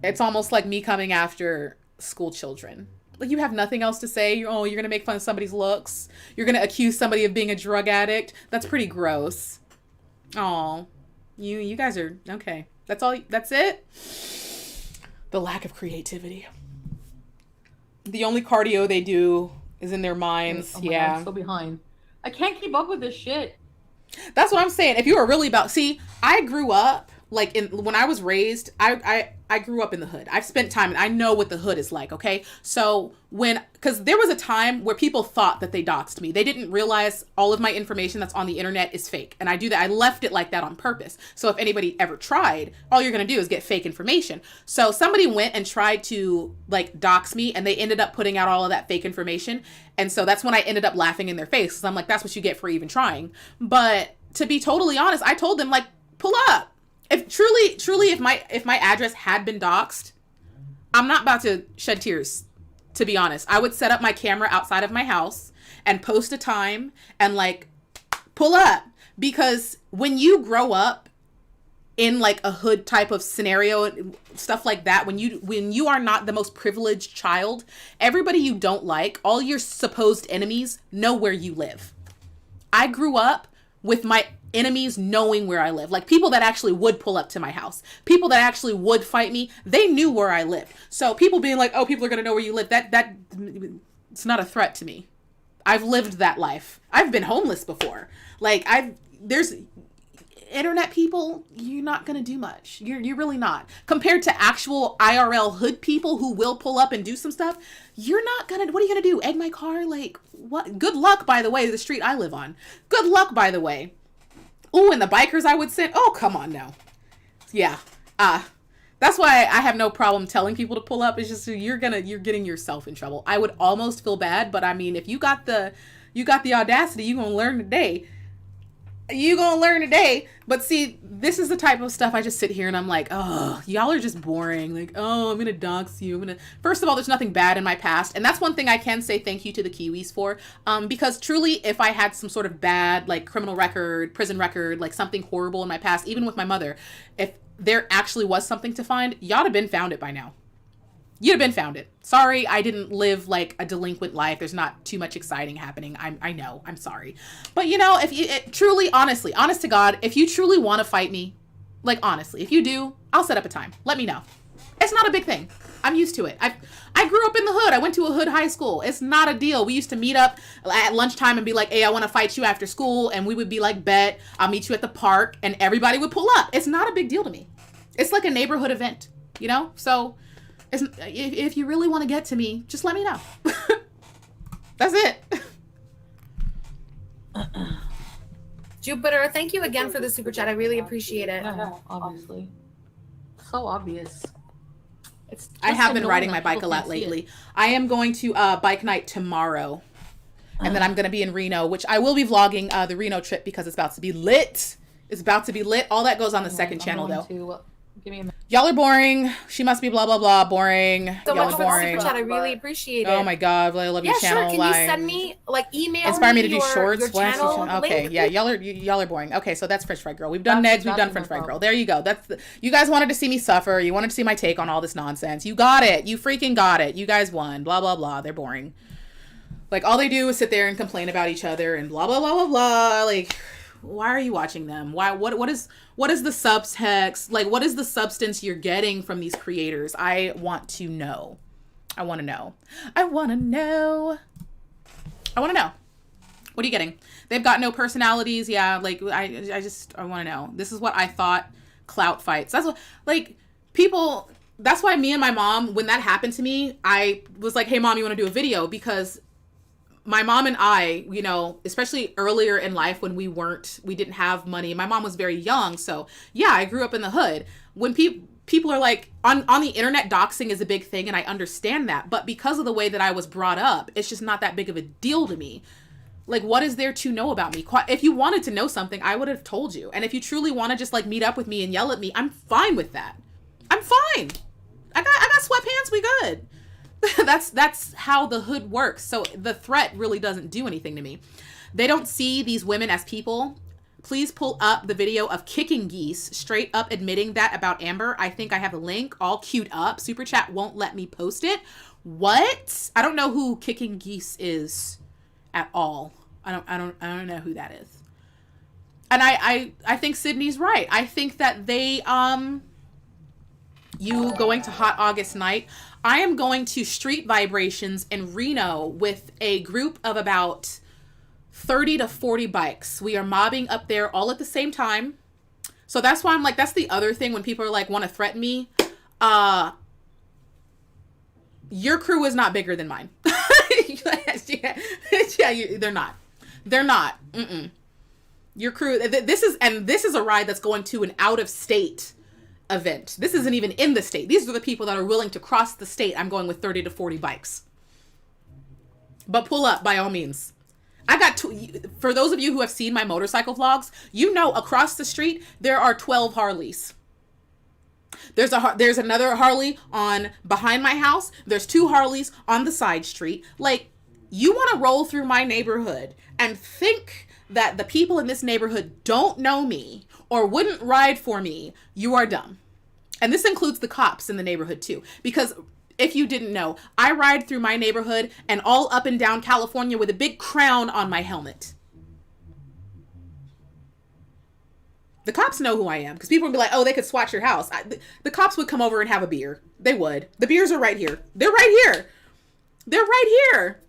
it's almost like me coming after school children. Like you have nothing else to say. You're going to make fun of somebody's looks. You're going to accuse somebody of being a drug addict. That's pretty gross. Oh, you guys are okay. That's all. That's it. The lack of creativity. The only cardio they do is in their minds. Oh yeah. God, I'm so behind. I can't keep up with this shit. That's what I'm saying. If you were really I grew up like when I was raised, I grew up in the hood. I've spent time and I know what the hood is like, okay? So because there was a time where people thought that they doxed me. They didn't realize all of my information that's on the internet is fake. And I do that. I left it like that on purpose. So if anybody ever tried, all you're going to do is get fake information. So somebody went and tried to like dox me and they ended up putting out all of that fake information. And so that's when I ended up laughing in their face. So I'm like, that's what you get for even trying. But to be totally honest, I told them like, pull up. If truly, if my address had been doxed, I'm not about to shed tears, to be honest. I would set up my camera outside of my house and post a time and like pull up, because when you grow up in like a hood type of scenario and stuff like that, when you are not the most privileged child, everybody you don't like, all your supposed enemies know where you live. I grew up with enemies knowing where I live. Like people that actually would pull up to my house. People that actually would fight me. They knew where I lived. So people being like, oh, people are going to know where you live. That it's not a threat to me. I've lived that life. I've been homeless before. Like there's internet people, you're not going to do much. You're really not. Compared to actual IRL hood people who will pull up and do some stuff, you're not going to, what are you going to do? Egg my car? Like what? Good luck, by the way, the street I live on. Good luck, by the way. Ooh, and the bikers I would send. Oh, come on now. Yeah. That's why I have no problem telling people to pull up. It's just you're getting yourself in trouble. I would almost feel bad, but I mean, if you got the audacity, you're going to learn today. But see, this is the type of stuff I just sit here and I'm like, oh, y'all are just boring. Like, oh, I'm going to dox you. First of all, there's nothing bad in my past. And that's one thing I can say thank you to the Kiwis for. Because truly, if I had some sort of bad, like criminal record, prison record, like something horrible in my past, even with my mother, if there actually was something to find, y'all have been found it by now. You'd have been found it. Sorry, I didn't live like a delinquent life. There's not too much exciting happening. I know. I'm sorry. But you know, if you truly, honestly, honest to God, if you truly want to fight me, like honestly, if you do, I'll set up a time. Let me know. It's not a big thing. I'm used to it. I grew up in the hood. I went to a hood high school. It's not a deal. We used to meet up at lunchtime and be like, hey, I want to fight you after school. And we would be like, bet, I'll meet you at the park. And everybody would pull up. It's not a big deal to me. It's like a neighborhood event, you know? So if you really want to get to me, just let me know. That's it. Jupiter, thank you again for the super chat. I really appreciate it. Yeah, obviously. So obvious. I have been riding my bike a lot lately. I am going to bike night tomorrow. And then I'm going to be in Reno, which I will be vlogging the Reno trip because it's about to be lit. It's about to be lit. All that goes on the second channel, though. Give me a minute. Y'all are boring. She must be blah, blah, blah. Boring. So y'all much are for boring. the super chat. I really appreciate it. Oh my God. I love your channel. Yeah, sure. Can you send me, like, email Inspire me to your, do shorts. your channel Okay, link? yeah. Y'all are boring. Okay, so that's French Fry Girl. We've done Negs. We've done French Fry Girl. There you go. You guys wanted to see me suffer. You wanted to see my take on all this nonsense. You got it. You freaking got it. You guys won. Blah, blah, blah. They're boring. Like, all they do is sit there and complain about each other and blah, blah, blah, blah, blah. Like, why are you watching them? Why? What is the subtext? Like, what is the substance you're getting from these creators? I want to know. I want to know. What are you getting? They've got no personalities. Yeah, like I want to know. This is what I thought clout fights. That's what, like, people, that's why me and my mom, when that happened to me, I was like, hey mom, you want to do a video? Because my mom and I, you know, especially earlier in life when we didn't have money. My mom was very young. So yeah, I grew up in the hood. When people are like, on the internet, doxing is a big thing. And I understand that. But because of the way that I was brought up, it's just not that big of a deal to me. Like, what is there to know about me? If you wanted to know something, I would have told you. And if you truly want to just like meet up with me and yell at me, I'm fine with that. I'm fine. I got sweatpants. We good. That's how the hood works. So the threat really doesn't do anything to me. They don't see these women as people. Please pull up the video of Kicking Geese straight up admitting that about Amber. I think I have a link all queued up. Super chat won't let me post it. What? I don't know who Kicking Geese is at all. I don't know who that is. And I think Sydney's right. I think that they you going to Hot August Night. I am going to Street Vibrations in Reno with a group of about 30 to 40 bikes. We are mobbing up there all at the same time. So that's why I'm like, that's the other thing when people are like, want to threaten me. Your crew is not bigger than mine. They're not. They're not. Your crew, this is a ride that's going to an out-of-state event. This isn't even in the state. These are the people that are willing to cross the state. I'm going with 30 to 40 bikes. But pull up by all means. I got for those of you who have seen my motorcycle vlogs, you know across the street there are 12 Harleys. There's another Harley on behind my house. There's 2 Harleys on the side street. Like, you want to roll through my neighborhood and think that the people in this neighborhood don't know me or wouldn't ride for me, you are dumb. And this includes the cops in the neighborhood too. Because if you didn't know, I ride through my neighborhood and all up and down California with a big crown on my helmet. The cops know who I am because people would be like, oh, they could swat your house. The cops would come over and have a beer. They would. The beers are right here. They're right here. They're right here.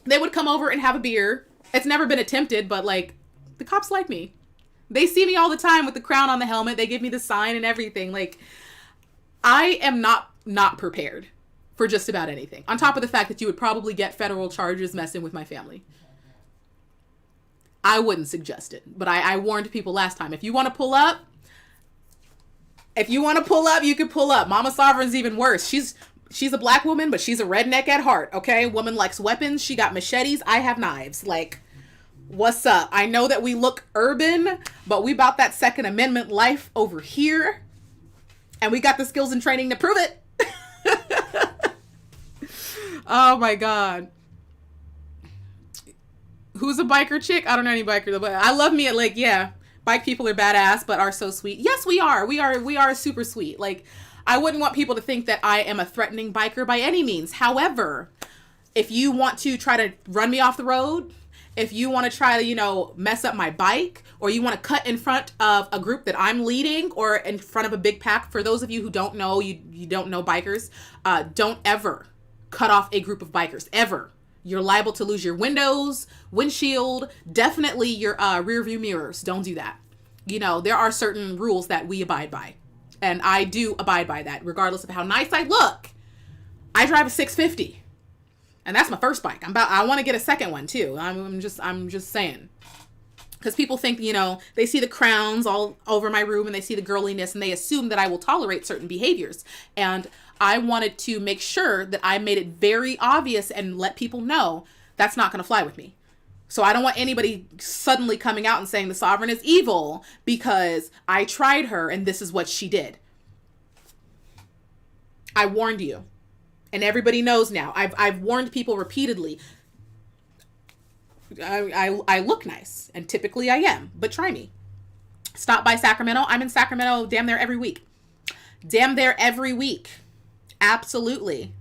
They would come over and have a beer. It's never been attempted, but like, the cops like me. They see me all the time with the crown on the helmet. They give me the sign and everything. Like, I am not prepared for just about anything. On top of the fact that you would probably get federal charges messing with my family. I wouldn't suggest it, but I warned people last time. If you want to pull up, you can pull up. Mama Sovereign's even worse. She's a black woman, but she's a redneck at heart, okay? Woman likes weapons. She got machetes. I have knives. Like, what's up? I know that we look urban, but we about that Second Amendment life over here. And we got the skills and training to prove it. Oh my God. Who's a biker chick? I don't know any bikers, but I love me at like, yeah, bike people are badass, but are so sweet. Yes, we are. We are super sweet. Like, I wouldn't want people to think that I am a threatening biker by any means. However, if you want to try to run me off the road, if you want to try to, you know, mess up my bike, or you want to cut in front of a group that I'm leading or in front of a big pack, for those of you who don't know, you don't know bikers, don't ever cut off a group of bikers, ever. You're liable to lose your windows, windshield, definitely your rear view mirrors. Don't do that. You know, there are certain rules that we abide by. And I do abide by that, regardless of how nice I look. I drive a 650. And that's my first bike. I want to get a second one too. I'm just saying. Because people think, you know, they see the crowns all over my room and they see the girliness and they assume that I will tolerate certain behaviors. And I wanted to make sure that I made it very obvious and let people know that's not going to fly with me. So I don't want anybody suddenly coming out and saying the Sovereign is evil because I tried her and this is what she did. I warned you. And everybody knows now. I've warned people repeatedly. I look nice, and typically I am, but try me. Stop by Sacramento. I'm in Sacramento damn there every week. Absolutely.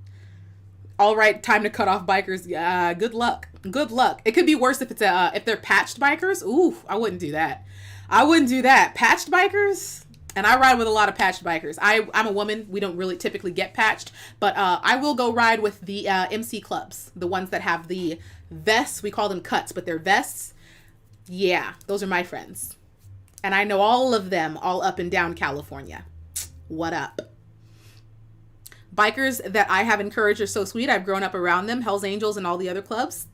All right, time to cut off bikers. Good luck. It could be worse if they're patched bikers. Ooh, I wouldn't do that. Patched bikers? And I ride with a lot of patched bikers. I'm a woman. We don't really typically get patched, but I will go ride with the MC clubs, the ones that have the vests. We call them cuts, but they're vests. Yeah, those are my friends. And I know all of them all up and down California. What up? Bikers that I have encouraged are so sweet. I've grown up around them, Hells Angels and all the other clubs.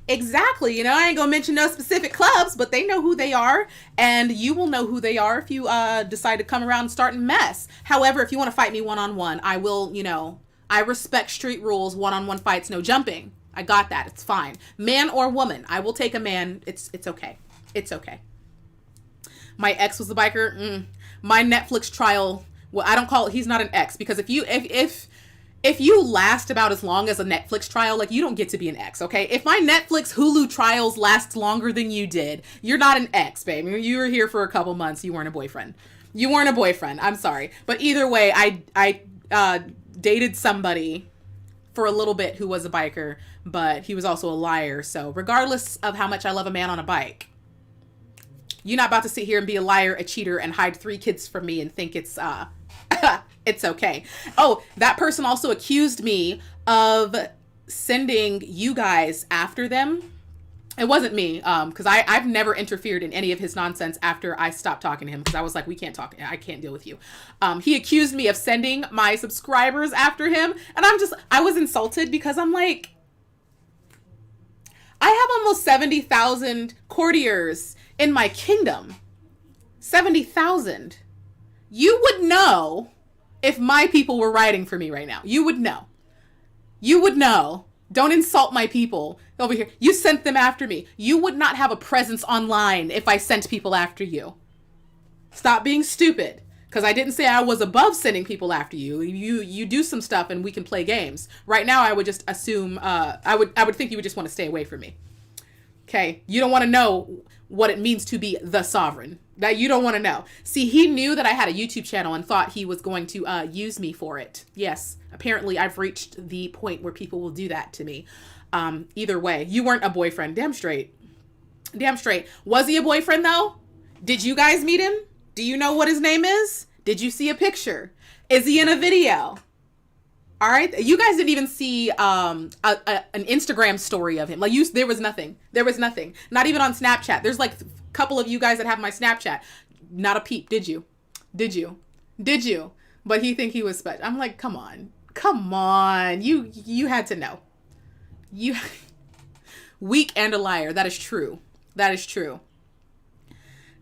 Exactly. You know, I ain't gonna mention no specific clubs, but they know who they are, and you will know who they are if you decide to come around and start and mess. However, if you want to fight me one-on-one, I will, you know, I respect street rules, one-on-one fights, no jumping. I got that. It's fine. Man or woman, I will take a man. It's okay. It's okay. My ex was a biker. My Netflix trial, well, I don't call it, he's not an ex, because if you last about as long as a Netflix trial, like, you don't get to be an ex, okay? If my Netflix Hulu trials last longer than you did, you're not an ex, babe. You were here for a couple months. You weren't a boyfriend. I'm sorry. But either way, I dated somebody for a little bit who was a biker, but he was also a liar. So regardless of how much I love a man on a bike, you're not about to sit here and be a liar, a cheater, and hide 3 kids from me and think it's it's okay. Oh, that person also accused me of sending you guys after them. It wasn't me, because I've never interfered in any of his nonsense after I stopped talking to him, because I was like, we can't talk. I can't deal with you. He accused me of sending my subscribers after him, and I was insulted, because I'm like, I have almost 70,000 courtiers in my kingdom. 70,000. You would know if my people were riding for me right now. You would know. Don't insult my people over here. You sent them after me. You would not have a presence online if I sent people after you. Stop being stupid. Because I didn't say I was above sending people after you. You do some stuff and we can play games. Right now, I would just assume, I would think you would just want to stay away from me. Okay? You don't want to know what it means to be the sovereign. That you don't want to know. See, he knew that I had a YouTube channel and thought he was going to use me for it. Yes, apparently I've reached the point where people will do that to me. Either way, you weren't a boyfriend. Damn straight. Was he a boyfriend though? Did you guys meet him? Do you know what his name is? Did you see a picture? Is he in a video? All right. You guys didn't even see an Instagram story of him. Like there was nothing. There was nothing. Not even on Snapchat. There's like a couple of you guys that have my Snapchat. Not a peep. Did you? Did you? Did you? But he think he was special. I'm like, come on. Come on. You had to know. You weak and a liar. That is true. That is true.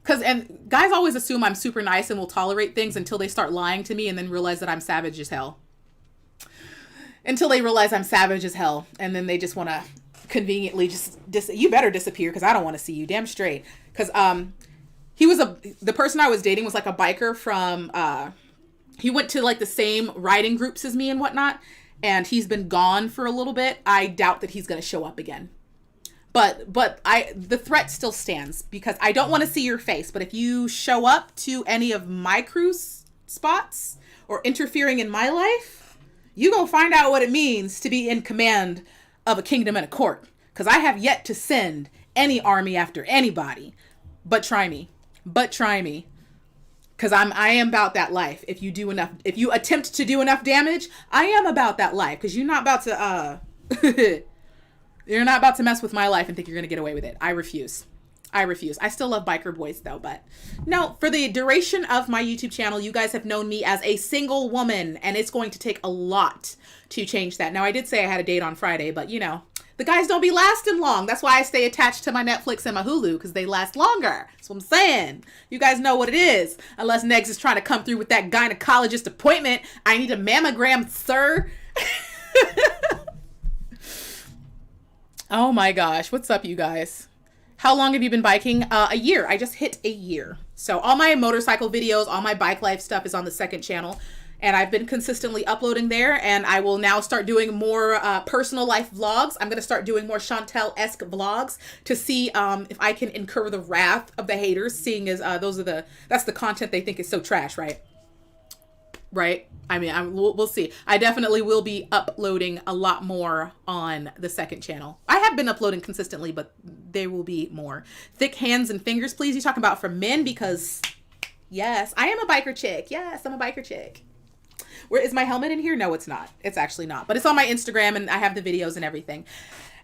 And guys always assume I'm super nice and will tolerate things until they start lying to me and then realize that I'm savage as hell. Until they realize I'm savage as hell. And then they just want to conveniently just, you better disappear because I don't want to see you. Damn straight. Because the person I was dating was like a biker from, he went to like the same riding groups as me and whatnot. And he's been gone for a little bit. I doubt that he's going to show up again. But the threat still stands because I don't want to see your face. But if you show up to any of my cruise spots or interfering in my life, you gonna find out what it means to be in command of a kingdom and a court. Because I have yet to send any army after anybody. But try me. Because I am about that life. If you attempt to do enough damage, I am about that life. Because you're not about to you're not about to mess with my life and think you're going to get away with it. I refuse. I still love biker boys though, but no, for the duration of my YouTube channel, you guys have known me as a single woman and it's going to take a lot to change that. Now I did say I had a date on Friday, but you know, the guys don't be lasting long. That's why I stay attached to my Netflix and my Hulu because they last longer. That's what I'm saying. You guys know what it is. Unless Negs is trying to come through with that gynecologist appointment. I need a mammogram, sir. Oh my gosh. What's up, you guys? How long have you been biking? A year. I just hit a year. So all my motorcycle videos, all my bike life stuff is on the second channel. And I've been consistently uploading there. And I will now start doing more personal life vlogs. I'm going to start doing more Chantel-esque vlogs to see if I can incur the wrath of the haters, seeing as that's the content they think is so trash, right? Right? I mean, we'll see. I definitely will be uploading a lot more on the second channel. I have been uploading consistently, but there will be more. Thick hands and fingers, please. You talking about for men? Because, yes, I am a biker chick. Yes, I'm a biker chick. Where is my helmet in here? No, it's not. It's actually not. But it's on my Instagram, and I have the videos and everything.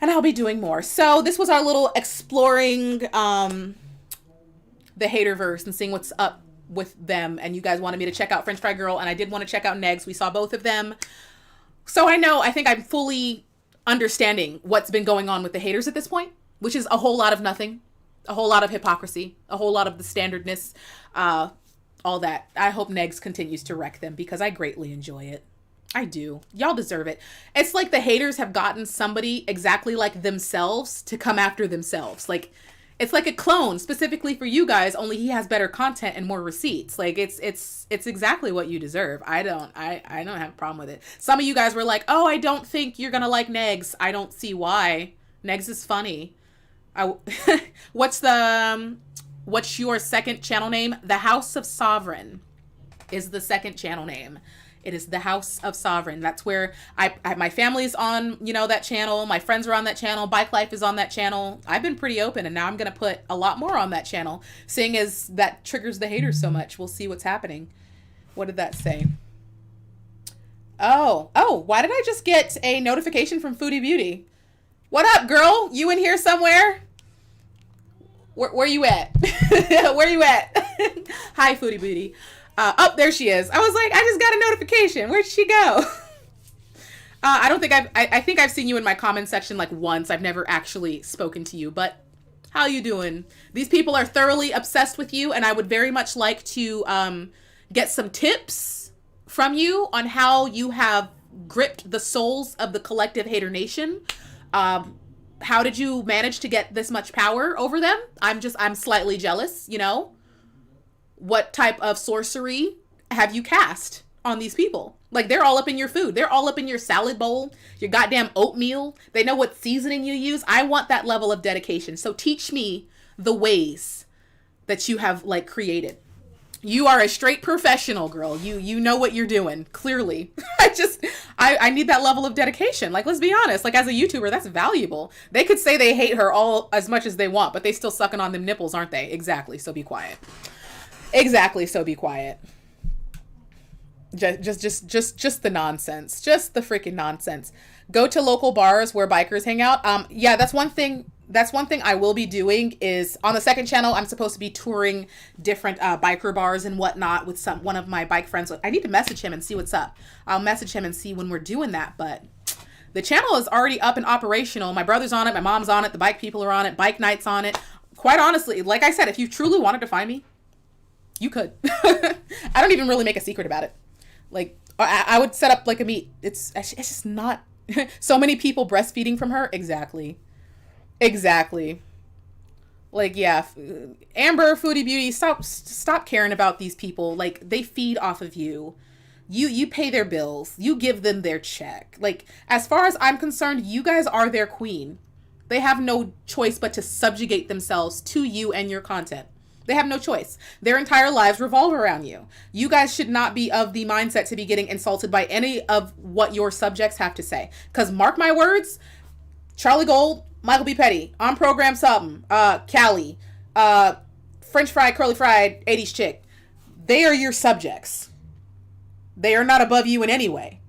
And I'll be doing more. So this was our little exploring the haterverse and seeing what's up with them. And you guys wanted me to check out French Fry Girl, and I did want to check out Negs. We saw both of them. So I think I'm fully understanding what's been going on with the haters at this point, which is a whole lot of nothing, a whole lot of hypocrisy, a whole lot of the standardness, all that. I hope Negs continues to wreck them because I greatly enjoy it. I do. Y'all deserve it. It's like the haters have gotten somebody exactly like themselves to come after themselves. Like, it's like a clone specifically for you guys, only he has better content and more receipts. Like it's exactly what you deserve. I don't have a problem with it. Some of you guys were like, "Oh, I don't think you're going to like Negs." I don't see why. Negs is funny. What's your second channel name? The House of Sovereign is the second channel name. It is the House of Sovereign. That's where my family's on, that channel. My friends are on that channel. Bike Life is on that channel. I've been pretty open, and now I'm going to put a lot more on that channel, seeing as that triggers the haters so much. We'll see what's happening. What did that say? Oh, why did I just get a notification from Foodie Beauty? What up, girl? You in here somewhere? Where you at? Where you at? Hi, Foodie Beauty. There she is. I was like, I just got a notification. Where'd she go? I think I've seen you in my comment section like once. I've never actually spoken to you, but how you doing? These people are thoroughly obsessed with you, and I would very much like to get some tips from you on how you have gripped the souls of the collective hater nation. How did you manage to get this much power over them? I'm slightly jealous, What type of sorcery have you cast on these people? Like, they're all up in your food. They're all up in your salad bowl, your goddamn oatmeal. They know what seasoning you use. I want that level of dedication. So teach me the ways that you have, created. You are a straight professional, girl. You know what you're doing, clearly. I need that level of dedication. Like, let's be honest. Like, as a YouTuber, that's valuable. They could say they hate her all as much as they want, but they still sucking on them nipples, aren't they? Exactly. So be quiet. Exactly. So be quiet. Just the nonsense. Just the freaking nonsense. Go to local bars where bikers hang out. Yeah, that's one thing I will be doing is on the second channel. I'm supposed to be touring different biker bars and whatnot with one of my bike friends. I need to message him and see what's up. I'll message him and see when we're doing that. But the channel is already up and operational. My brother's on it. My mom's on it. The bike people are on it. Bike night's on it. Quite honestly, like I said, if you truly wanted to find me, you could. I don't even really make a secret about it. Like, I would set up like a meet. It's just not so many people breastfeeding from her. Exactly. Like, yeah, Amber, Foodie Beauty, stop caring about these people. Like, they feed off of you. You pay their bills. You give them their check. Like, as far as I'm concerned, you guys are their queen. They have no choice but to subjugate themselves to you and your content. They have no choice. Their entire lives revolve around you. You guys should not be of the mindset to be getting insulted by any of what your subjects have to say. Because mark my words, Charlie Gold, Michael B. Petty, On Program Something, Callie, French Fried, Curly Fried, 80s Chick. They are your subjects. They are not above you in any way.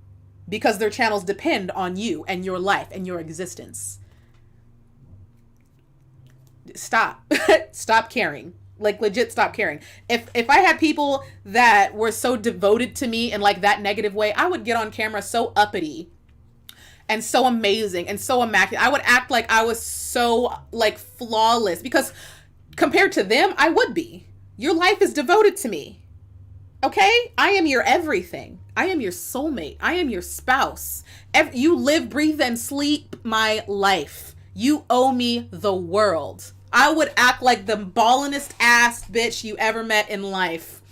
Because their channels depend on you and your life and your existence. Stop. Stop caring. Like, legit stop caring. If I had people that were so devoted to me in like that negative way, I would get on camera so uppity and so amazing and so immaculate. I would act like I was so like flawless because compared to them, I would be. Your life is devoted to me. Okay? I am your everything. I am your soulmate. I am your spouse. You live, breathe, and sleep my life. You owe me the world. I would act like the ballingest ass bitch you ever met in life.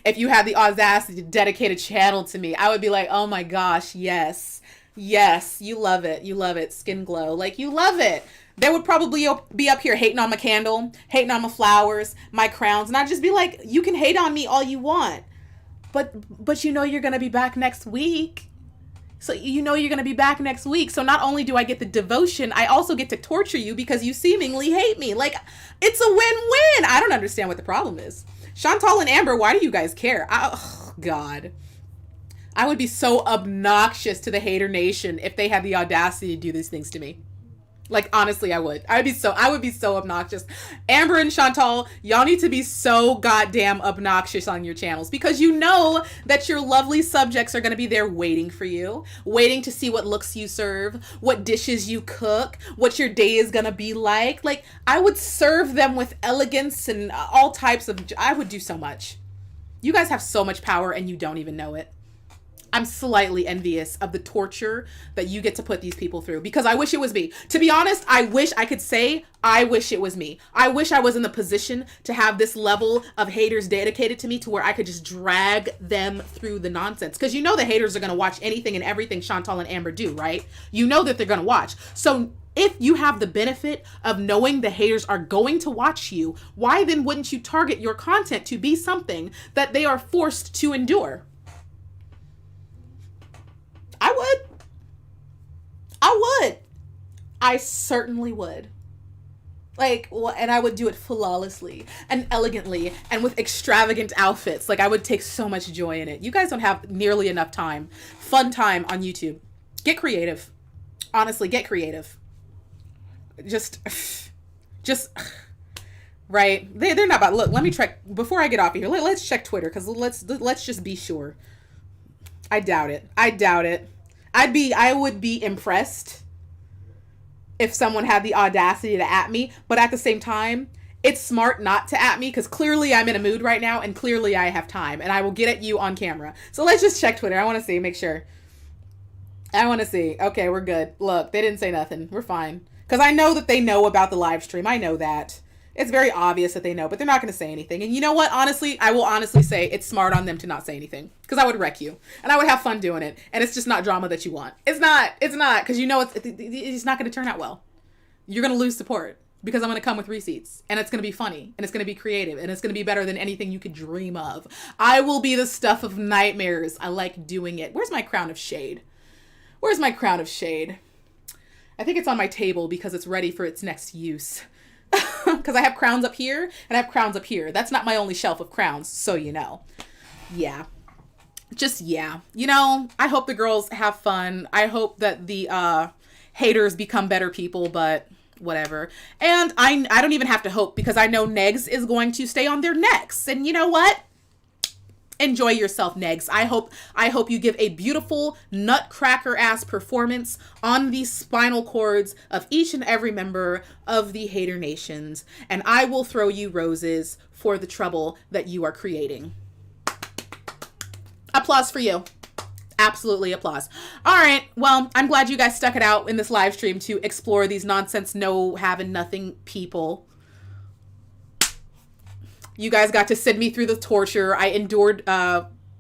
If you had the audacity to dedicate a channel to me, I would be like, oh my gosh, yes. Yes, you love it. You love it. Skin glow. Like, you love it. They would probably be up here hating on my candle, hating on my flowers, my crowns. And I'd just be like, you can hate on me all you want. But you know you're going to be back next week. So you know you're going to be back next week. So not only do I get the devotion, I also get to torture you because you seemingly hate me. Like, it's a win-win. I don't understand what the problem is. Chantal and Amber, why do you guys care? Oh, God. I would be so obnoxious to the hater nation if they had the audacity to do these things to me. Like, honestly, I would. I would be so obnoxious. Amber and Chantal, y'all need to be so goddamn obnoxious on your channels because you know that your lovely subjects are going to be there waiting for you, waiting to see what looks you serve, what dishes you cook, what your day is going to be like. Like, I would serve them with elegance and all types of... I would do so much. You guys have so much power and you don't even know it. I'm slightly envious of the torture that you get to put these people through because I wish it was me. To be honest, I wish I could say, I wish it was me. I wish I was in the position to have this level of haters dedicated to me to where I could just drag them through the nonsense. Because you know the haters are going to watch anything and everything Chantal and Amber do, right? You know that they're going to watch. So if you have the benefit of knowing the haters are going to watch you, why then wouldn't you target your content to be something that they are forced to endure? I certainly would. Like, well, and I would do it flawlessly and elegantly and with extravagant outfits. Like, I would take so much joy in it. You guys don't have nearly enough time. Fun time on YouTube. Get creative. Honestly, get creative. Just, right? They're not about, look, let me check, before I get off of here, let's check Twitter, because let's just be sure. I doubt it. I would be impressed if someone had the audacity to at me, but at the same time, it's smart not to at me because clearly I'm in a mood right now and clearly I have time and I will get at you on camera. So let's just check Twitter. I want to see, make sure. I want to see. Okay, we're good. Look, they didn't say nothing. We're fine. Because I know that they know about the live stream. I know that. It's very obvious that they know, but they're not going to say anything. And you know what? Honestly, I will honestly say it's smart on them to not say anything. Because I would wreck you. And I would have fun doing it. And it's just not drama that you want. It's not. Because you know it's not going to turn out well. You're going to lose support. because I'm going to come with receipts, and it's going to be funny, and it's going to be creative, and it's going to be better than anything you could dream of. I will be the stuff of nightmares. I like doing it. Where's my crown of shade? Where's my crown of shade? I think it's on my table because it's ready for its next use. Because I have crowns up here and I have crowns up here. That's not my only shelf of crowns, so you know. Yeah. Just, yeah. You know, I hope the girls have fun. I hope that the haters become better people, but whatever. And I don't even have to hope, because I know Negs is going to stay on their necks. And you know what? Enjoy yourself, Negs. I hope you give a beautiful nutcracker ass performance on the spinal cords of each and every member of the Hater Nations, and I will throw you roses for the trouble that you are creating. Applause for you. Absolutely applause. All right. Well, I'm glad you guys stuck it out in this live stream to explore these nonsense, no having nothing people. You guys got to send me through the torture. I endured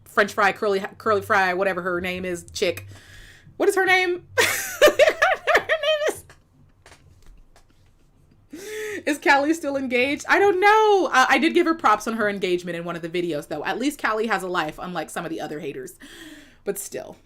French fry, curly fry, whatever her name is, chick. What is her name? Her name is Callie still engaged? I don't know. I did give her props on her engagement in one of the videos, though. At least Callie has a life, unlike some of the other haters. But still.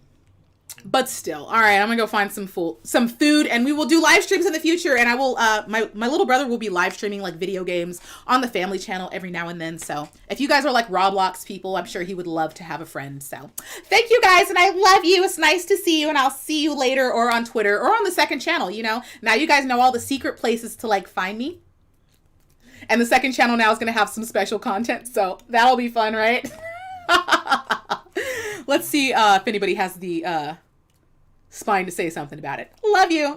All right, I'm gonna go find some food, and we will do live streams in the future. And I will, my little brother will be live streaming like video games on the family channel every now and then. So if you guys are like Roblox people, I'm sure he would love to have a friend. So thank you guys, and I love you. It's nice to see you, and I'll see you later, or on Twitter, or on the second channel. You know, now you guys know all the secret places to like find me. And the second channel now is gonna have some special content, so that'll be fun, right? Let's see if anybody has the spine to say something about it. Love you.